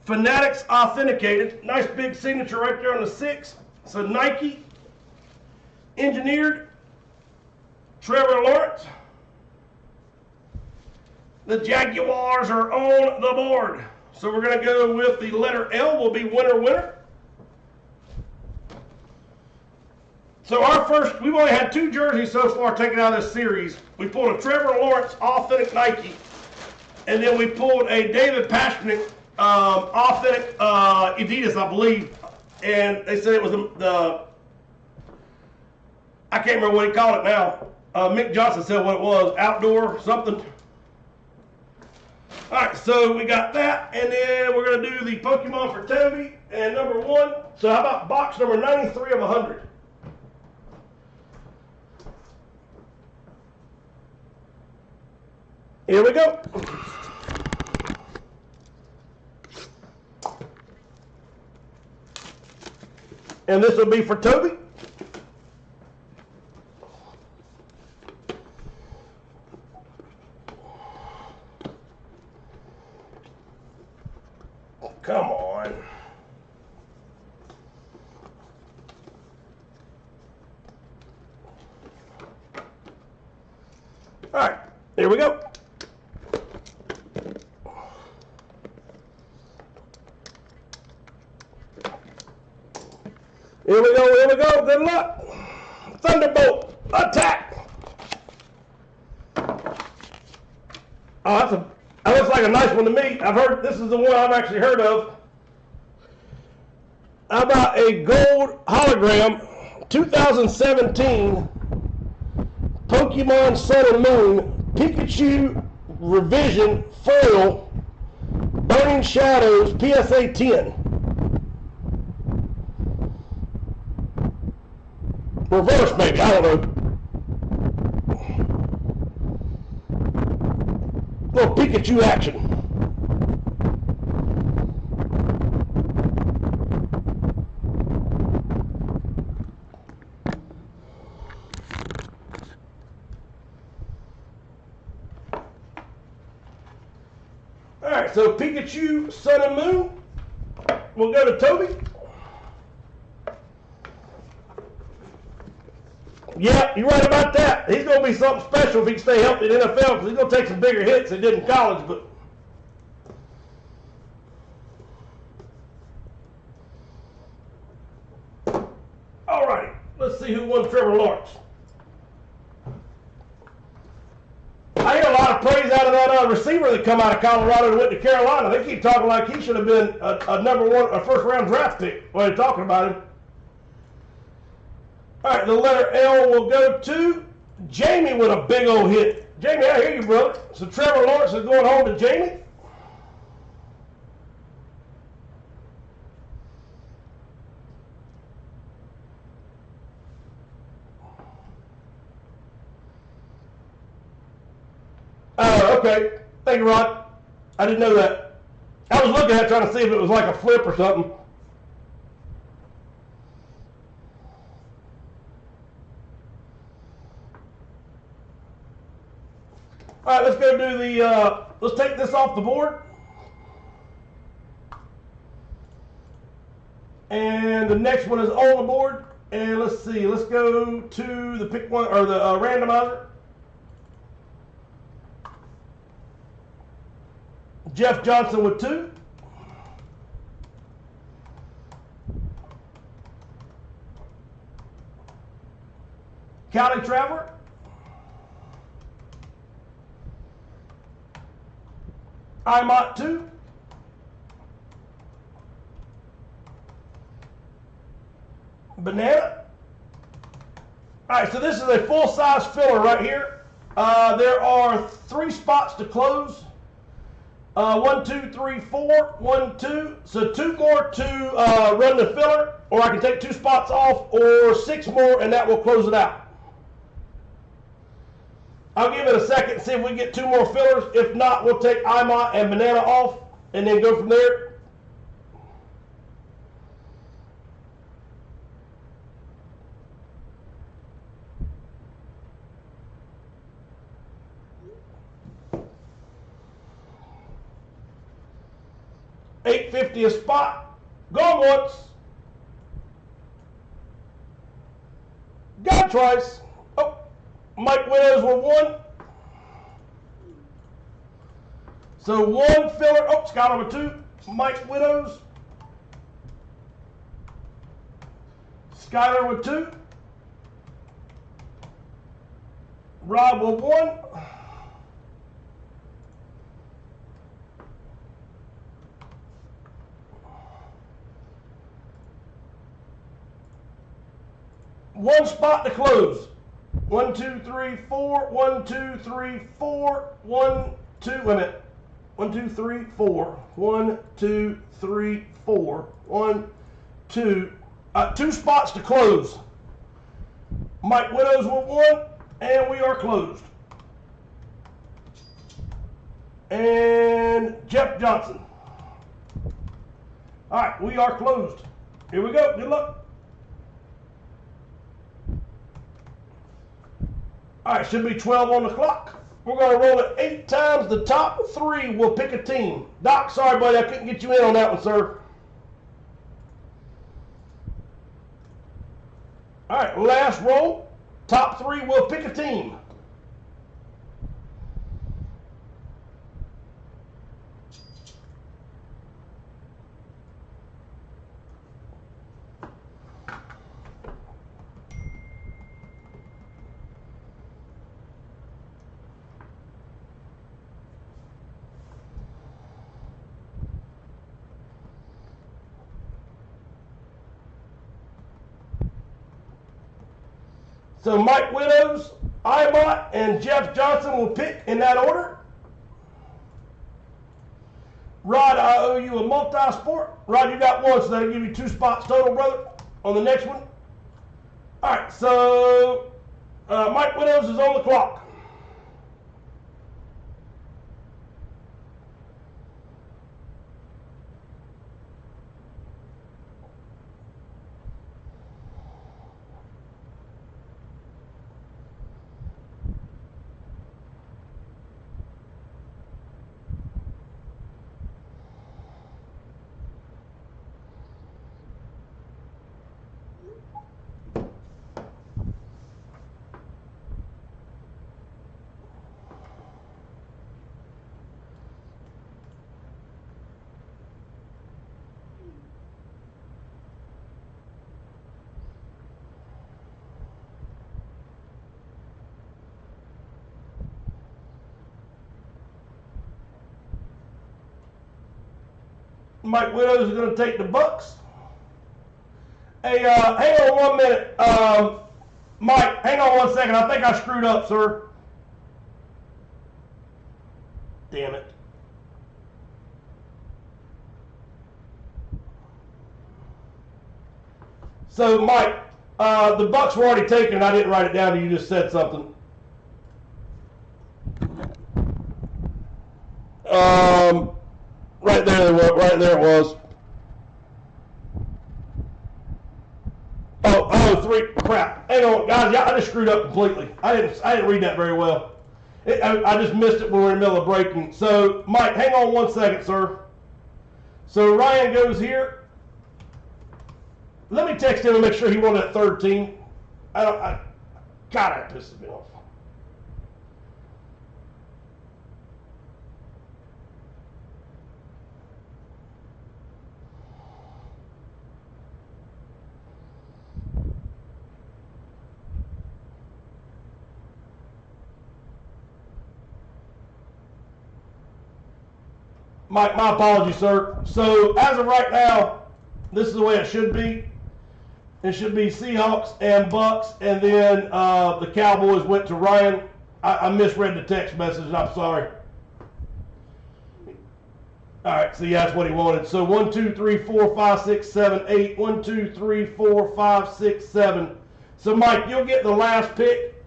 Fanatics authenticated. Nice big signature right there on the 6. So Nike engineered Trevor Lawrence. The Jaguars are on the board. So we're going to go with the letter L will be winner. So our first, we've only had 2 jerseys so far taken out of this series. We pulled a Trevor Lawrence authentic Nike, and then we pulled a David Pasternak authentic Adidas, I believe. And they said it was the I can't remember what he called it now. Mick Johnson said what it was, outdoor something. All right, so we got that, and then we're going to do the Pokemon for Toby and number 1. So how about box number 93 of 100? Here we go. And this will be for Toby. Come on. All right, here Here we go. Here we go, here we go. Good luck. Thunderbolt, attack. Oh, that looks like a nice one to me. I've heard, this is the one I've actually heard of. How about a gold hologram 2017 Pokemon Sun and Moon Pikachu Revision Foil Burning Shadows PSA 10. Reverse, maybe, I don't know. Little Pikachu action. Alright, so Pikachu Sun and Moon. We'll go to Toby. Yeah, you're right about that. He's going to be something special if he can stay healthy in the NFL because he's going to take some bigger hits than he did in college. But all righty, let's see who won Trevor Lawrence. I hear a lot of praise out of that receiver that come out of Colorado and went to Carolina. They keep talking like he should have been a number one, a first-round draft pick while they're talking about him. All right, the letter L will go to Jamie with a big old hit. Jamie, I hear you, brother. So Trevor Lawrence is going home to Jamie. Oh, okay. Thank you, Rod. I didn't know that. I was looking at it trying to see if it was like a flip or something. All right, let's go do the, let's take this off the board. And the next one is on the board. And let's see, let's go to the pick one, or the randomizer. Jeff Johnson with 2. County Traveler. IMOT 2. Banana. All right, so this is a full-size filler right here. There are 3 spots to close. 1, 2, 3, 4. 1, 2. So 2 more to run the filler, or I can take 2 spots off, or 6 more, and that will close it out. I'll give it a second and see if we get 2 more fillers. If not, we'll take IMOT and Banana off and then go from there. $8.50 a spot. Gone once. Got twice. Oh. Mike Widows were 1. So 1 filler. Oh, Scott number 2. Mike Widows. Skyler with 2. Rob with 1. One spot to close. 1, 2, 3, 4. 1, 2, 3, 4. 1, 2. Wait a minute. 1, 2, 3, 4. 1, 2, 3, 4. 1, 2. 2 spots to close. Mike Widows with 1, and we are closed. And Jeff Johnson. All right, we are closed. Here we go. Good luck. All right, should be 12 on the clock. We're going to roll it 8 times. The top 3 will pick a team. Doc, sorry, buddy, I couldn't get you in on that one, sir. All right, last roll. Top 3 will pick a team. So Mike Widows, Imott, and Jeff Johnson will pick in that order. Rod, I owe you a multi-sport. Rod, you got one, so that'll give you 2 spots total, brother, on the next one. All right, so Mike Widows is on the clock. Mike Widows is going to take the Bucks. Hey, hang on 1 minute. Mike, hang on 1 second. I think I screwed up, sir. Damn it. So, Mike, the Bucks were already taken. I didn't write it down. You just said something. Right there it was. Oh, 3. Crap. Hang on, guys. I just screwed up completely. I didn't read that very well. I just missed it when we were in the middle of breaking. So, Mike, hang on 1 second, sir. So Ryan goes here. Let me text him and make sure he won that third team. God, that pisses me off. Mike, my apologies, sir. So as of right now, this is the way it should be. It should be Seahawks and Bucks, and then the Cowboys went to Ryan. I misread the text message, and I'm sorry. All right, so yeah, that's what he wanted. So 1, 2, 3, 4, 5, 6, 7, 8. 1, 2, 3, 4, 5, 6, 7. So Mike, you'll get the last pick,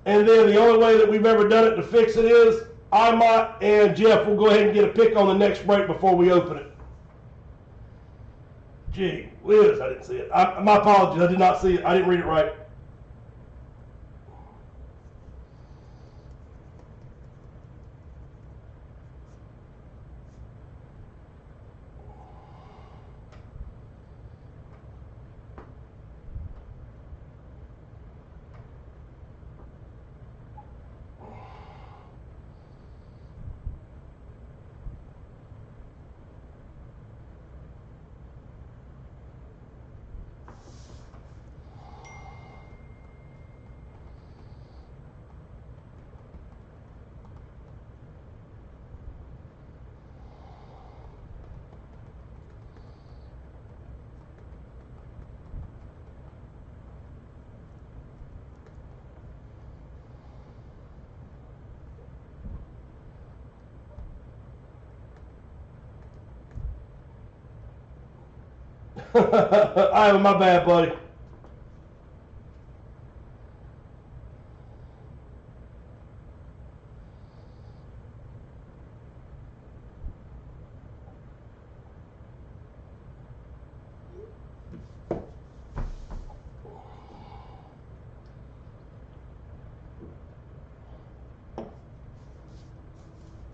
and then the only way that we've ever done it to fix it is Imott and Jeff will go ahead and get a pick on the next break before we open it. Gee whiz, I didn't see it. My apologies, I did not see it. I didn't read it right. My bad, buddy.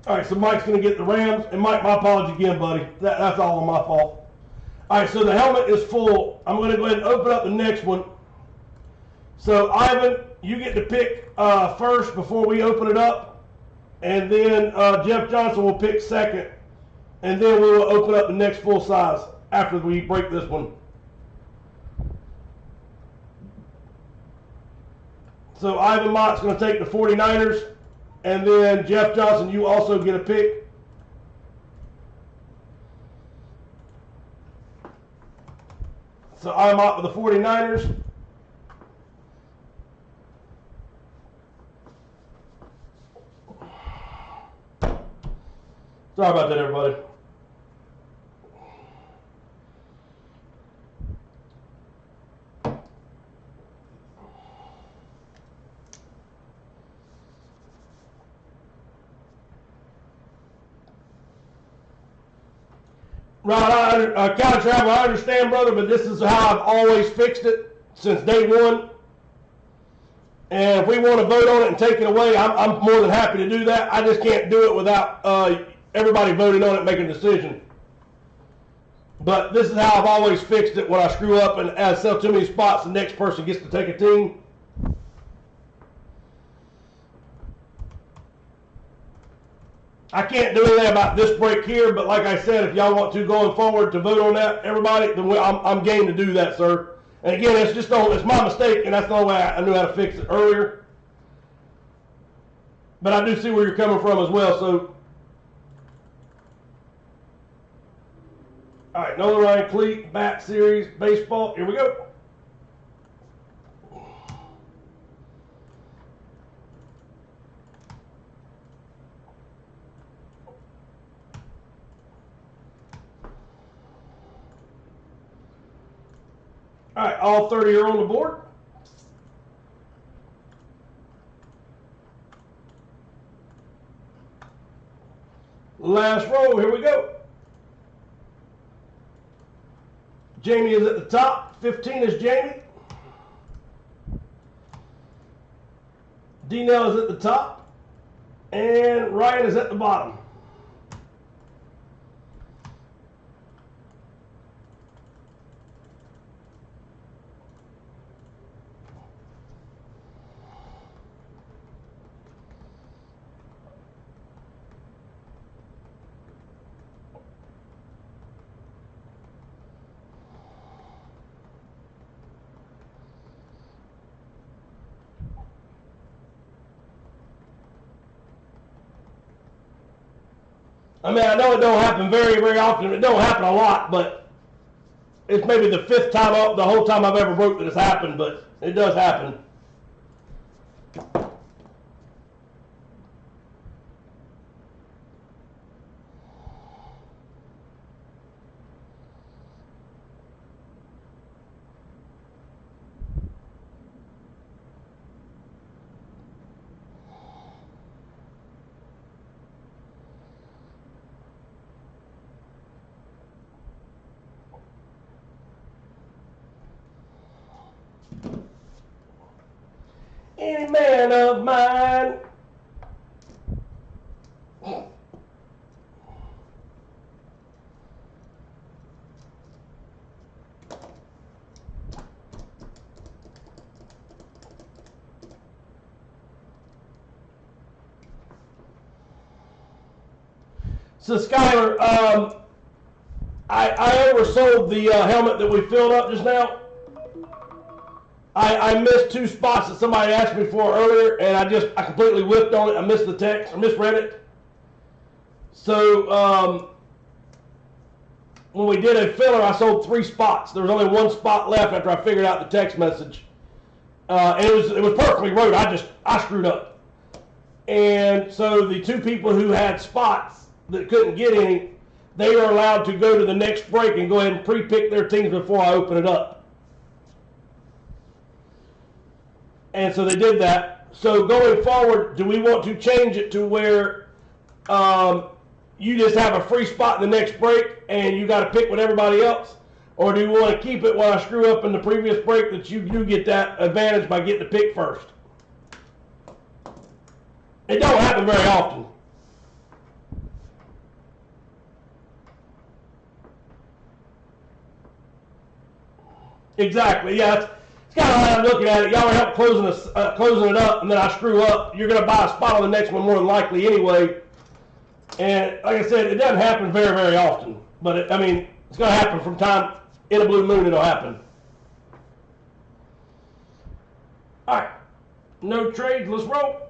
All right, so Mike's going to get the Rams. And Mike, my apology again, buddy. That's all on my fault. All right, so the helmet is full. I'm going to go ahead and open up the next one. So, Ivan, you get to pick first before we open it up. And then Jeff Johnson will pick second. And then we will open up the next full size after we break this one. So, Ivan Mott's going to take the 49ers. And then Jeff Johnson, you also get a pick. So I'm out with the 49ers. Sorry about that, everybody. Right, County Travel, I understand, brother, but this is how I've always fixed it since day one. And if we want to vote on it and take it away, I'm more than happy to do that. I just can't do it without everybody voting on it and making a decision. But this is how I've always fixed it when I screw up and sell too many spots, the next person gets to take a team. I can't do anything about this break here, but like I said, if y'all want to going forward to vote on that, everybody, then I'm game to do that, sir. And again, it's my mistake, and that's the only way I knew how to fix it earlier. But I do see where you're coming from as well. So, all right, Nolan Ryan Cleat, Bat Series, Baseball. Here we go. All right, all 30 are on the board. Last row, here we go. Jamie is at the top. 15 is Jamie. D-Nell is at the top. And Ryan is at the bottom. I mean, I know it don't happen very, very often. It don't happen a lot, but it's maybe the 5th time up the whole time I've ever broke that it's happened, but it does happen. Any man of mine. So Skyler, I oversold the helmet that we filled up just now. I missed 2 spots that somebody asked me for earlier, and I completely whiffed on it. I missed the text, or misread it. So when we did a filler, I sold 3 spots. There was only 1 spot left after I figured out the text message, and it was perfectly wrote. I screwed up, and so the 2 people who had spots that couldn't get any, they are allowed to go to the next break and go ahead and pre-pick their teams before I open it up. And so they did that. So going forward, do we want to change it to where you just have a free spot in the next break and you got to pick with everybody else? Or do you want to keep it when I screw up in the previous break that you do get that advantage by getting to pick first? It don't happen very often. Exactly, yeah. It's kind of how I'm looking at it. Y'all are help closing it up, and then I screw up. You're going to buy a spot on the next one more than likely anyway. And like I said, it doesn't happen very, very often. But, it's going to happen from time in a blue moon. It'll happen. All right. No trades. Let's roll.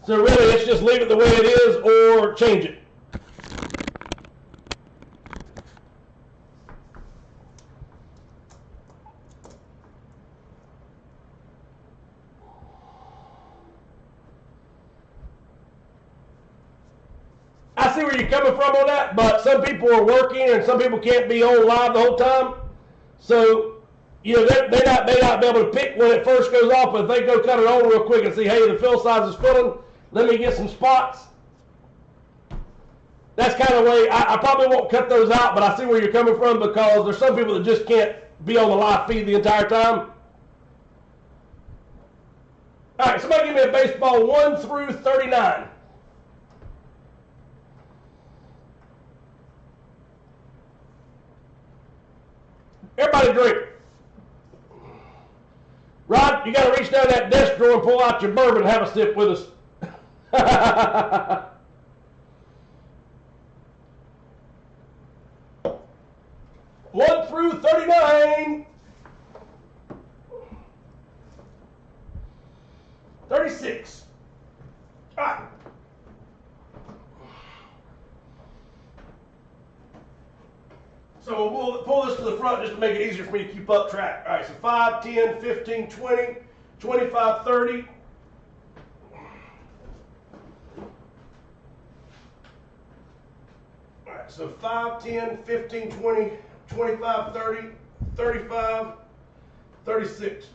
So really, let's just leave it the way it is or change it. I see where you're coming from on that, but some people are working and some people can't be on live the whole time. So, you know, they may not be able to pick when it first goes off, but if they go cut it on real quick and see, hey, the fill size is filling, let me get some spots. That's kind of the way, I probably won't cut those out, but I see where you're coming from because there's some people that just can't be on the live feed the entire time. All right, somebody give me a baseball 1 through 39. Everybody drink. Rod, you got to reach down that desk drawer and pull out your bourbon and have a sip with us. 1 through 39. 36. All right. So we'll pull this to the front just to make it easier for me to keep up track. All right, so 5, 10, 15, 20, 25, 30. All right, so 5, 10, 15, 20, 25, 30, 35, 36.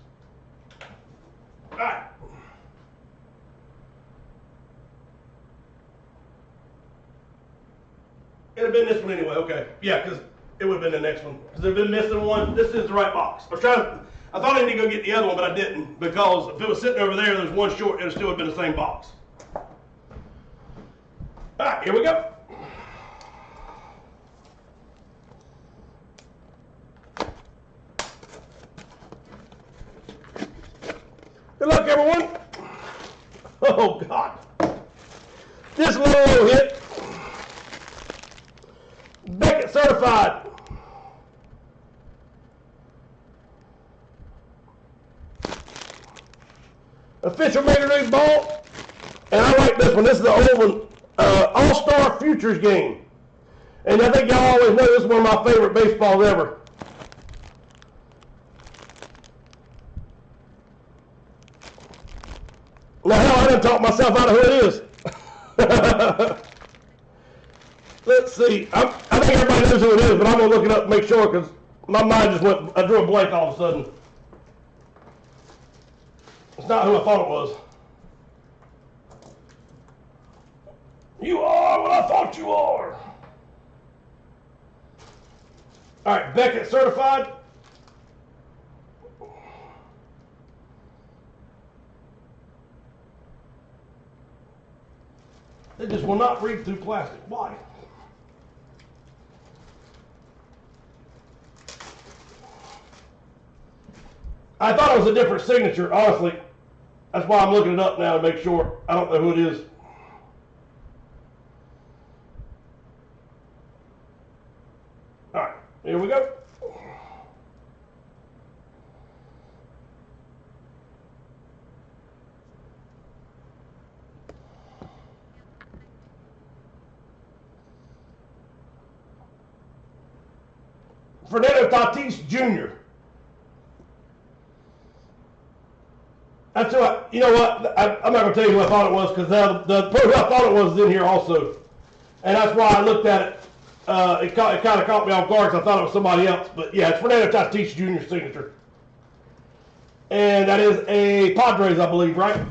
All right. It'd have been this one anyway, okay. Yeah, because it would have been the next one. Because they've been missing one. This is the right box. I thought I needed to go get the other one, but I didn't. Because if it was sitting over there, there's one short, it would still have been the same box. All right, here we go. Good luck, everyone. Oh, God. This little hit. Beckett certified. Official Major League Ball. And I like this one. This is the old one. All-Star Futures game. And I think y'all always know this is one of my favorite baseballs ever. Now, hell, I done talked myself out of who it is. Let's see. I think everybody knows who it is, but I'm going to look it up and make sure because my mind just went, I drew a blank all of a sudden. It's not who I thought it was. You are what I thought you are. All right, Beckett certified. They just will not read through plastic. Why? I thought it was a different signature, honestly. That's why I'm looking it up now to make sure. I don't know who it is. All right, here we go. Fernando Tatis Jr. That's what, you know what, I'm not going to tell you who I thought it was because the person I thought it was is in here also. And that's why I looked at it. It kind of caught me off guard because I thought it was somebody else. But yeah, it's Fernando Tatis Jr. signature. And that is a Padres, I believe, right?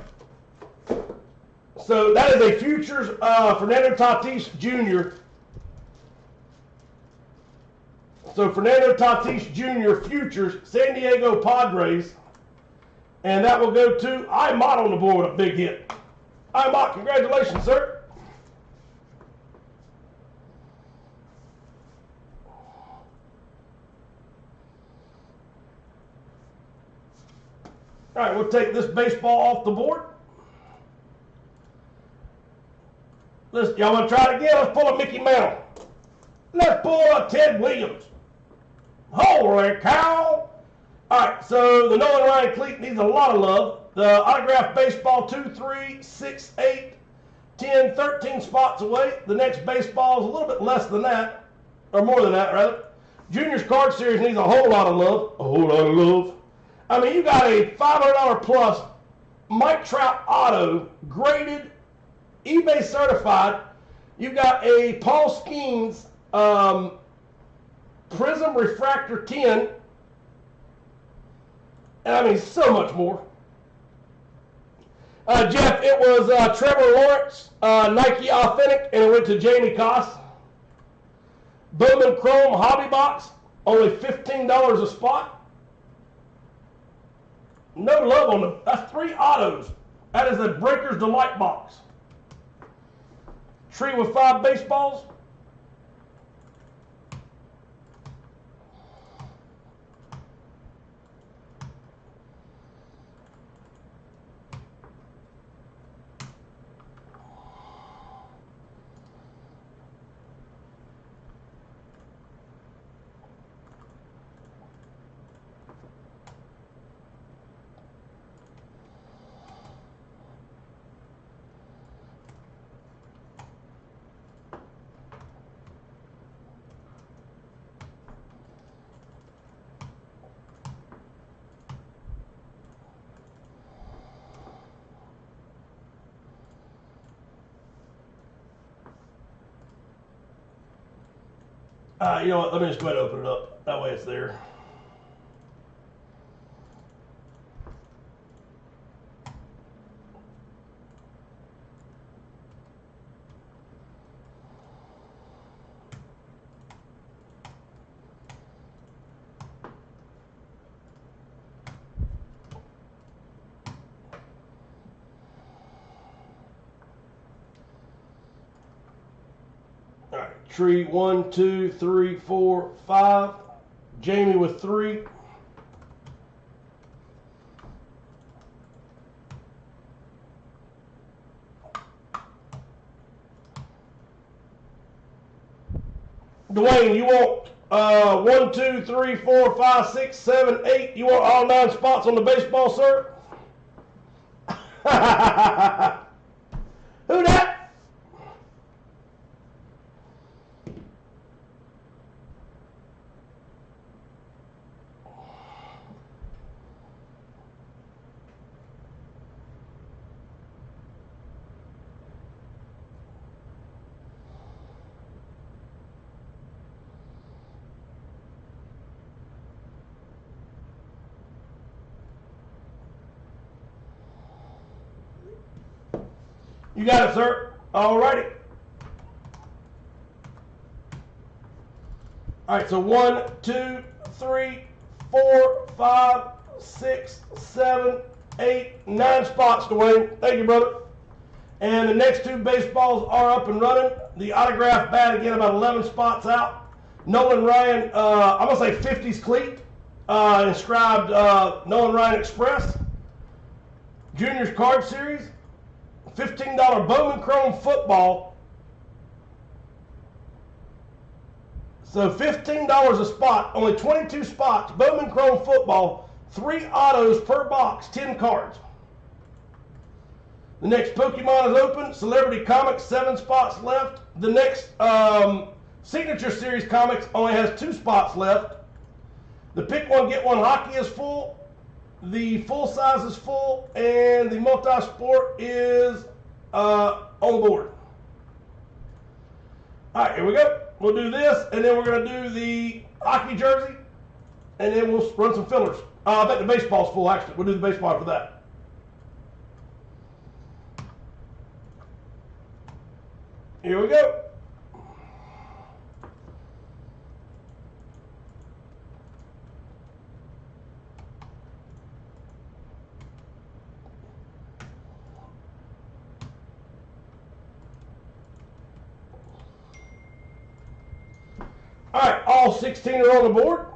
So that is a Futures Fernando Tatis Jr. So Fernando Tatis Jr. Futures, San Diego Padres. And that will go to Imot on the board with a big hit. Imot, congratulations, sir. All right, we'll take this baseball off the board. Y'all want to try it again? Let's pull a Mickey Mantle. Let's pull a Ted Williams. Holy cow! All right, so the Nolan Ryan cleat needs a lot of love. The autographed baseball 2, 3, 6, 8, 10, 13 spots away. The next baseball is a little bit less than that, or more than that, rather. Juniors card series needs a whole lot of love. A whole lot of love. I mean, you got a $500 plus Mike Trout auto, graded, eBay certified, You got a Paul Skeens Prism Refractor 10. And I mean, so much more. Jeff, it was Trevor Lawrence, Nike Authentic, and it went to Jamie Koss. Bowman Chrome Hobby Box, only $15 a spot. No love on them. That's 3 autos. That is a Breaker's Delight box. Tree with 5 baseballs. You know what? Let me just go ahead and open it up. That way it's there. All right, Tree 1, 2, 3, 4, 5. Jamie with 3. Dwayne, you want 1, 2, 3, 4, 5, 6, 7, 8. You want all 9 spots on the baseball, sir? Who that? You got it, sir. All righty. All right, so 1, 2, 3, 4, 5, 6, 7, 8, 9 spots, Dwayne. Thank you, brother. And the next 2 baseballs are up and running. The autograph bat, again, about 11 spots out. Nolan Ryan, I'm going to say 50s cleat, inscribed Nolan Ryan Express. Juniors card series. $15 Bowman Chrome football. So $15 a spot, only 22 spots. Bowman Chrome football, 3 autos per box, 10 cards. The next Pokemon is open. Celebrity Comics, 7 spots left. The next Signature Series Comics only has 2 spots left. The Pick One, Get One hockey is full. The full size is full, and the multi-sport is on board. All right, here we go. We'll do this, and then we're going to do the hockey jersey, and then we'll run some fillers. I bet the baseball's full, actually. We'll do the baseball for that. Here we go. All right, all 16 are on the board.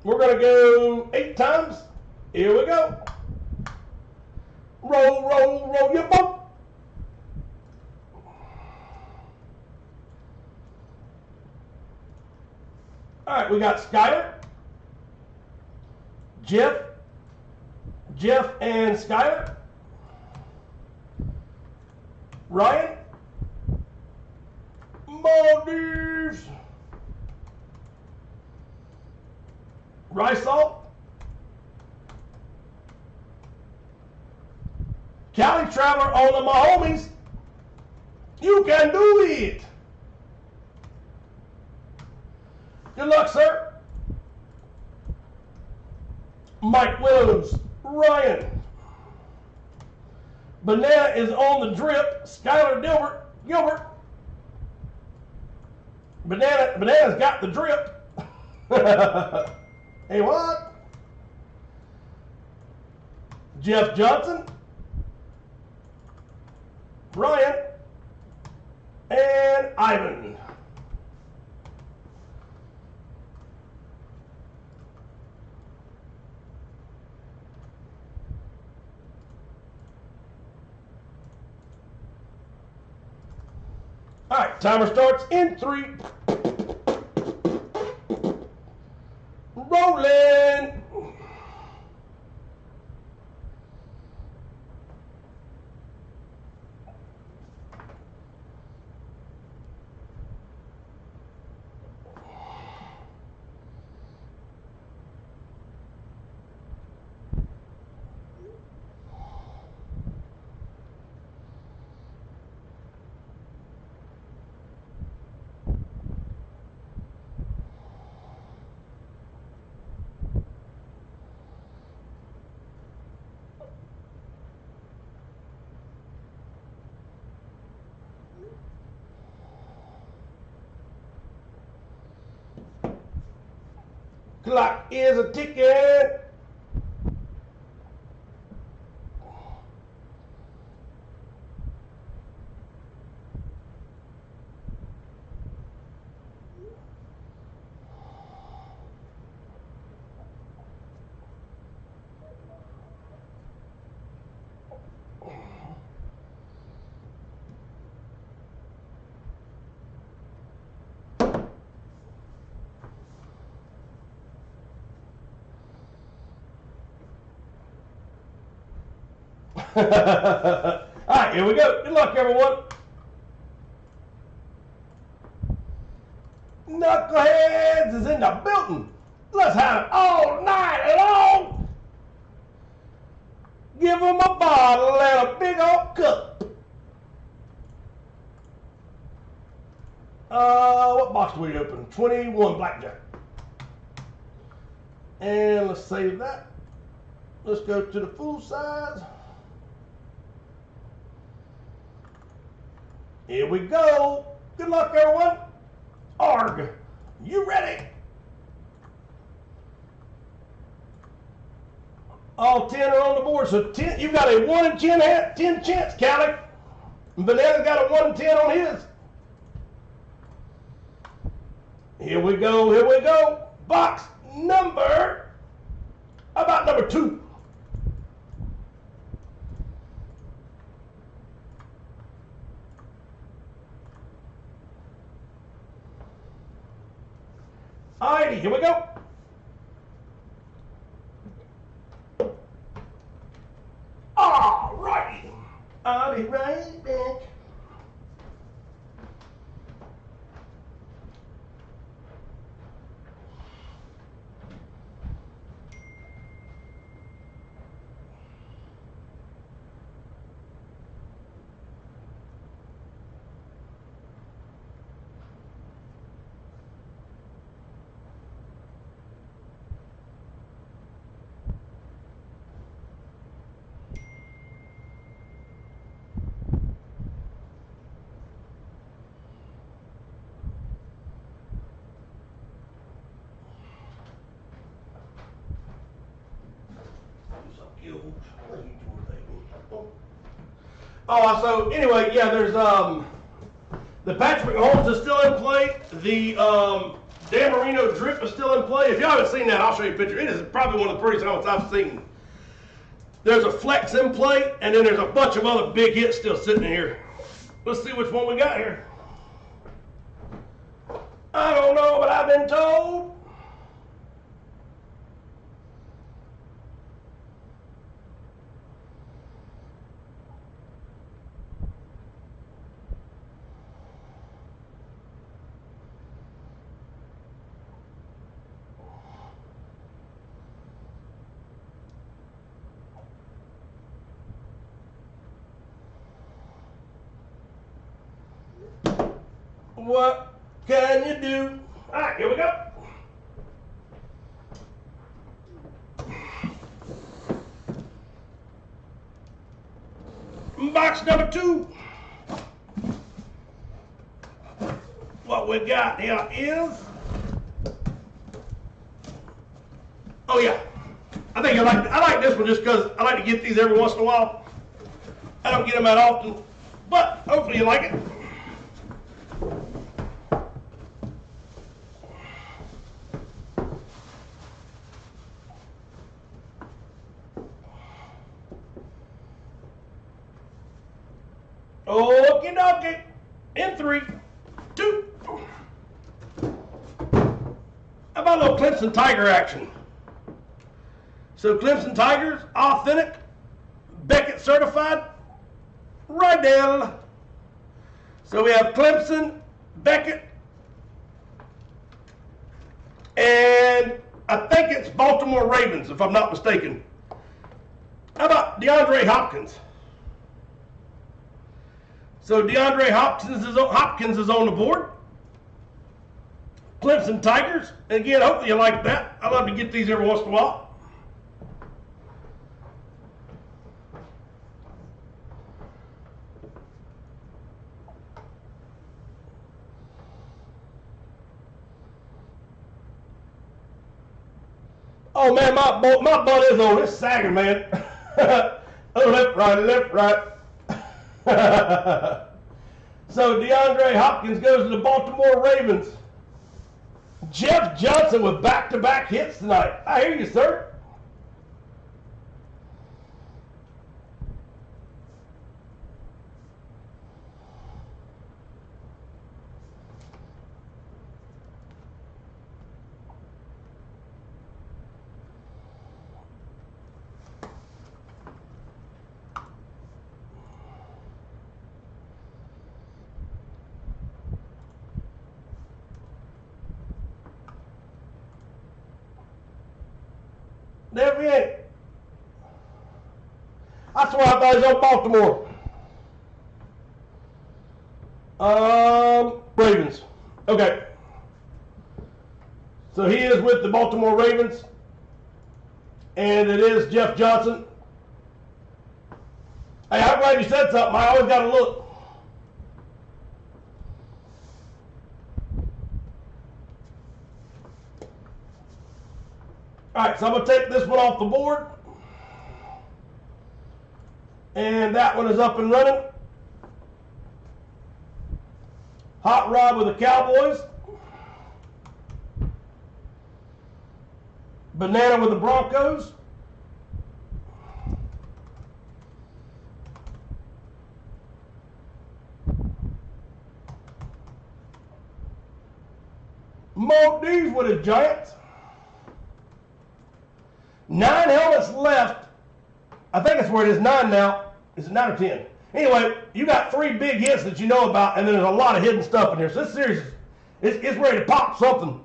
We're going to go 8 times. Here we go. Roll, roll, roll your boat. All right, we got Skyler, Jeff and Skyler, Ryan, Maldives, Rysalt, Cali Traveler on the Mahomes, You can do it. Good luck, sir. Mike Willows, Ryan. Banana is on the drip. Skylar Gilbert. Banana's got the drip. Hey, what? Jeff Johnson, Brian, and Ivan. All right, timer starts in 3. Rolling. Clock is a ticking. All right, here we go. Good luck, everyone. Knuckleheads is in the building. Let's have it all night long. Give them a bottle and a big old cup. What box do we open? 21 blackjack. And let's save that. Let's go to the full size. Here we go. Good luck, everyone. Arg, you ready? All 10 are on the board. So 10, you've got a 1 in 10 chance, Callie. Banana's got a 1 in 10 on his. Here we go. Here we go. Box number, about number 2. Alrighty, here we go. Alrighty. I'll be right back. Oh, so anyway, yeah, there's the Patrick Mahomes is still in play. The Dan Marino drip is still in play. If y'all haven't seen that, I'll show you a picture. It is probably one of the prettiest helmets I've seen. There's a flex in play, and then there's a bunch of other big hits still sitting in here. Let's see which one we got here. I don't know, but I've been told. What can you do? All right, here we go. Box number 2. What we got here is, oh yeah, I like this one just because I like to get these every once in a while. I don't get them that often, but hopefully you like it. Okie dokie. In 3, 2. How about a little Clemson Tiger action? So Clemson Tigers, authentic, Beckett certified, Rydell. So we have Clemson, Beckett, and I think it's Baltimore Ravens, if I'm not mistaken. How about DeAndre Hopkins? So DeAndre Hopkins is on the board. Clemson Tigers. And again, hopefully you like that. I love to get these every once in a while. Oh man, my butt is on. It's sagging, man. Left, right. So DeAndre Hopkins goes to the Baltimore Ravens. Jeff Johnson with back-to-back hits tonight. I hear you, sir. There we ain't. I swear I thought he was on Baltimore. Ravens. Okay. So he is with the Baltimore Ravens. And it is Jeff Johnson. Hey, I'm glad you said something. I always got to look. All right, so I'm going to take this one off the board. And that one is up and running. Hot Rod with the Cowboys. Banana with the Broncos. Mo D's with the Giants. 9 helmets left. I think that's where it is, 9 now. Is it 9 or 10? Anyway, you got 3 big hits that you know about, and then there's a lot of hidden stuff in here. So this series, it's ready to pop something.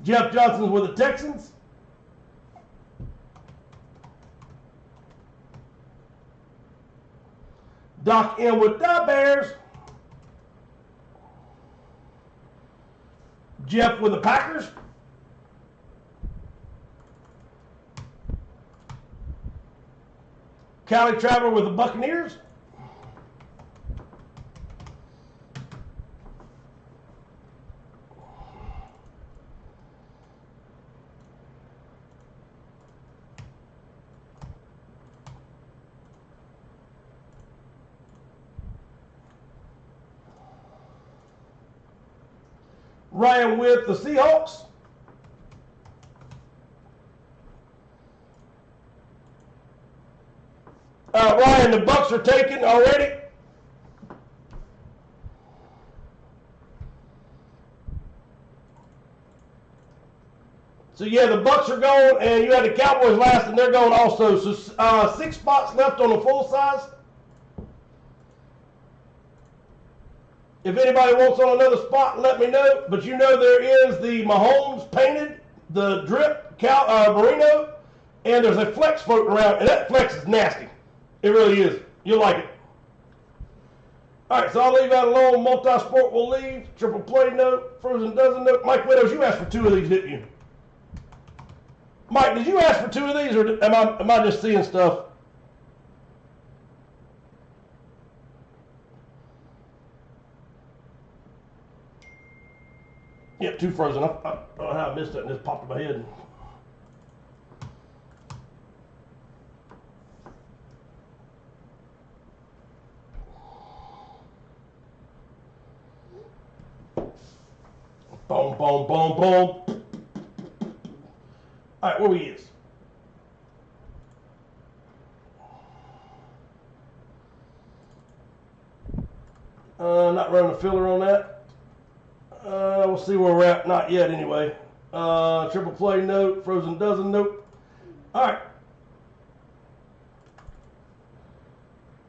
Jeff Johnson's with the Texans. Doc M with the Bears. Jeff with the Packers. Cali Traveler with the Buccaneers. Ryan with the Seahawks. Ryan, the Bucks are taken already. So yeah, the Bucks are going, and you had the Cowboys last, and they're going also. So 6 spots left on the full size. If anybody wants on another spot, let me know. But you know there is the Mahomes painted, the drip Marino, and there's a flex floating around, and that flex is nasty. It really is. You'll like it. All right, so I'll leave that alone. Multi-sport will leave. Triple play note. Frozen dozen note. Mike Widows, you asked for 2 of these, didn't you? Mike, did you ask for 2 of these, or am I just seeing stuff? Yep, 2 frozen. I don't know how I missed it and just popped in my head. Boom, boom, boom, boom. All right, where we is? Not running a filler on that. We'll see where we're at. Not yet, anyway. Triple play note, frozen dozen note. All right.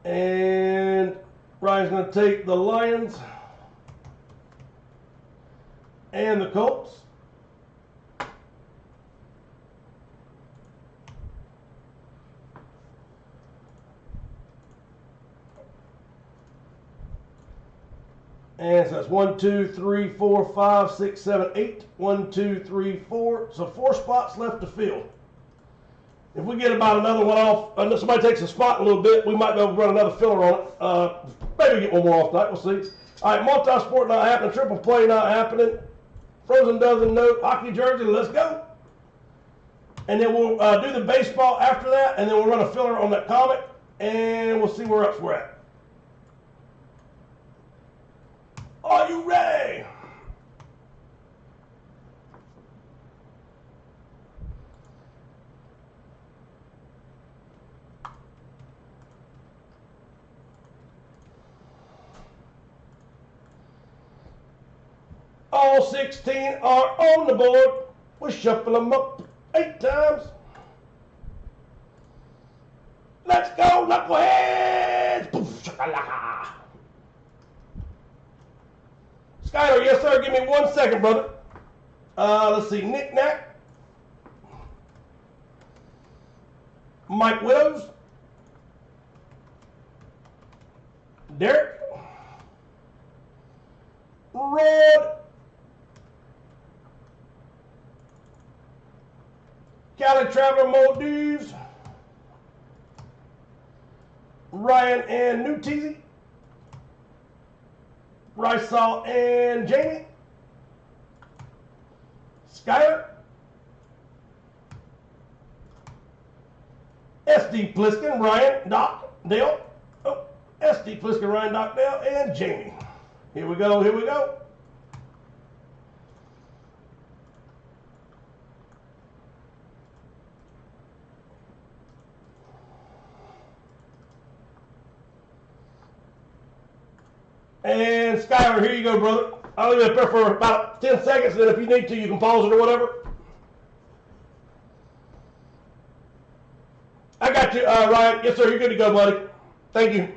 And Ryan's going to take the Lions and the Colts. And so that's 1, 2, 3, 4, 5, 6, 7, 8. 1, 2, 3, 4. So 4 spots left to fill. If we get about another one off, unless somebody takes a spot a little bit, we might be able to run another filler on it. Maybe get one more off tonight. We'll see. All right, multi-sport not happening. Triple play not happening. Frozen dozen note. Hockey jersey. Let's go. And then we'll do the baseball after that, and then we'll run a filler on that comic, and we'll see where else we're at. Are you ready? All 16 are on the board. We'll shuffle them up 8 times. Let's go, knuckleheads! Poof, shakalaka. Skyler, yes sir, give me 1 second, brother. Let's see, Nick Nack. Mike Widows. Derek. Rod. Cali Traveler Maldives. Ryan and New Teasy. Rysal and Jamie. Skyler. SD Pliskin, Ryan, Doc, Dale. Oh, SD Pliskin, Ryan, Doc, Dale, and Jamie. Here we go, here we go. And Skyler, here you go, brother. I'll leave it up there for about 10 seconds, and then if you need to, you can pause it or whatever. I got you, Ryan. Yes, sir. You're good to go, buddy. Thank you.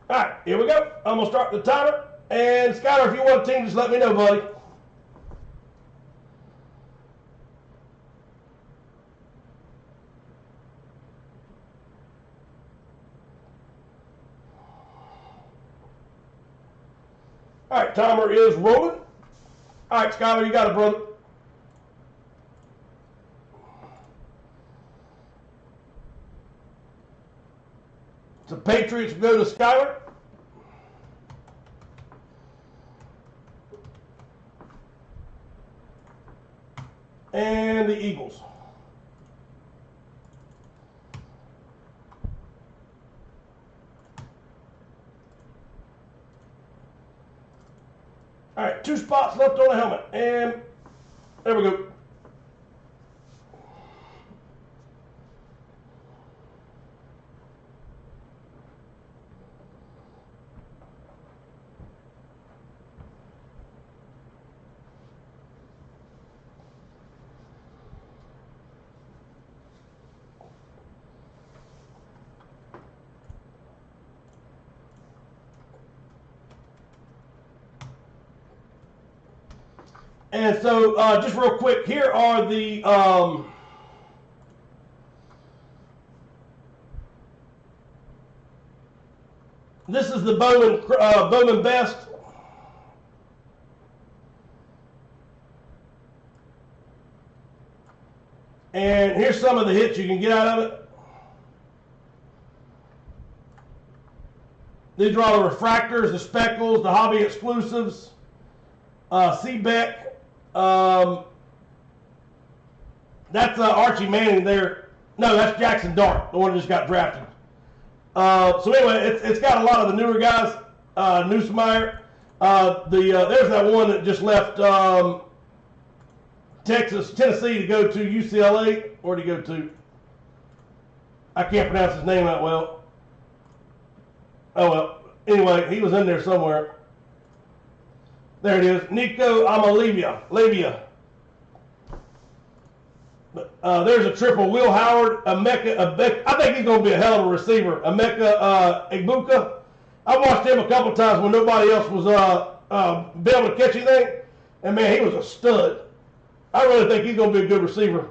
All right, here we go. I'm going to start the timer. And Skyler, if you want a team, just let me know, buddy. All right, timer is rolling. All right, Skyler, you got it, brother. The Patriots go to Skyler. And the Eagles. All right, 2 spots left on the helmet. And there we go. And so, just real quick, here are the this is the Bowman Best. And here's some of the hits you can get out of it. These are all the refractors, the speckles, the hobby exclusives, Seebeck. That's Archie Manning there. No, that's Jackson Dart, the one that just got drafted. So anyway, it's got a lot of the newer guys. Nussmeier. There's that one that just left Tennessee to go to UCLA. Where'd he go to? I can't pronounce his name that well. Oh well. Anyway, he was in there somewhere. There it is. Nico Amalevia. There's a triple. Will Howard, Emeka. I think he's going to be a hell of a receiver. Emeka Egbuka. I watched him a couple times when nobody else was be able to catch anything, and man, he was a stud. I really think he's going to be a good receiver.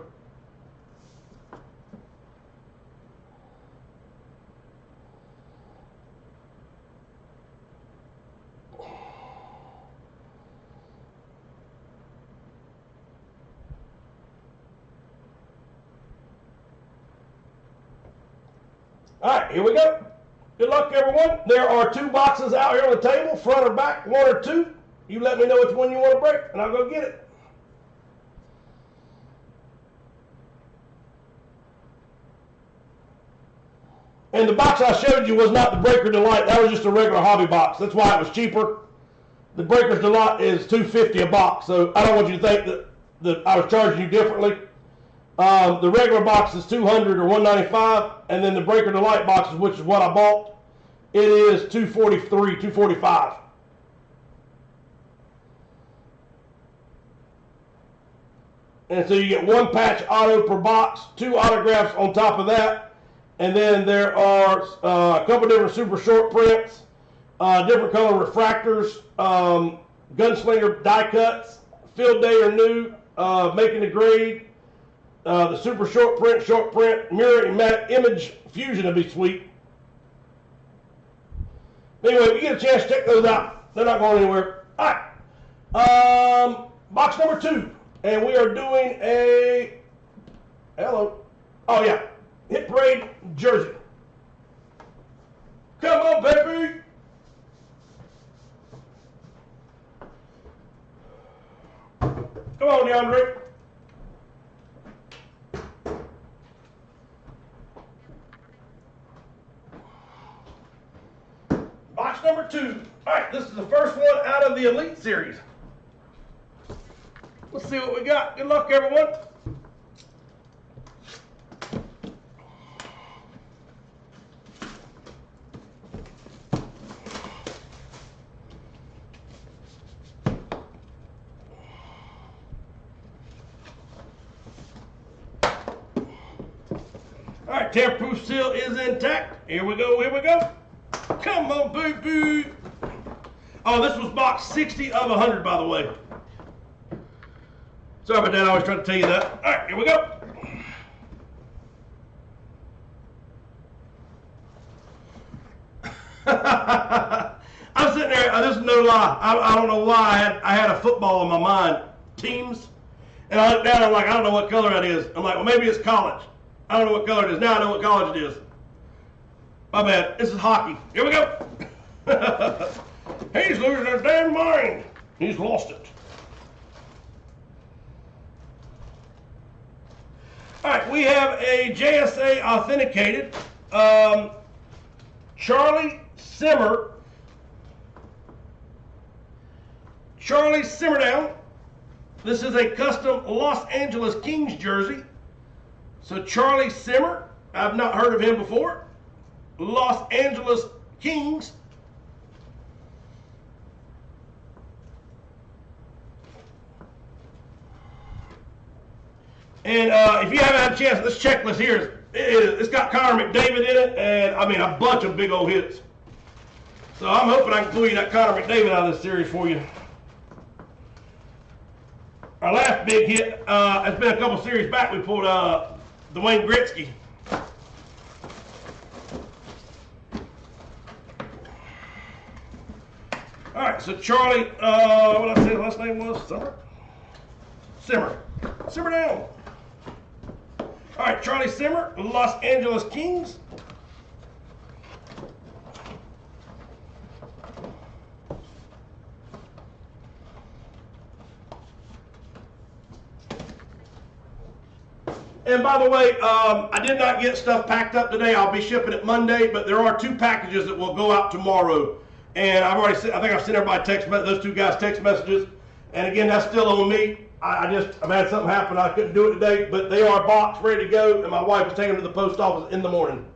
All right, here we go. Good luck, everyone. There are 2 boxes out here on the table, front or back, 1 or 2. You let me know which one you want to break, and I'll go get it. And the box I showed you was not the Breaker Delight. That was just a regular hobby box. That's why it was cheaper. The Breaker's Delight is $250 a box, so I don't want you to think that I was charging you differently. The regular box is $200 or $195, and then the Breaker Delight boxes, which is what I bought, it is $243, $245. And so you get 1 patch auto per box, 2 autographs on top of that. And then there are a couple different super short prints, different color refractors, gunslinger die cuts, field day or new, making the grade, the super short print, mirror image fusion would be sweet. Anyway, if you get a chance, check those out. They're not going anywhere. All right. Box number 2. And we are doing a, hello. Oh, yeah. Hit Parade jersey. Come on, baby. Come on, DeAndre. Box number 2. All right, this is the first one out of the Elite Series. Let's see what we got. Good luck, everyone. All right, tamper-proof seal is intact. Here we go, here we go. Come on, baby. Oh, this was box 60 of 100, by the way. Sorry about that, I always try to tell you that. All right, here we go. I'm sitting there, this is no lie. I don't know why I had a football in my mind, teams. And I looked down, I'm like, I don't know what color that is. I'm like, well, maybe it's college. I don't know what color it is. Now I know what college it is. My bad. This is hockey. Here we go. He's losing his damn mind. He's lost it. All right, we have a JSA authenticated Charlie Simmer. Charlie Simmerdown. This is a custom Los Angeles Kings jersey. So Charlie Simmer, I've not heard of him before. Los Angeles Kings. And if you haven't had a chance, this checklist here, it's got Connor McDavid in it, and I mean a bunch of big old hits. So I'm hoping I can pull you that Connor McDavid out of this series for you. Our last big hit, it's been a couple series back, we pulled Dwayne Gretzky. All right, so Charlie, what did I say the last name was? Simmer. Simmer down. All right, Charlie Simmer, Los Angeles Kings. And by the way, I did not get stuff packed up today. I'll be shipping it Monday, but there are 2 packages that will go out tomorrow. And I've already sent, I think I've sent everybody those 2 guys text messages. And again, that's still on me. I've had something happen. I couldn't do it today, but they are boxed, ready to go. And my wife is taking them to the post office in the morning.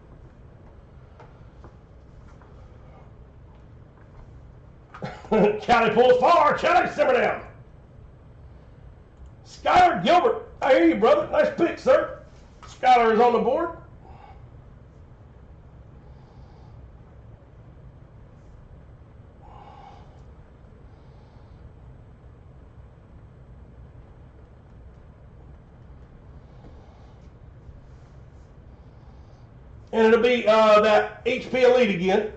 Callie pulls far. Callie, simmer down. Skylar Gilbert. I hear you, brother. Nice pick, sir. Skylar is on the board. And it'll be that HP Elite again.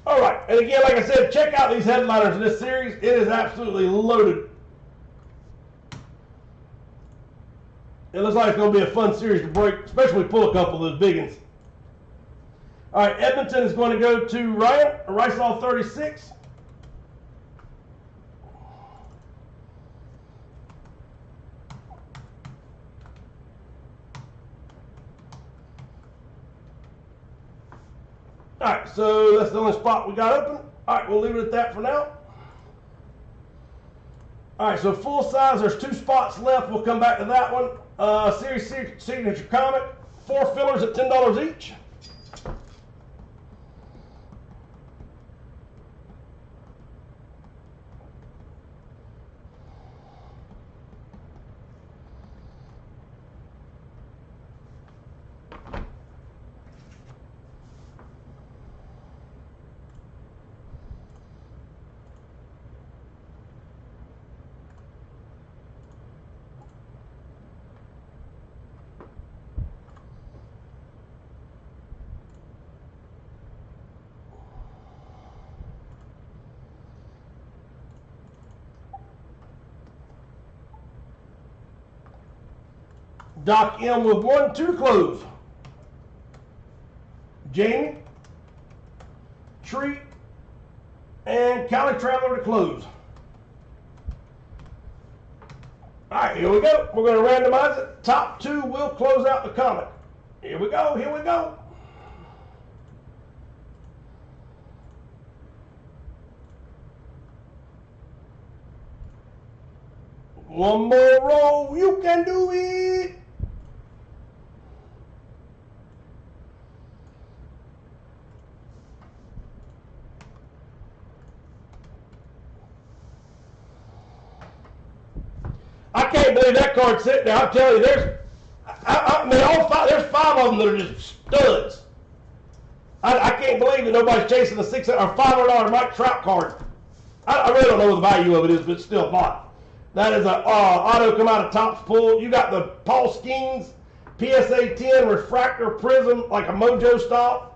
All right, and again, like I said, check out these headliners in this series. It is absolutely loaded. It looks like it's going to be a fun series to break, especially when we pull a couple of those big ones. All right, Edmonton is going to go to Ryan, Rysall 36. All right, so that's the only spot we got open. All right, we'll leave it at that for now. All right, so full size, there's 2 spots left. We'll come back to that one. Series Signature Comic, 4 fillers at $10 each. Doc M with 1, 2 close. Jamie, Tree, and Cali Traveler to close. All right, here we go. We're going to randomize it. Top 2 will close out the comic. Here we go. Here we go. One more roll. You can do it. I can't believe that card's sitting there. I'm telling you, there's 5 of them that are just studs. I can't believe that nobody's chasing a $600 or $500 Mike Trout card. I really don't know what the value of it is, but it's still hot. That is a auto come out of Topps pull. You got the Paul Skeens PSA 10 refractor prism, like a Mojo style.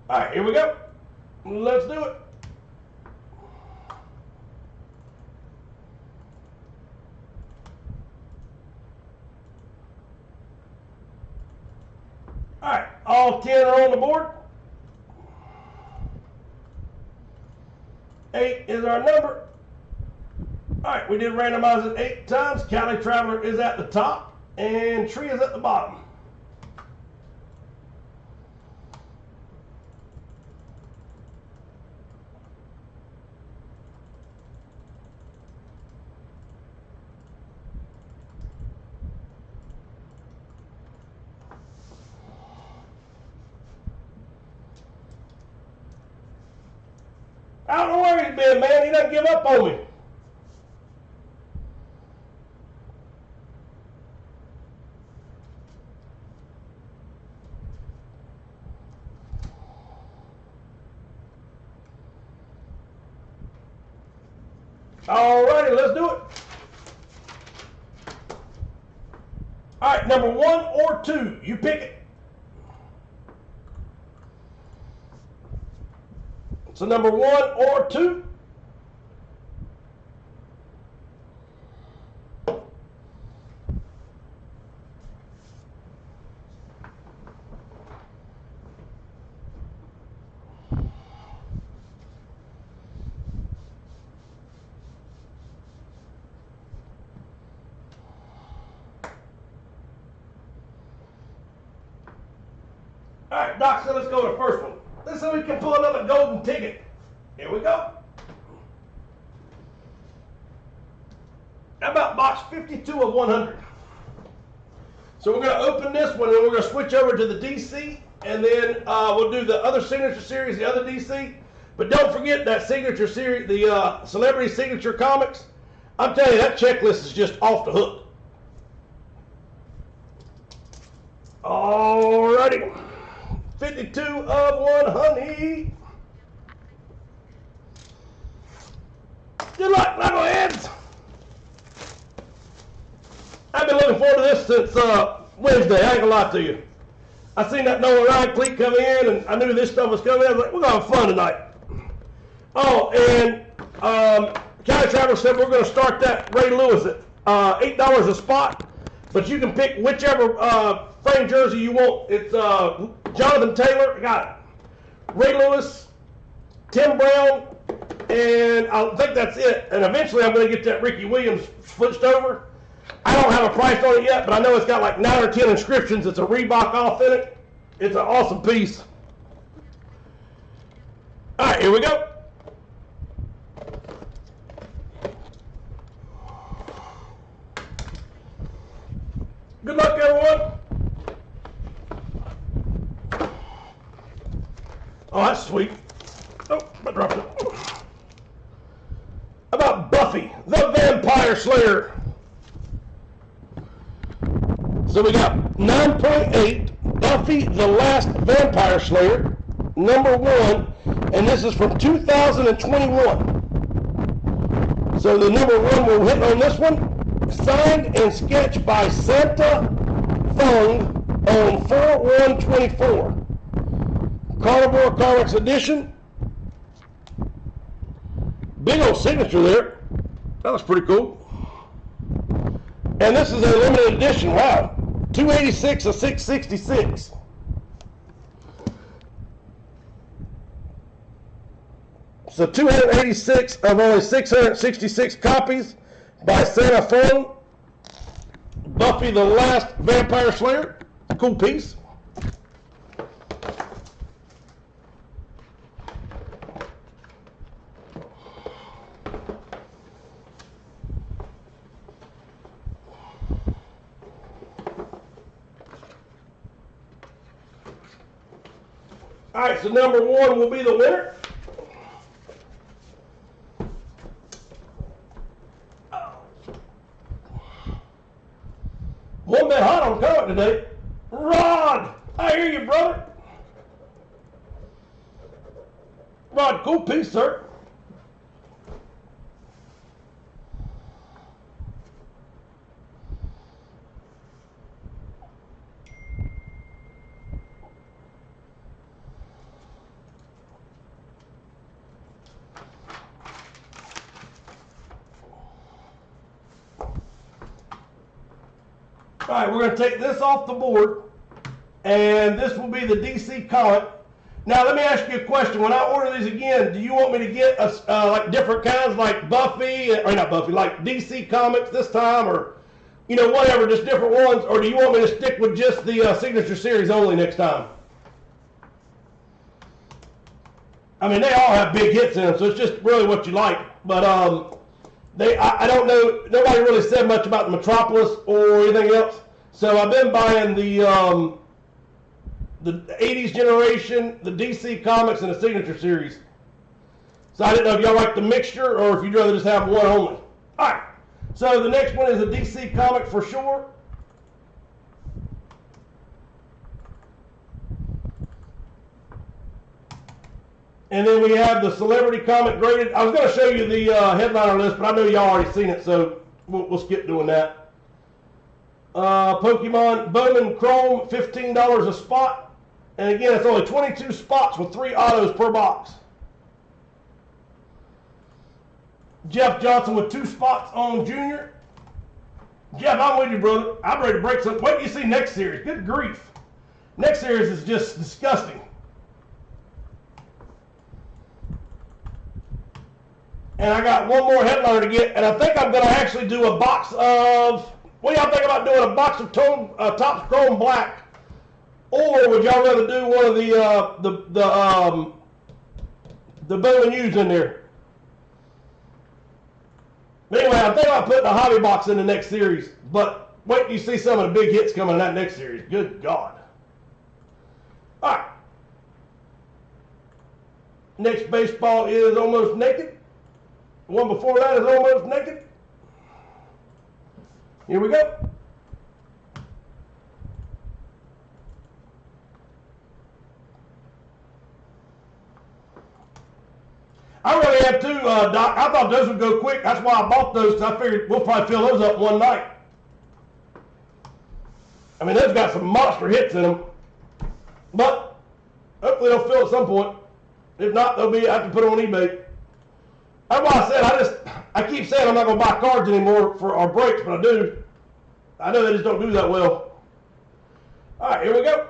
All right, here we go. Let's do it. All right, all 10 are on the board. 8 is our number. All right, we did randomize it 8 times. Cali Traveler is at the top, and Tree is at the bottom. I don't know where he's been, man. He doesn't give up on me. Alrighty, let's do it. Alright, number 1 or 2. You pick it. So number 1 or 2. Alright, Doc, so let's go to the first one. Let's see if we can pull another golden ticket. Here we go. How about box 52 of 100? So we're going to open this one and we're going to switch over to the DC, and then we'll do the other signature series, the other DC. But don't forget that signature series, the Celebrity Signature Comics. I'm telling you, that checklist is just off the hook. Alrighty. 52 of 100. Good luck, knuckleheads. I've been looking forward to this since Wednesday. I ain't gonna lie to you. I seen that Nolan Ryan cleat come in, and I knew this stuff was coming in. I was like, we're gonna have fun tonight. Oh, and County Traveler said we're gonna start that Ray Lewis at $8 a spot, but you can pick whichever frame jersey you want. It's Jonathan Taylor, got it. Ray Lewis, Tim Brown, and I think that's it. And eventually I'm going to get that Ricky Williams switched over. I don't have a price on it yet, but I know it's got like 9 or 10 inscriptions. It's a Reebok authentic. It's an awesome piece. All right, here we go. Good luck, everyone. Oh, that's sweet. Oh, I dropped it. About Buffy, the Vampire Slayer. So we got 9.8, Buffy, the Last Vampire Slayer, number 1, and this is from 2021. So the number 1 will hit on this one. Signed and sketched by Santa Fung on 4/1/24. Carnivore Comics edition. Big old signature there. That was pretty cool. And this is a limited edition. Wow. 286 of 666. So 286 of only 666 copies by Santa Fung. Buffy the Last Vampire Slayer. Cool piece. All right, so number 1 will be the winner. One bit hot on comic today. Rod, I hear you, brother. Rod, cool piece, sir. All right, we're going to take this off the board, and this will be the DC comic. Now, let me ask you a question. When I order these again, do you want me to get like different kinds, like Buffy, or not Buffy, like DC comics this time, or whatever, just different ones, or do you want me to stick with just the signature series only next time? I mean, they all have big hits in them, so it's just really what you like. But I don't know, nobody really said much about the Metropolis or anything else. So I've been buying the 80s generation, the DC comics, and the signature series. So I didn't know if y'all like the mixture or if you'd rather just have one only. All right, so the next one is a DC comic for sure. And then we have the Celebrity Comic Graded. I was going to show you the headliner list, but I know y'all already seen it, so we'll skip doing that. Pokemon Bowman Chrome, $15 a spot. And again, it's only 22 spots with 3 autos per box. Jeff Johnson with 2 spots on Junior. Jeff, I'm with you, brother. I'm ready to break some. Wait till you see next series. Good grief. Next series is just disgusting. And I got one more headliner to get, and I think I'm going to actually do a box of, what do y'all think about doing a box of Topps Chrome Black? Or would y'all rather do one of the Bowman U's in there? Anyway, I'm thinking about putting a hobby box in the next series, but wait till you see some of the big hits coming in that next series. Good God. All right. Next baseball is Almost Naked. The one before that is Almost Naked. Here we go. I really have too, Doc. I thought those would go quick. That's why I bought those, because I figured we'll probably fill those up one night. I mean, those got some monster hits in them. But hopefully they'll fill at some point. If not, they'll be, I have to put them on eBay. That's why I said, I keep saying I'm not going to buy cards anymore for our breaks, but I do. I know they just don't do that well. All right, here we go.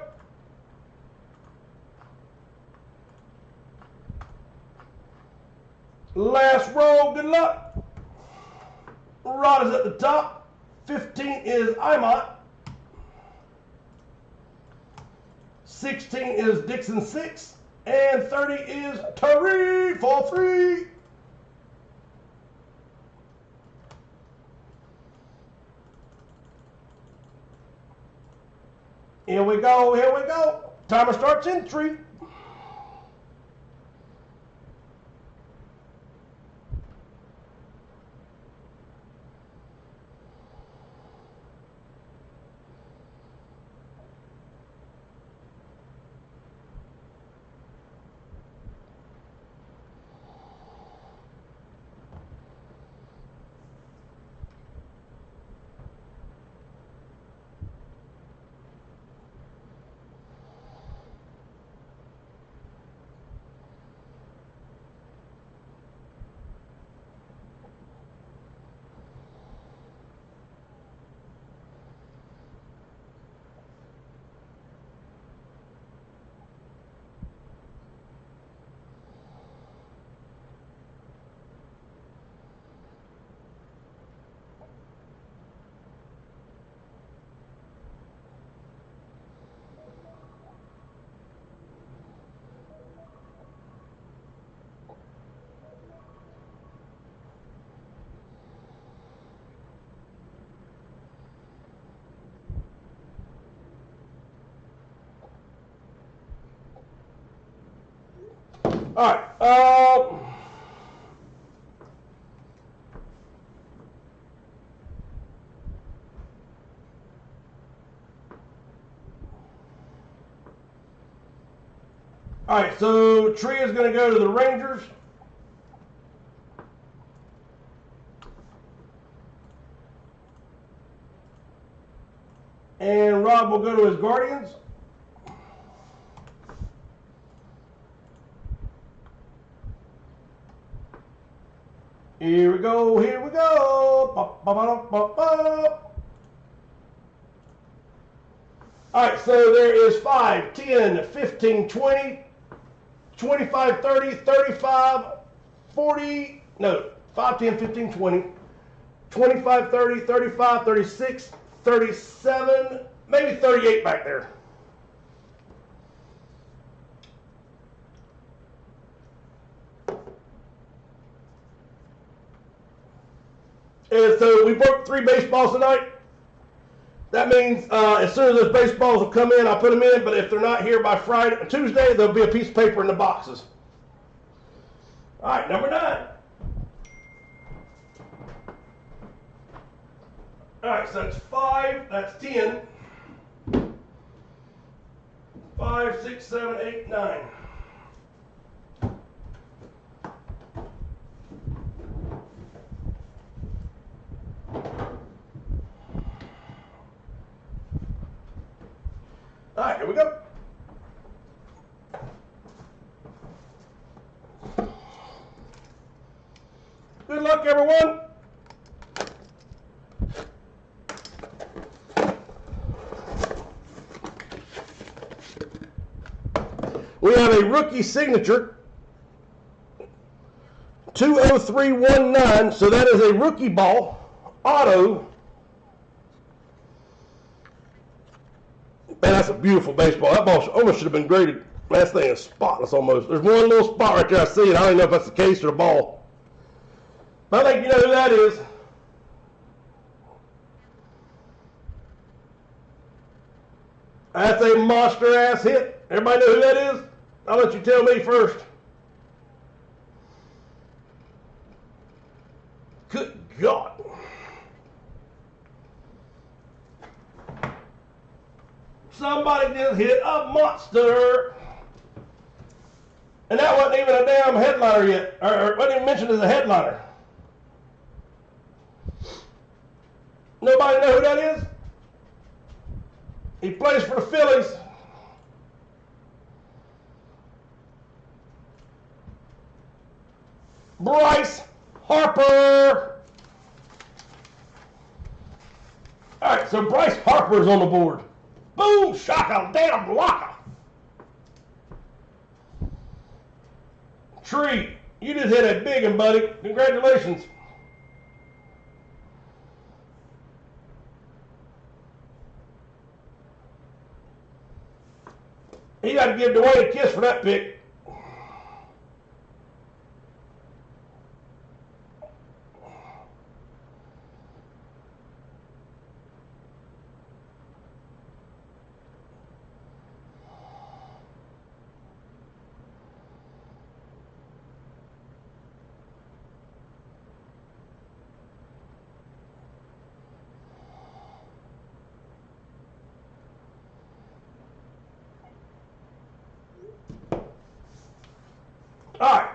Last roll, good luck. Rod is at the top. 15 is Imont. 16 is Dixon 6. And 30 is Terry for 3. Here we go, here we go. Timer starts in 3. All right. All right, so Tree is going to go to the Rangers. And Rob will go to his Guardians. Here we go, here we go. Ba, ba, ba, ba, ba. All right, so there is 5, 10, 15, 20, 25, 30, 35, 40, no, 5, 10, 15, 20, 25, 30, 35, 36, 37, maybe 38 back there. And so we broke 3 baseballs tonight. That means as soon as those baseballs will come in, I'll put them in. But if they're not here by Tuesday, there'll be a piece of paper in the boxes. All right, number 9. All right, so that's 5, that's 10. 5, 6, 7, 8, 9. luck, everyone. We have a rookie signature, 20319. So that is a rookie ball, auto. Man, that's a beautiful baseball. That ball almost should have been graded. Man, that thing is spotless almost. There's one little spot right there I see it. I don't even know if that's the case or the ball. But I think you know who that is. That's a monster-ass hit. Everybody know who that is? I'll let you tell me first. Good God. Somebody just hit a monster. And that wasn't even a damn headliner yet. Or wasn't even mentioned as a headliner. Nobody know who that is? He plays for the Phillies. Bryce Harper. All right, so Bryce Harper is on the board. Boom, shaka, damn laka. Tree, you just hit a big one, buddy. Congratulations. He got to give Dwayne a kiss for that pick. All right.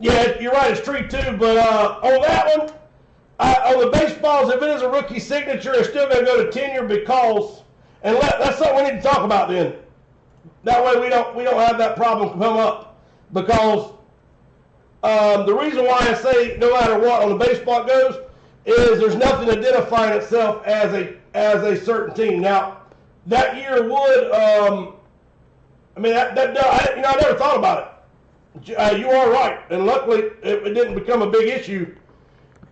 Yeah, you're right. It's Tree too, but on that one, on the baseballs, if it is a rookie signature, it's still going to go to tenure because, and that's something we need to talk about then. That way we don't have that problem come up because the reason why I say no matter what on the baseball goes is there's nothing identifying itself as a certain team. Now that year would I mean I never thought about it. You are right, and luckily it didn't become a big issue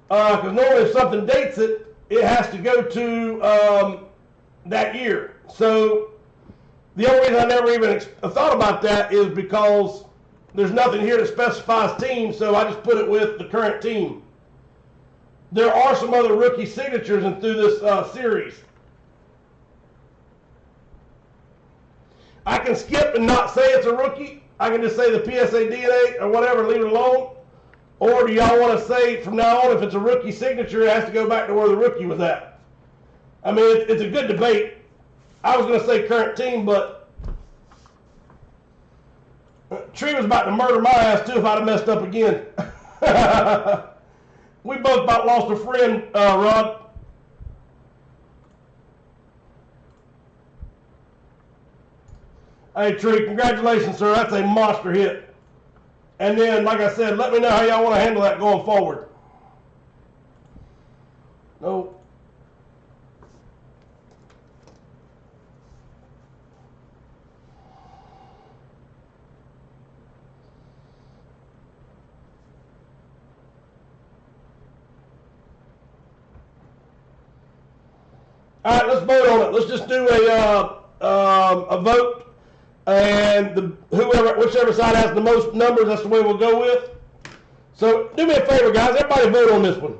because normally if something dates it, it has to go to that year. So the only reason I never even thought about that is because there's nothing here that specifies team, so I just put it with the current team. There are some other rookie signatures through this series. I can skip and not say it's a rookie. I can just say the PSA DNA or whatever, leave it alone. Or do y'all want to say from now on if it's a rookie signature, it has to go back to where the rookie was at? I mean, it's a good debate. I was going to say current team, but Tree was about to murder my ass too if I'd have messed up again. We both about lost a friend, Rod. Hey, Tree, congratulations, sir. That's a monster hit. And then, like I said, let me know how y'all want to handle that going forward. No. All right, let's vote on it. Let's just do a vote, and whichever side has the most numbers, that's the way we'll go with. So do me a favor, guys. Everybody vote on this one.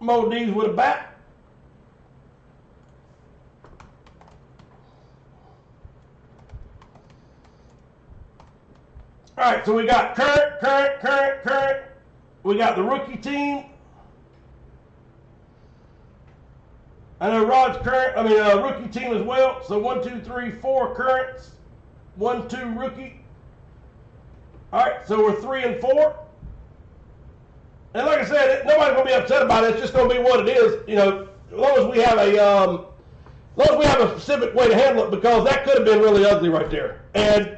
Mo D's with a bat. All right, so we got current. We got the rookie team. I know Rod's rookie team as well. So 1, 2, 3, 4 currents. 1, 2 rookie. All right, so we're 3 and 4. And like I said, nobody's gonna be upset about it. It's just gonna be what it is. You know, as long as we have a specific way to handle it, because that could have been really ugly right there. And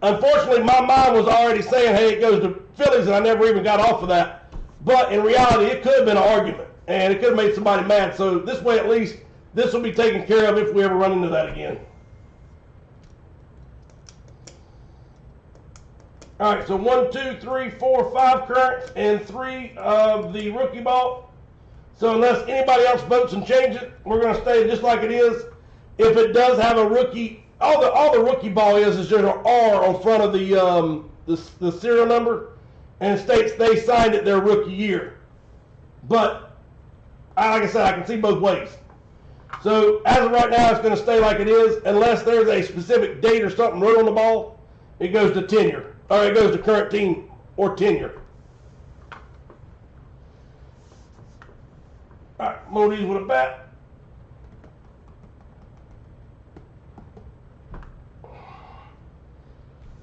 unfortunately, my mind was already saying, hey, it goes to Phillies, and I never even got off of that. But in reality, it could have been an argument, and it could have made somebody mad. So this way, at least, this will be taken care of if we ever run into that again. All right, so 1, 2, 3, 4, 5 currents, and 3 of the rookie ball. So unless anybody else votes and changes it, we're going to stay just like it is. If it does have a rookie, all the rookie ball is just an R on front of the serial number, and it states they signed it their rookie year. But like I said, I can see both ways. So as of right now, it's going to stay like it is, unless there's a specific date or something wrote on the ball. It goes to tenure, or it goes to current team or tenure. All right, Moody's with a bat.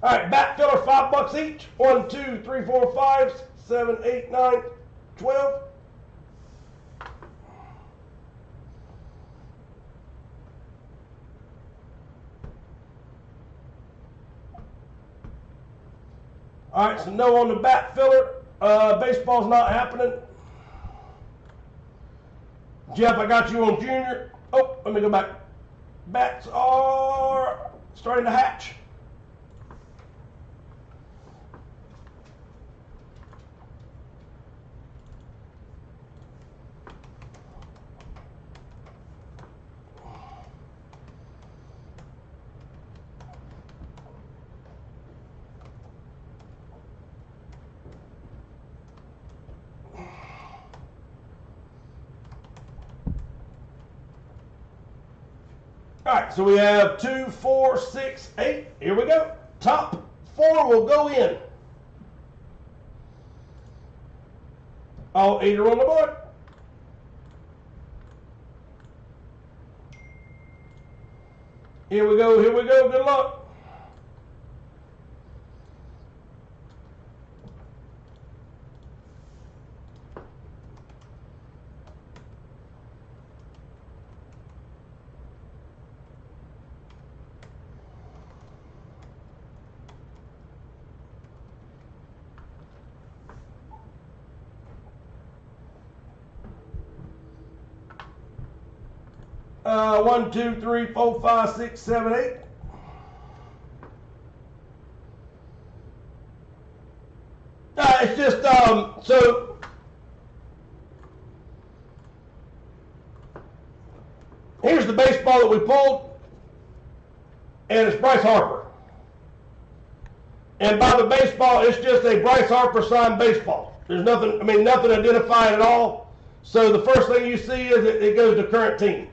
All right, bat filler, $5 each. 1, 2, 3, 4, 5, 7, 8, 9, 12. All right, so no on the bat filler. Baseball's not happening. Jeff, I got you on junior. Oh, let me go back. Bats are starting to hatch. All right, so we have 2, 4, 6, 8. Here we go. Top 4 will go in. All 8 are on the board. Here we go. Good luck. One, 2, 3, 4, 5, 6, 7, 8. It's just so here's the baseball that we pulled, and it's Bryce Harper. And by the baseball, it's just a Bryce Harper signed baseball. There's nothing, nothing identifying at all. So the first thing you see is it goes to current team.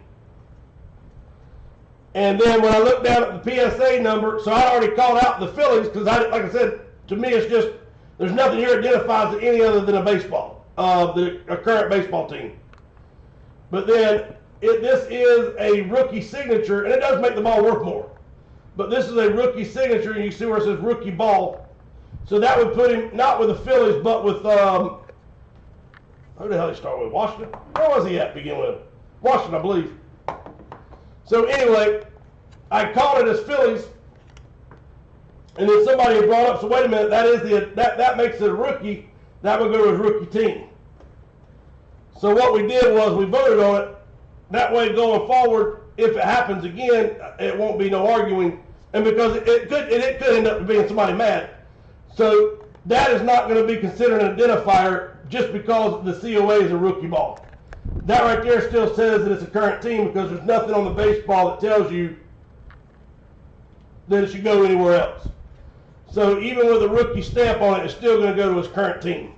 And then when I look down at the PSA number, so I already called out the Phillies because, like I said, to me it's just, there's nothing here that identifies it any other than a baseball, a current baseball team. But then this is a rookie signature, and it does make the ball worth more. But this is a rookie signature, and you see where it says rookie ball. So that would put him not with the Phillies, but with, who the hell did he start with? Washington? Where was he at to begin with? Washington, I believe. So anyway, I called it as Phillies, and then somebody had brought up, so wait a minute, that makes it a rookie. That would go to his rookie team. So what we did was we voted on it. That way, going forward, if it happens again, it won't be no arguing, and because it could end up being somebody mad. So that is not going to be considered an identifier just because the COA is a rookie ball. That right there still says that it's a current team because there's nothing on the baseball that tells you that it should go anywhere else. So even with a rookie stamp on it, it's still going to go to his current team.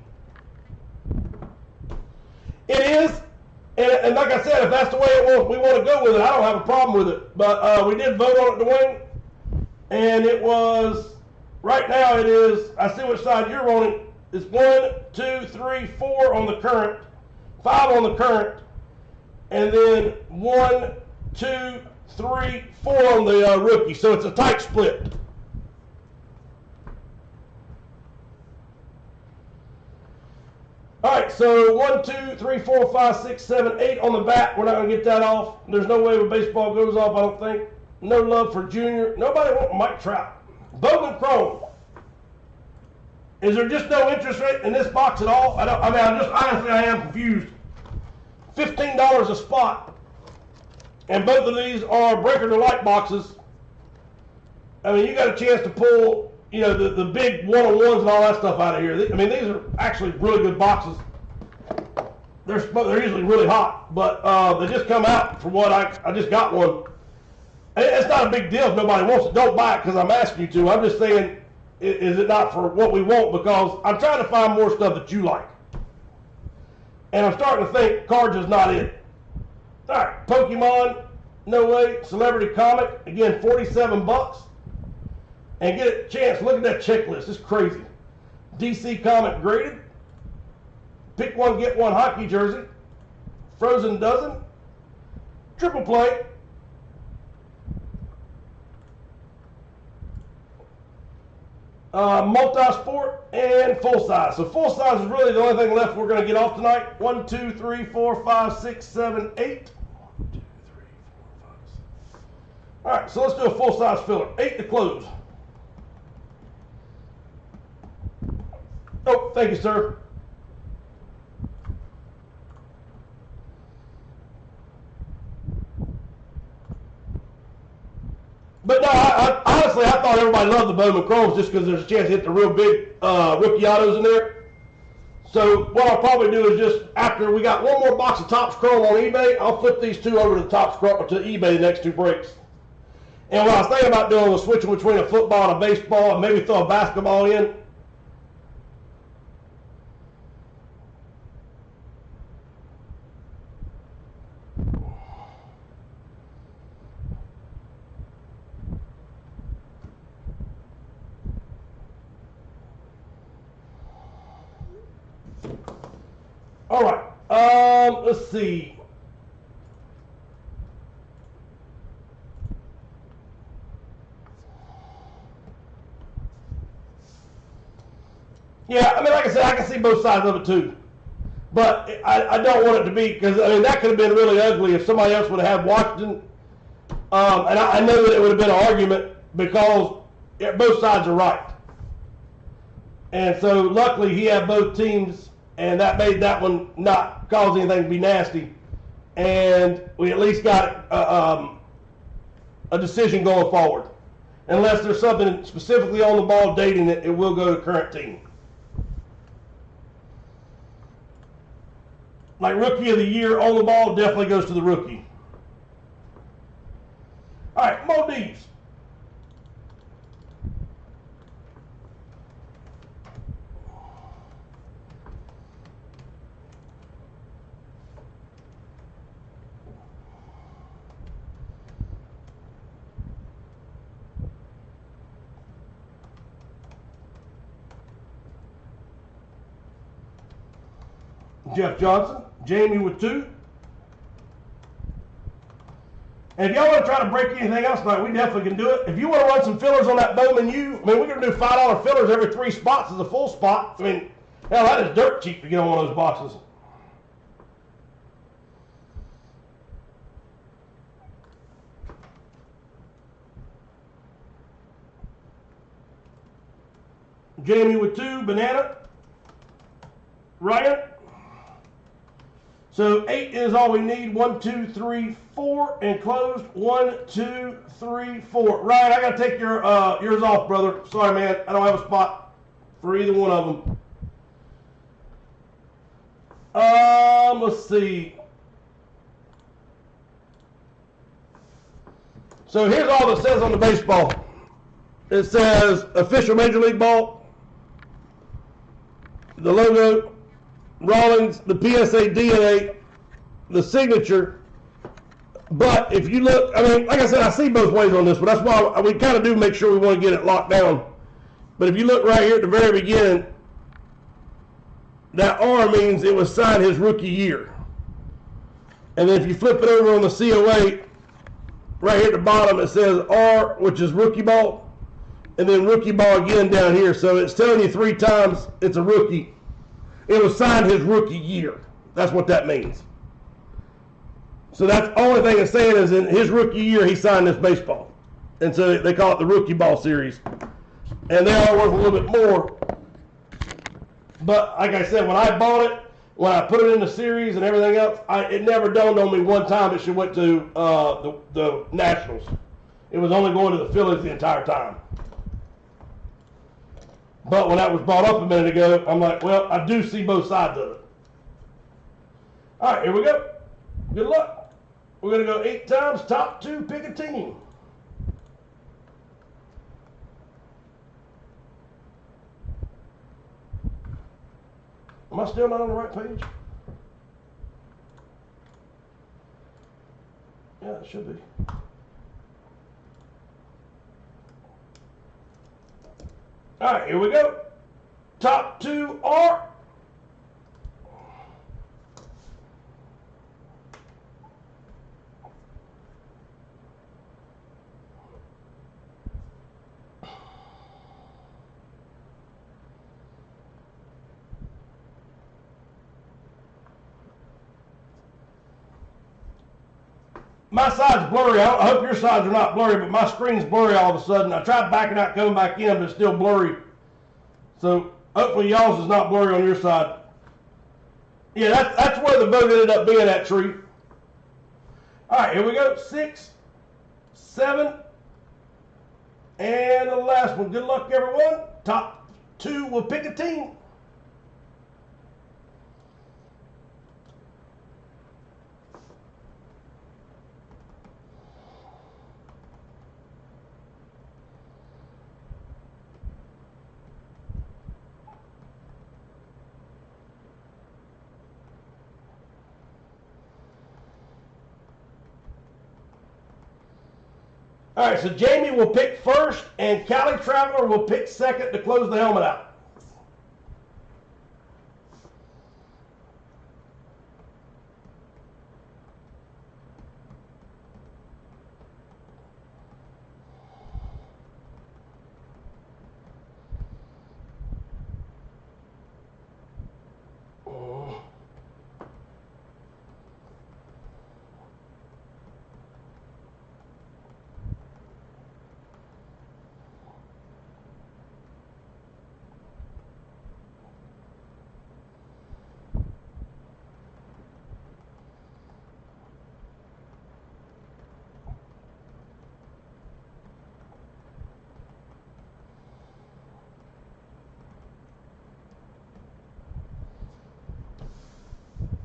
It is, and like I said, if that's the way we want to go with it, I don't have a problem with it. But we did vote on it, Dwayne, and it was, right now it is, I see which side you're on. It's 1, 2, 3, 4 on the current, 5 on the current, and then 1, 2, 3, 4 on the rookie. So it's a tight split. All right, so 1, 2, 3, 4, 5, 6, 7, 8 on the bat. We're not going to get that off. There's no way the baseball goes off, I don't think. No love for Junior. Nobody wants Mike Trout. Bowman Chrome. Is there just no interest rate in this box at all? Honestly, I am confused. $15 a spot. And both of these are breaker to light boxes. I mean, you got a chance to pull, you know, the big one-on-ones and all that stuff out of here. I mean, these are actually really good boxes. They're usually really hot, but they just come out for what I just got one. And it's not a big deal if nobody wants it. Don't buy it because I'm asking you to. I'm just saying, is it not for what we want? Because I'm trying to find more stuff that you like. And I'm starting to think cards is not it. All right, Pokemon, no way. Celebrity Comic, again, $47. And get a chance, look at that checklist. It's crazy. DC Comic graded. Pick one, get one hockey jersey. Frozen dozen. Triple play. Multi-sport and full size. So full size is really the only thing left we're going to get off tonight. 1, 2, 3, 4, 5, 6, 7, 8. 1, 2, 3, 4, 5, 6. All right, so let's do a full size filler. 8 to close. Oh, thank you, sir. But no, honestly, I thought everybody loved the Bowman Chromes just because there's a chance to hit the real big rookie autos in there. So what I'll probably do is just, after we got one more box of Topps Chrome on eBay, I'll flip these two over to Topps Chrome, to eBay the next 2 breaks. And what I was thinking about doing was switching between a football and a baseball and maybe throw a basketball in. All right, let's see. Yeah, I mean, like I said, I can see both sides of it too. But I don't want it to be, because, I mean, that could have been really ugly if somebody else would have had Washington. And I know that it would have been an argument because both sides are right. And so, luckily, he had both teams, and that made that one not cause anything to be nasty. And we at least got a decision going forward. Unless there's something specifically on the ball dating it, it will go to current team. Like Rookie of the Year on the ball definitely goes to the rookie. All right, Maldives. Jeff Johnson, Jamie with 2. And if y'all want to try to break anything else tonight, we definitely can do it. If you want to run some fillers on that Bowman U, I mean, we're going to do $5 fillers every 3 spots as a full spot. I mean, hell, that is dirt cheap to get on one of those boxes. Jamie with 2, Banana. Ryan. So 8 is all we need. 1, 2, 3, 4, and closed. 1, 2, 3, 4. Ryan, I gotta take yours off, brother. Sorry, man. I don't have a spot for either one of them. Let's see. So here's all that says on the baseball. It says official Major League Ball, the logo, Rawlings, the PSA DNA, the signature. But if you look, I mean, like I said, I see both ways on this, but that's why we kind of do make sure we want to get it locked down. But if you look right here at the very beginning, that R means it was signed his rookie year. And then if you flip it over on the COA, right here at the bottom, it says R, which is rookie ball, and then rookie ball again down here. So it's telling you 3 times it's a rookie. It was signed his rookie year. That's what that means. So that's the only thing it's saying is in his rookie year, he signed this baseball. And so they call it the rookie ball series. And they are worth a little bit more. But like I said, when I bought it, when I put it in the series and everything else, it never dawned on me one time it should went to the Nationals. It was only going to the Phillies the entire time. But when that was brought up a minute ago, I'm like, well, I do see both sides of it. All right, here we go. Good luck. We're going to go 8 times, top 2, pick a team. Am I still not on the right page? Yeah, it should be. All right, here we go. Top 2 are my side's blurry. I hope your sides are not blurry, but my screen's blurry all of a sudden. I tried backing out, coming back in, but it's still blurry. So hopefully y'all's is not blurry on your side. Yeah, that's where the vote ended up being at, Tree. All right, here we go. 6, 7, and the last one. Good luck, everyone. Top 2 will pick a team. All right, so Jamie will pick first, and Cali Traveler will pick second to close the helmet out.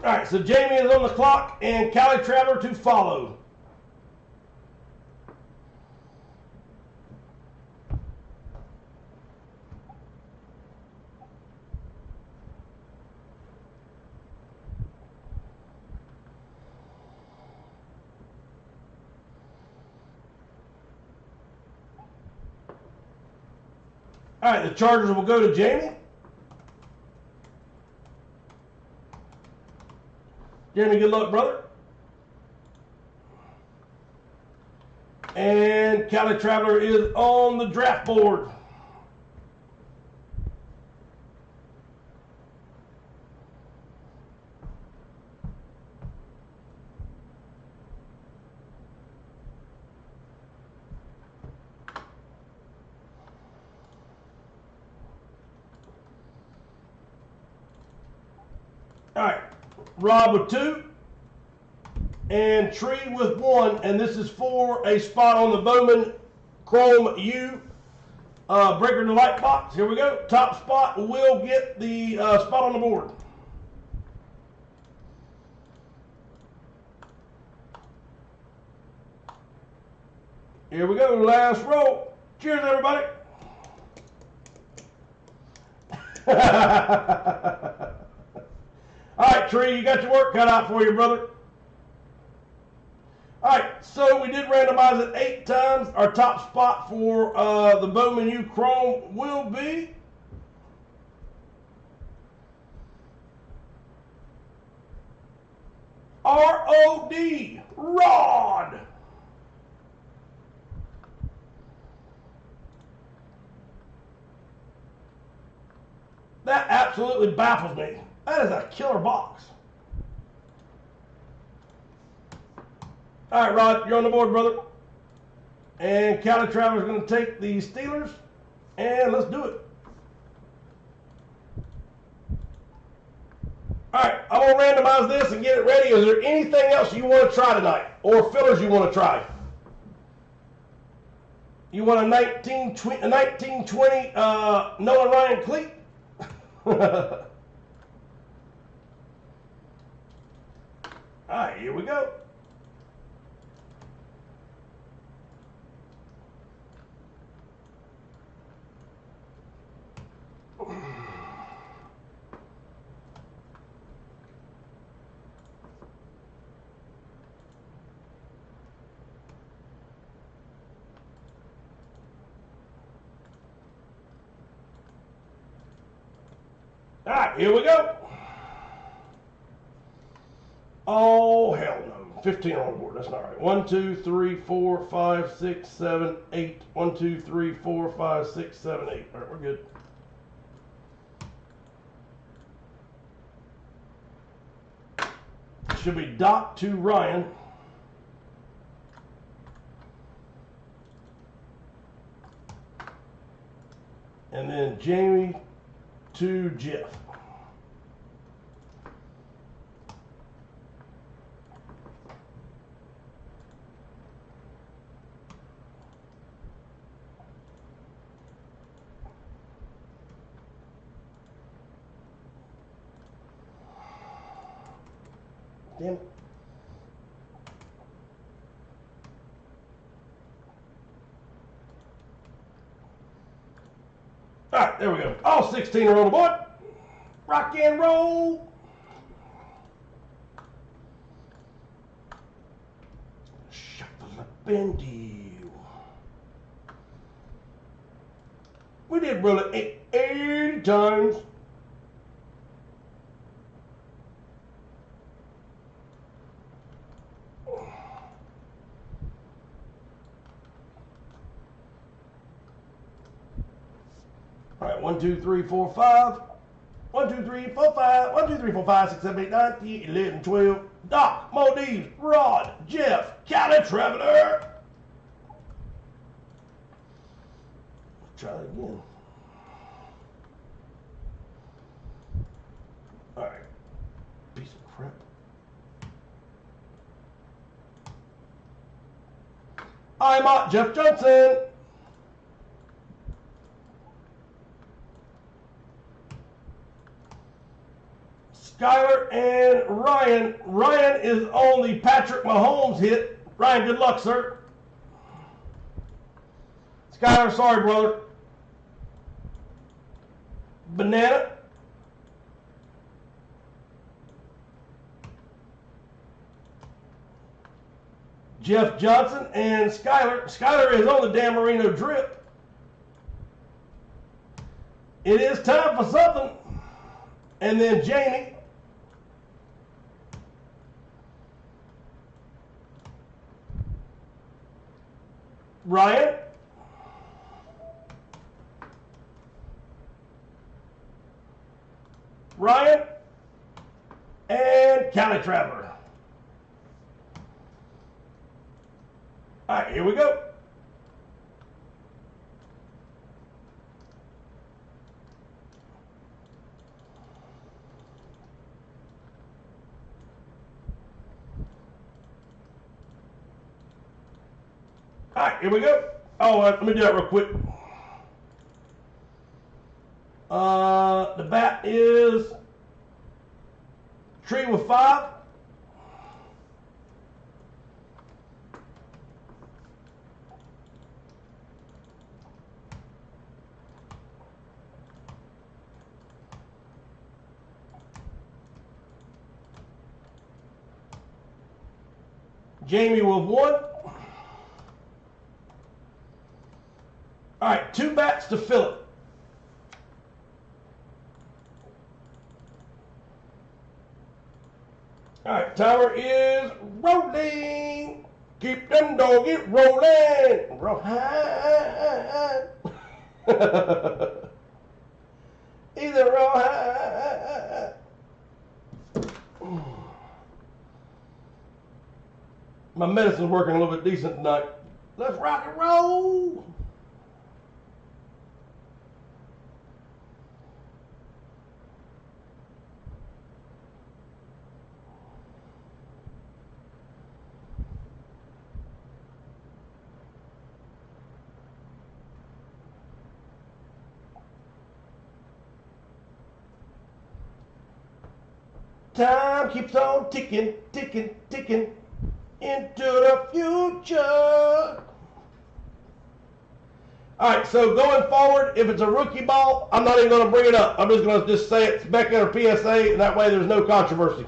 All right, so Jamie is on the clock, and Cali Traveler to follow. All right, the Chargers will go to Jamie. Jamie, good luck, brother. And Cali Traveler is on the draft board. All right, Rob with 2 and Tree with 1, and this is for a spot on the Bowman Chrome U breaker in the light box. Here we go. Top spot will get the spot on the board. Here we go. Last roll. Cheers, everybody. right, Tree, you got your work cut out for you, brother. All right, so we did randomize it 8 times. Our top spot for the Bowman U Chrome will be R.O.D. Rod. That absolutely baffles me. That is a killer box. All right, Rod, you're on the board, brother. And Cali Traveler's going to take the Steelers, and let's do it. All right, I'm going to randomize this and get it ready. Is there anything else you want to try tonight, or fillers you want to try? You want a 1920 Nolan Ryan cleat? All right, here we go. All right, here we go. Oh, hell no. 15 on the board. That's not right. 1, 2, 3, 4, 5, 6, 7, 8. 1, 2, 3, 4, 5, 6, 7, 8. All right, we're good. Should be Doc to Ryan. And then Jamie to Jeff. Damn it. All right, there we go. All 16 are on the board. Rock and roll. Shuffle up and deal. We did roll it 80 times. All right, 1, 2, 3, 4, 5. 1, 2, 3, 4, 5. 1, 2, 3, 4, 5, 6, 7, 8, 9, 10, 11, 12. Doc, Modiv, Rod, Jeff, Cali Traveler. Let's try it again. All right, piece of crap. I'm Jeff Johnson. Skyler and Ryan. Ryan is on the Patrick Mahomes hit. Ryan, good luck, sir. Skyler, sorry, brother. Banana. Jeff Johnson and Skyler. Skyler is on the Dan Marino drip. It is time for something. And then Jamie. Ryan. Ryan. And Cali Traveler. All right, here we go. All right, here we go. Oh, let me do that real quick. The bat is Tree with 5. Jamie with 1. All right, 2 bats to Philip. All right, timer is rolling. Keep them doggies rolling. Roll high. Either roll high. My medicine's working a little bit decent tonight. Let's rock and roll. Time keeps on ticking, ticking, ticking into the future. All right, so going forward, if it's a rookie ball, I'm not even going to bring it up. I'm just going to just say it's Becca or PSA, and that way there's no controversy.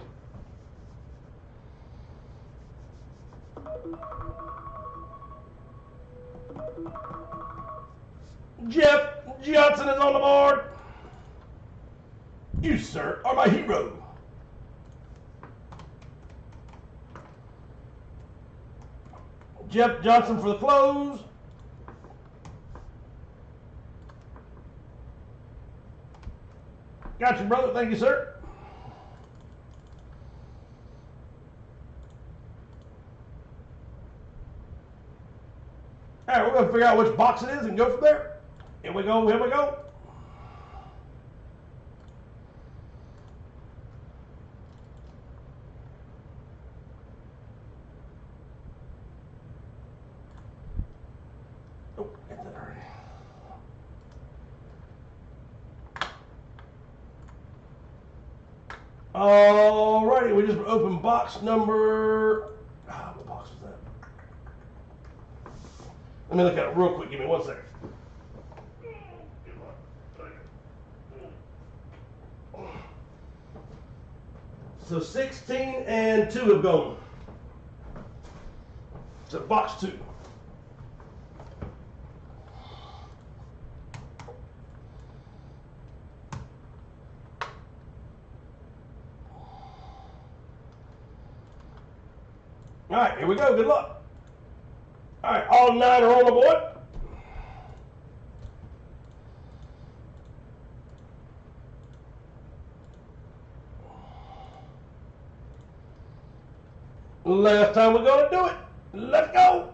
Jeff Johnson is on the board. You, sir, are my hero. Jeff Johnson for the close. Got you, brother. Thank you, sir. All right, we're going to figure out which box it is and go from there. Here we go. Here we go. Oh, get that already. All righty, we just opened box number. What box was that? Let me look at it real quick. Give me 1 second. So 16 and 2 have gone. So box 2. All right, here we go. Good luck. All right, all 9 are on the board. Last time we're going to do it. Let's go.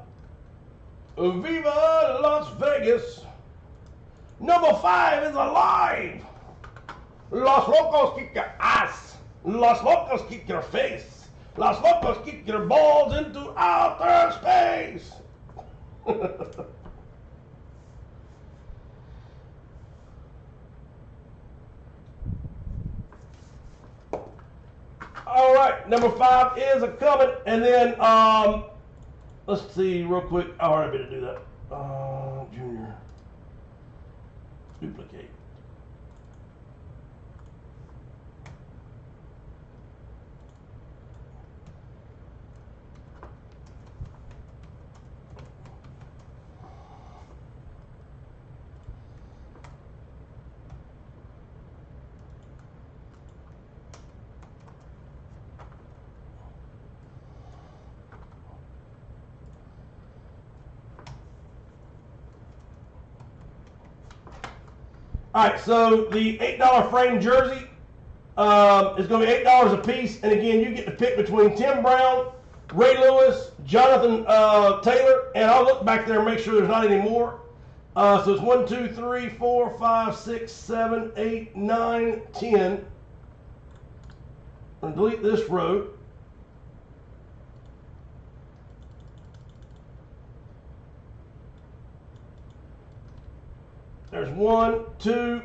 Viva Las Vegas. Number 5 is alive. Los Locos kick your ass. Los Locos kick your face. Los Locos kick your balls into outer space. All right, number 5 is a coming, and then let's see real quick. I already better do that. Junior duplicate. All right, so the $8 frame jersey is going to be $8 a piece, and again, you get to pick between Tim Brown, Ray Lewis, Jonathan Taylor, and I'll look back there and make sure there's not any more. So it's 1, 2, 3, 4, 5, 6, 7, 8, 9, 10. I'm going to delete this row. There's 1, 2.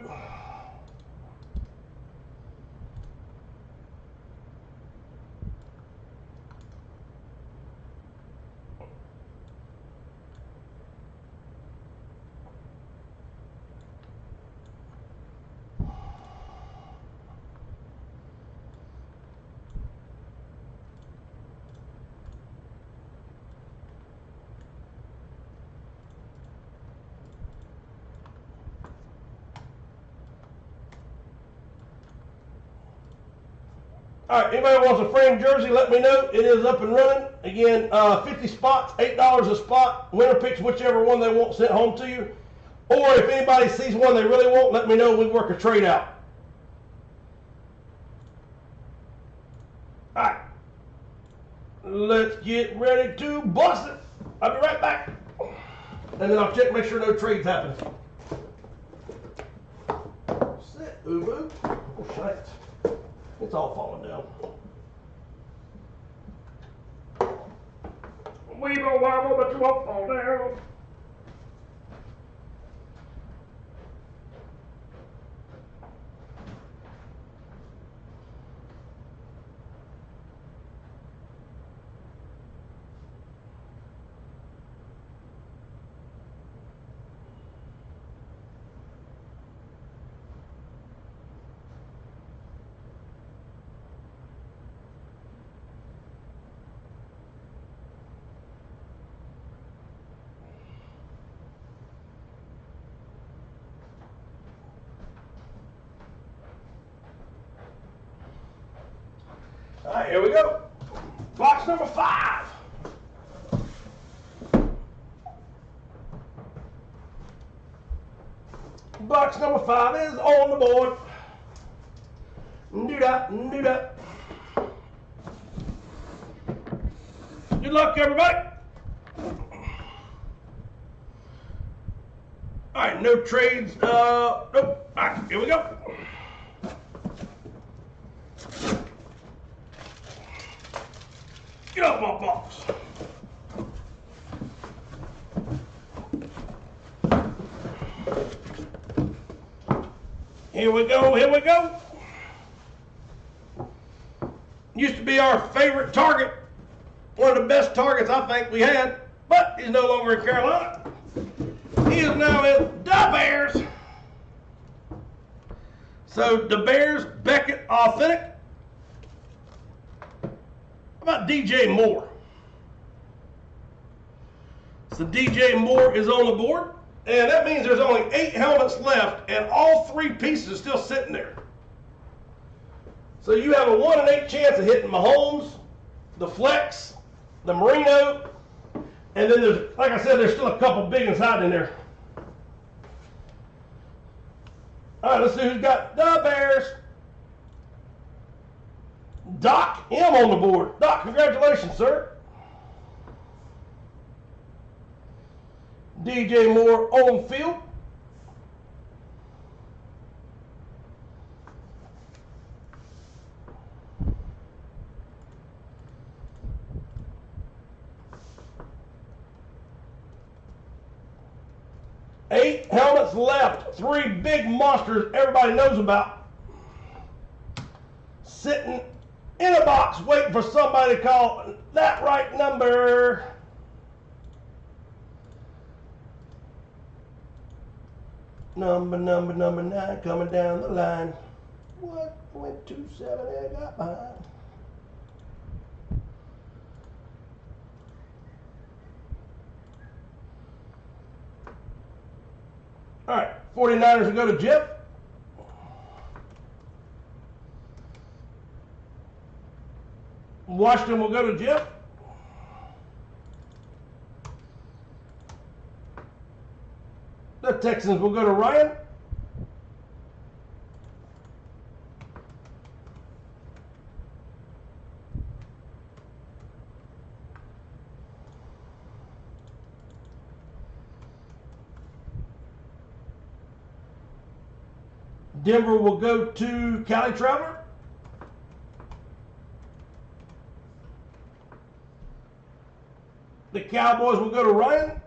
All right, anybody wants a framed jersey, let me know. It is up and running. Again, 50 spots, $8 a spot. Winner picks whichever one they want sent home to you. Or if anybody sees one they really want, let me know. We work a trade out. All right, let's get ready to bust it. I'll be right back. And then I'll check, make sure no trades happen. Sit, boo-boo. Oh, shite. It's all falling down. Weeble wobble, but you won't fall down. All right, here we go. Box number 5. Box number 5 is on the board. Do that, do that. Good luck, everybody. All right, no trades. Nope. All right, here we go. Get off my box. Here we go, here we go. Used to be our favorite target. One of the best targets I think we had, but he's no longer in Carolina. He is now in the Bears. So the Bears, Beckett, authentic. How about DJ Moore? So DJ Moore is on the board, and that means there's only 8 helmets left, and all 3 pieces are still sitting there. So you have a 1 in 8 chance of hitting Mahomes, the Flex, the Marino, and then there's, like I said, there's still a couple big ones hiding in there. All right, let's see who's got the Bears. Doc M on the board. Doc, congratulations, sir. DJ Moore on field. Eight helmets left. 3 big monsters everybody knows about. Sitting in a box waiting for somebody to call that right number. Number 9 coming down the line. What went 27 and got behind? All right, 49ers will go to Jeff. Washington will go to Jeff. The Texans will go to Ryan. Denver will go to Cali Traveler. The Cowboys will go to Ryan.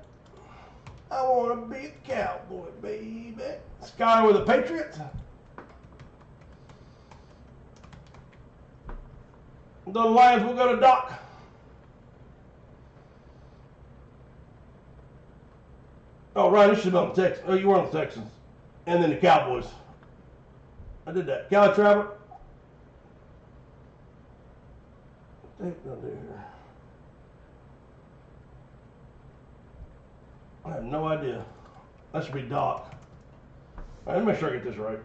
I want to be a Cowboy, baby. Sky with the Patriots. The Lions will go to Doc. Oh, Ryan, you should have been on the Texans. Oh, you were on the Texans. And then the Cowboys. I did that. Cali Traveler. What the heck did I do here? I have no idea. That should be Doc. All right, let me make sure I get this right.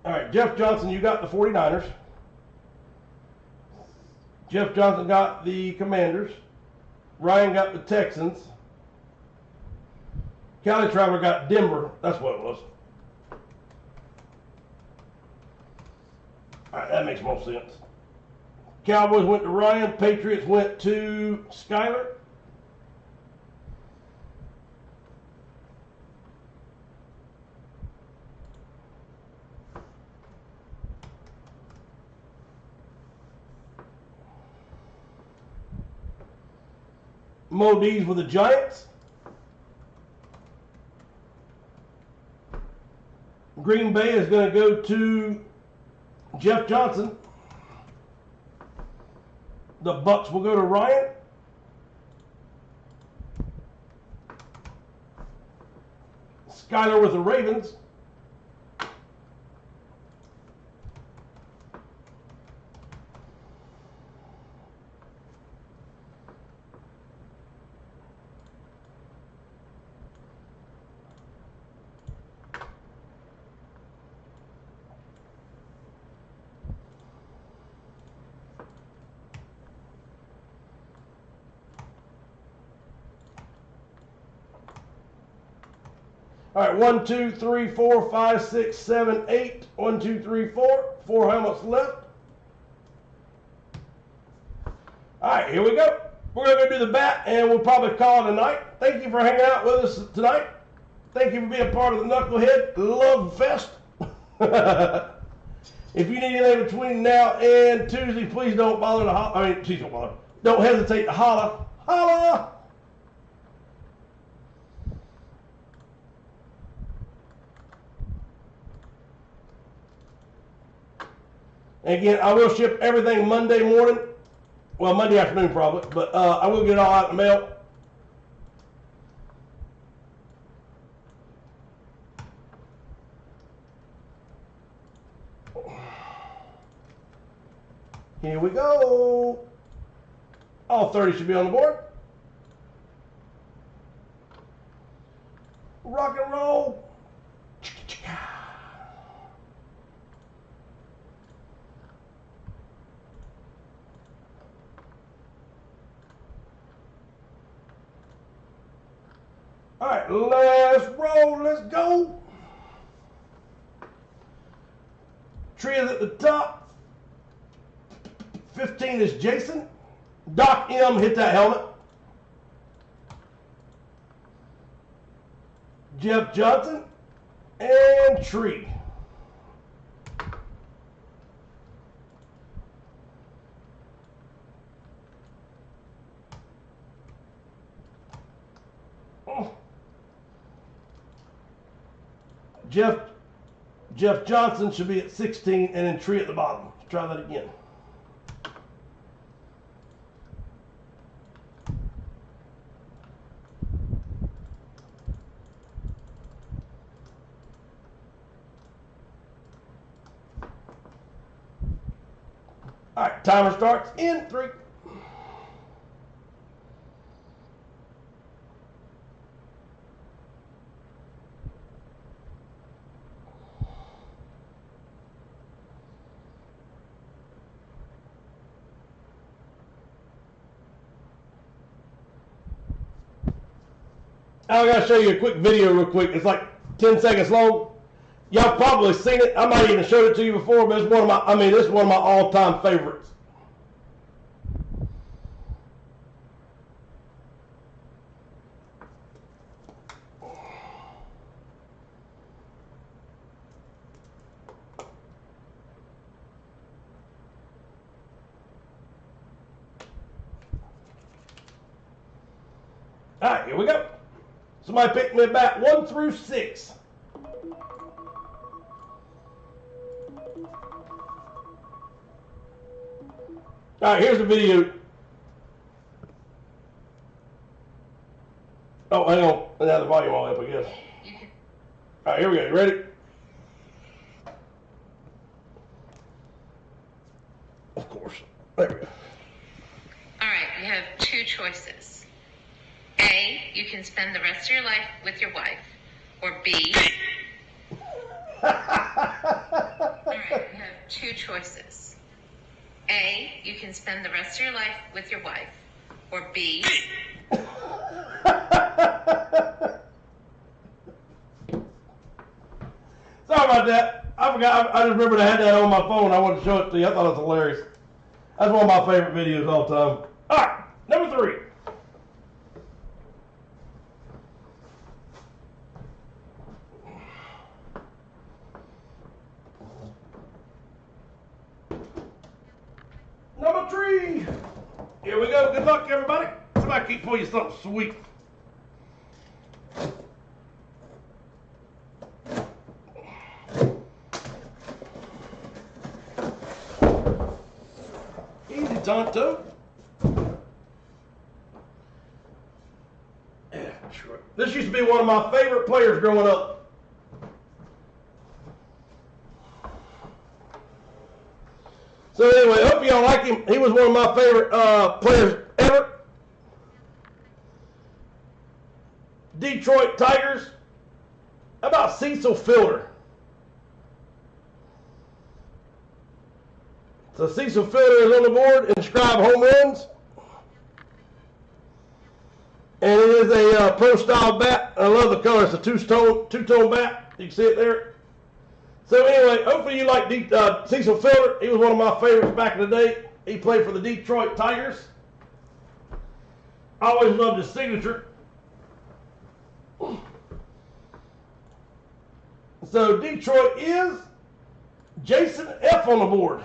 All right, Jeff Johnson, you got the 49ers. Jeff Johnson got the Commanders. Ryan got the Texans. Cali Traveler got Denver. That's what it was. All right, that makes more sense. Cowboys went to Ryan. Patriots went to Skyler. Mo D's with the Giants. Green Bay is going to go to Jeff Johnson. The Bucks will go to Ryan. Skyler with the Ravens. All right, 1, 2, 3, 4, 5, 6, 7, 8. 1, 2, 3, 4. 4 helmets left. All right, here we go. We're going to go do the bat, and we'll probably call it a night. Thank you for hanging out with us tonight. Thank you for being part of the Knucklehead Love Fest. If you need anything between now and Tuesday, please don't bother to holler. I mean, please don't bother. Don't hesitate to holler. Holla! And again, I will ship everything Monday morning. Well, Monday afternoon probably, but I will get it all out in the mail. Here we go. All 30 should be on the board. Rock and roll. All right, let's roll. Let's go. Tree is at the top. 15 is Jason. Doc M hit that helmet. Jeff Johnson and Tree. Jeff Johnson should be at 16 and then Tree at the bottom. Let's try that again. All right, timer starts in 3. I gotta show you a quick video real quick. It's like 10 seconds long. Y'all probably seen it. I might even showed it to you before, but it's one of my, this is one of my all-time favorites. All right, here we go. Somebody pick me a bat 1 through 6. All right, here's the video. Oh, hang on. I have the volume all up, I guess. All right, here we go. You ready? Of course. There we go. All right, you have 2 choices. A, you can spend the rest of your life with your wife. Or B. All right, you have 2 choices. A, you you can spend the rest of your life with your wife. Or B. Sorry about that. I forgot. I just remembered I had that on my phone. I wanted to show it to you. I thought it was hilarious. That's one of my favorite videos all the time. All right, number 3. Number 3. Here we go. Good luck, everybody. Somebody keep for you something sweet. Easy, Tonto. Yeah, sure. This used to be one of my favorite players growing up. So anyway, hope y'all like him. He was one of my favorite players ever. Detroit Tigers. How about Cecil Fielder? So Cecil Fielder is on the board. Inscribe home runs. And it is a pro style bat. I love the color. It's a two-tone bat. You can see it there. So anyway, hopefully you like Cecil Fielder. He was one of my favorites back in the day. He played for the Detroit Tigers. I always loved his signature. So Detroit is Jason F. on the board.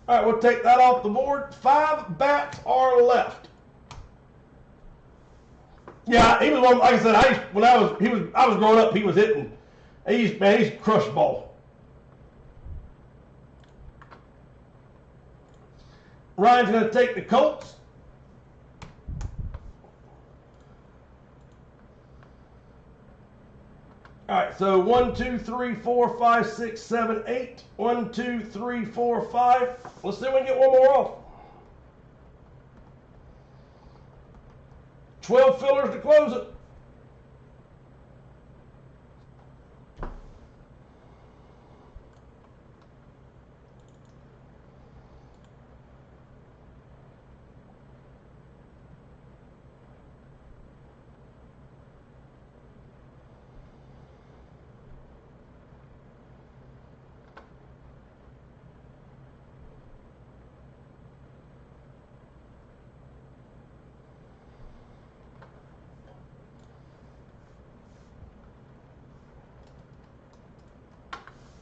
All right, we'll take that off the board. 5 bats are left. Yeah, he was one. Like I said, I was growing up. He was hitting. He's crushed ball. Ryan's going to take the Colts. All right, so 1, 2, 3, 4, 5, 6, 7, 8. 1, 2, 3, 4, 5. Let's see if we can get one more off. 12 fillers to close it.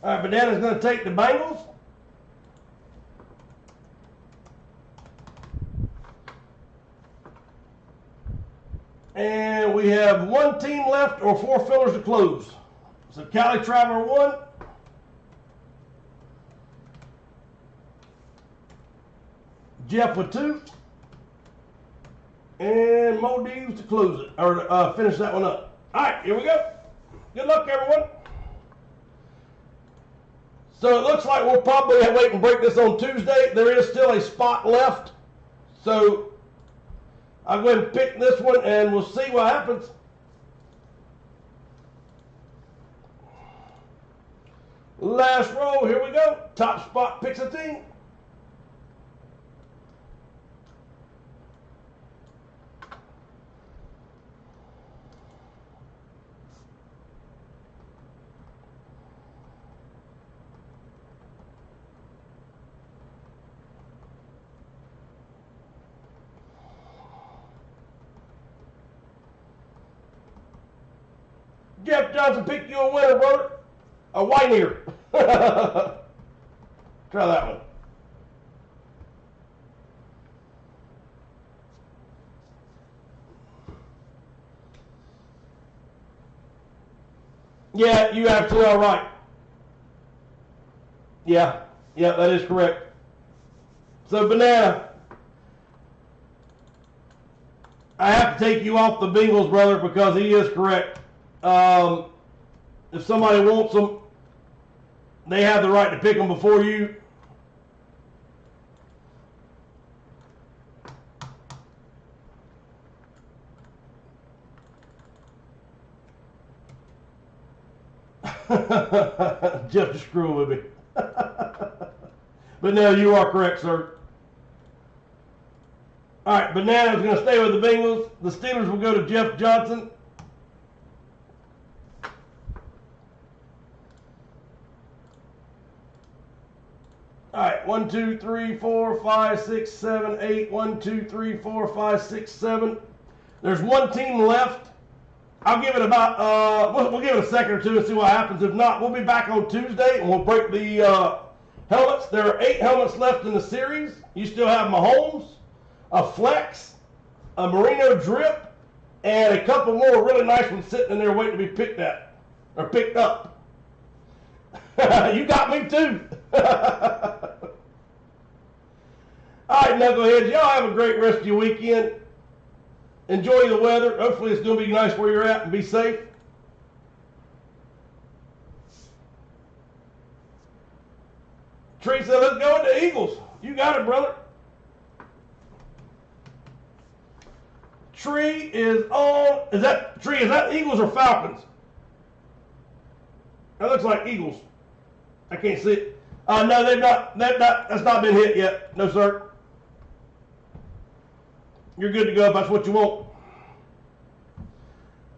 All right, Banana's going to take the Bengals. And we have 1 team left or 4 fillers to close. So Cali Traveler 1. Jeff with 2. And Mo Deeves to close it, or finish that one up. All right, here we go. Good luck, everyone. So it looks like we'll probably wait and break this on Tuesday. There is still a spot left. So I'll go ahead and pick this one and we'll see what happens. Last roll, here we go. Top spot picks a team. Jeff Johnson picked you a winner, brother. A wine ear. Try that one. Yeah, you absolutely are right. Yeah, that is correct. So, Banana, I have to take you off the Bengals, brother, because he is correct. If somebody wants them, they have the right to pick them before you. Jeff just screwing with me. But no, you are correct, sir. All right, Banana's going to stay with the Bengals. The Steelers will go to Jeff Johnson. All right, 1, 2, 3, 4, 5, 6, 7, 8. 1, 2, 3, 4, 5, 6, 7. There's one team left. I'll give it about, we'll give it a second or two and see what happens. If not, we'll be back on Tuesday and we'll break the helmets. There are 8 helmets left in the series. You still have Mahomes, a Flex, a Merino Drip, and a couple more really nice ones sitting in there waiting to be picked up. You got me too. All right, knuckleheads, y'all have a great rest of your weekend. Enjoy the weather. Hopefully it's going to be nice where you're at and be safe. Tree said, let's go with the Eagles. You got it, brother. Tree is on. Is that Eagles or Falcons? That looks like Eagles. I can't see it. No, that's not been hit yet. No, sir. You're good to go if that's what you want.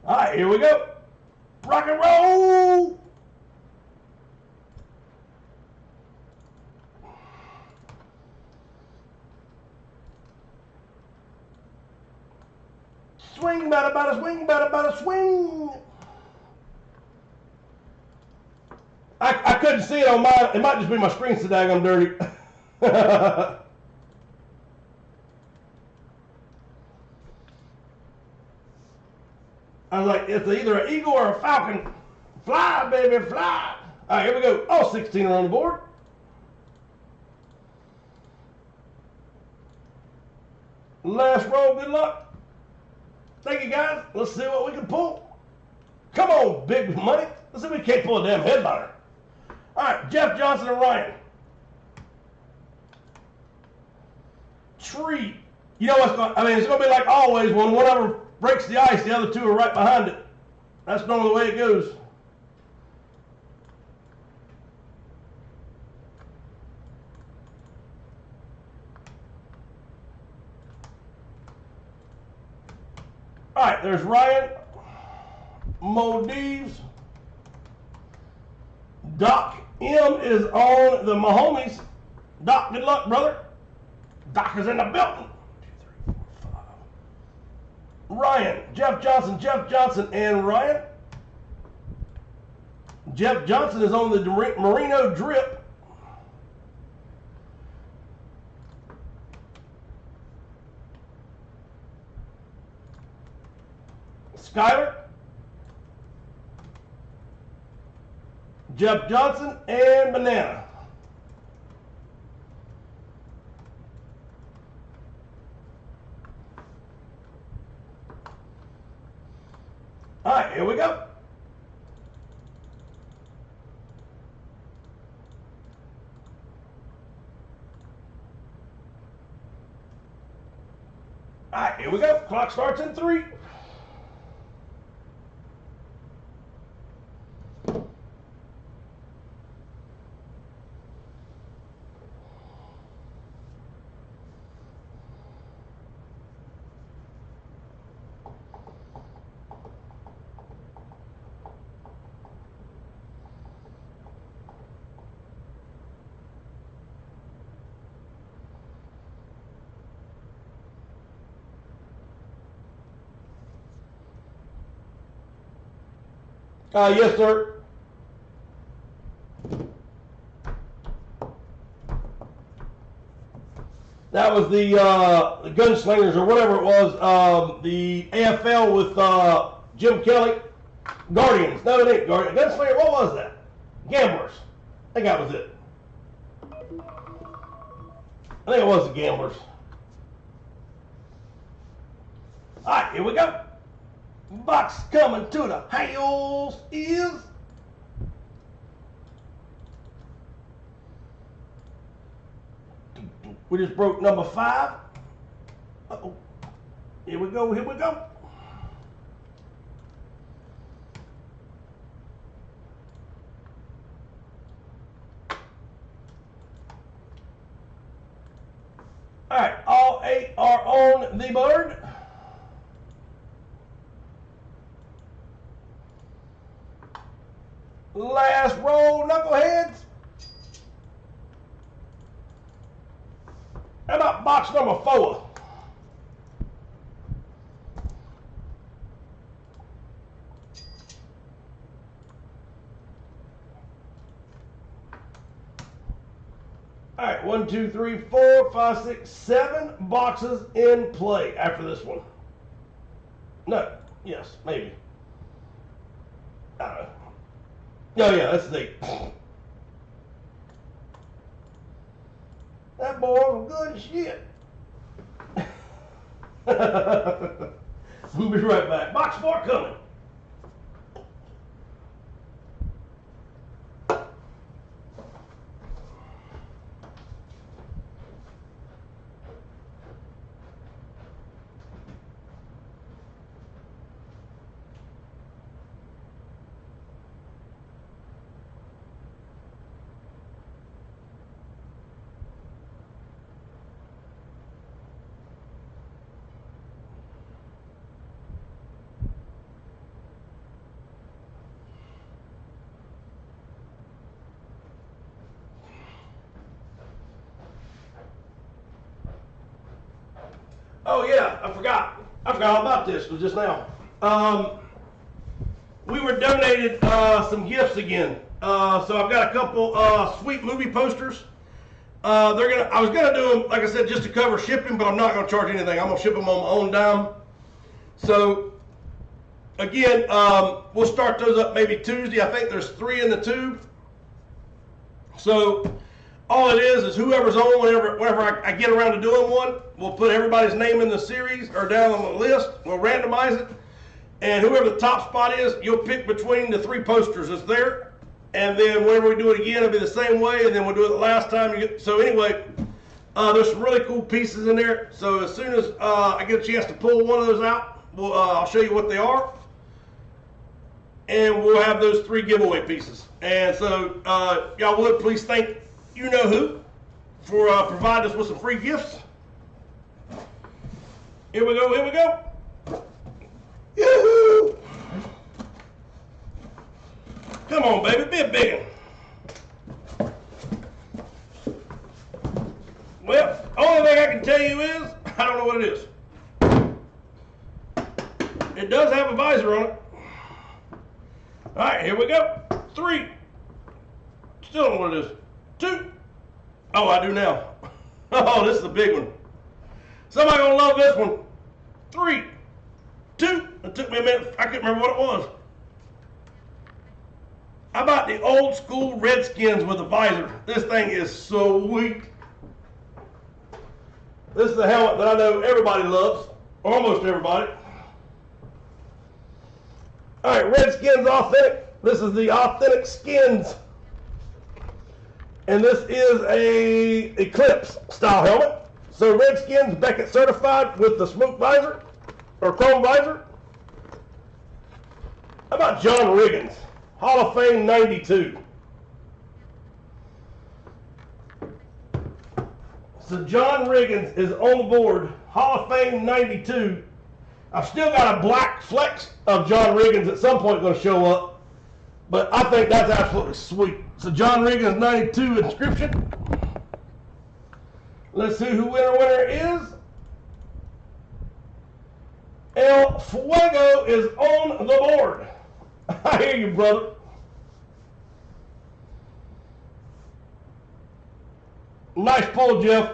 All right, here we go. Rock and roll. Swing, bada, swing, bada, swing. I couldn't see it on mine. It might just be my screen so dang I'm dirty. I was like, it's either an eagle or a falcon. Fly, baby, fly. All right, here we go. All 16 are on the board. Last roll, good luck. Thank you, guys. Let's see what we can pull. Come on, big money. Let's see if we can't pull a damn headliner. All right, Jeff Johnson and Ryan. Tree. You know what's going to, it's going to be like always when whatever breaks the ice, the other two are right behind it. That's normally the way it goes. All right, there's Ryan, Modives. Doc M is on the Mahomes. Doc, good luck, brother. Doc is in the building. 2, 3, 4, 5. Ryan, Jeff Johnson, and Ryan. Jeff Johnson is on the Merino Drip. Skyler, Jeff Johnson, and Banana. All right, here we go. All right, here we go. Clock starts in 3. Yes, sir. That was the Gunslingers or whatever it was. The AFL with Jim Kelly. Guardians. No, it ain't Guardians. Gunslinger, what was that? Gamblers. I think that was it. I think it was the Gamblers. All right, here we go. Box coming to the house is we just broke number 5. Uh-oh. Here we go. on the board. Last roll, knuckleheads. How about box number 4? All right, 1, 2, 3, 4, 5, 6, 7 boxes in play after this one. No, yes, maybe. I don't know. Oh yeah, that's the. That boy was good as shit. We'll be right back. Box 4 coming. Oh yeah, I forgot all about this just now. We were donated some gifts again. So I've got a couple sweet movie posters. I was gonna do them, like I said, just to cover shipping, but I'm not gonna charge anything. I'm gonna ship them on my own dime. So again, we'll start those up maybe Tuesday. I think there's 3 in the tube. So all it is whoever's on whenever I get around to doing one, we'll put everybody's name in the series or down on the list. We'll randomize it, and whoever the top spot is, you'll pick between the 3 posters that's there. And then whenever we do it again, it'll be the same way, and then we'll do it the last time. So anyway, there's some really cool pieces in there. So as soon as I get a chance to pull one of those out, I'll show you what they are. And we'll have those 3 giveaway pieces. And so y'all would please thank you-know-who for providing us with some free gifts. Here we go. Yoo-hoo! Come on, baby, be a big one. Well, only thing I can tell you is, I don't know what it is. It does have a visor on it. All right, here we go. 3. Still don't know what it is. 2. Oh, I do now. Oh, this is a big one. Somebody gonna love this one. 3, 2. It took me a minute. I couldn't remember what it was. How about the old school Redskins with a visor? This thing is so sweet. This is the helmet that I know everybody loves. Almost everybody. All right, Redskins Authentic. This is the Authentic Skins. And this is a Eclipse style helmet. So Redskins Beckett certified with the smoke visor or chrome visor. How about John Riggins? Hall of Fame 92. So John Riggins is on the board. Hall of Fame 92. I've still got a black flex of John Riggins at some point going to show up. But I think that's absolutely sweet. So John Riggins 92 inscription. Let's see who winner is. El Fuego is on the board. I hear you, brother. Nice pull, Jeff.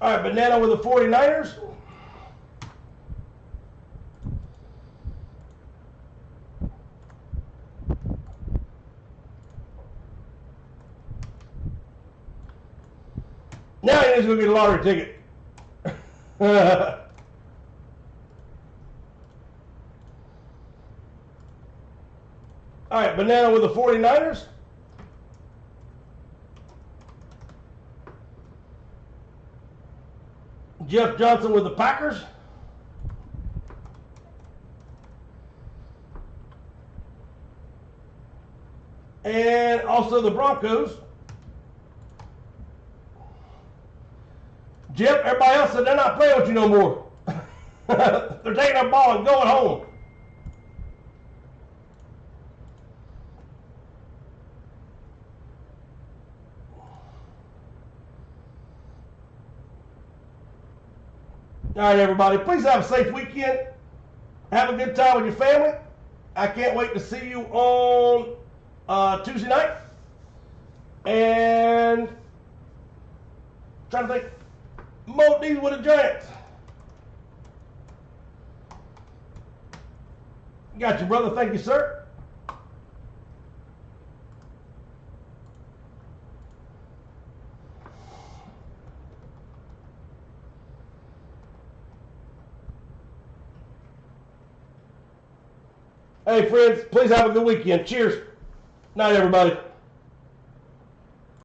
All right, Banana with the 49ers. Now you just go get a lottery ticket. All right, Banana with the 49ers. Jeff Johnson with the Packers. And also the Broncos. Jeff, everybody else said they're not playing with you no more. They're taking their ball and going home. All right, everybody, please have a safe weekend. Have a good time with your family. I can't wait to see you on Tuesday night. And trying to think, Mo D's with the Giants. Got you, brother. Thank you, sir. Hey, friends, please have a good weekend. Cheers. Night, everybody.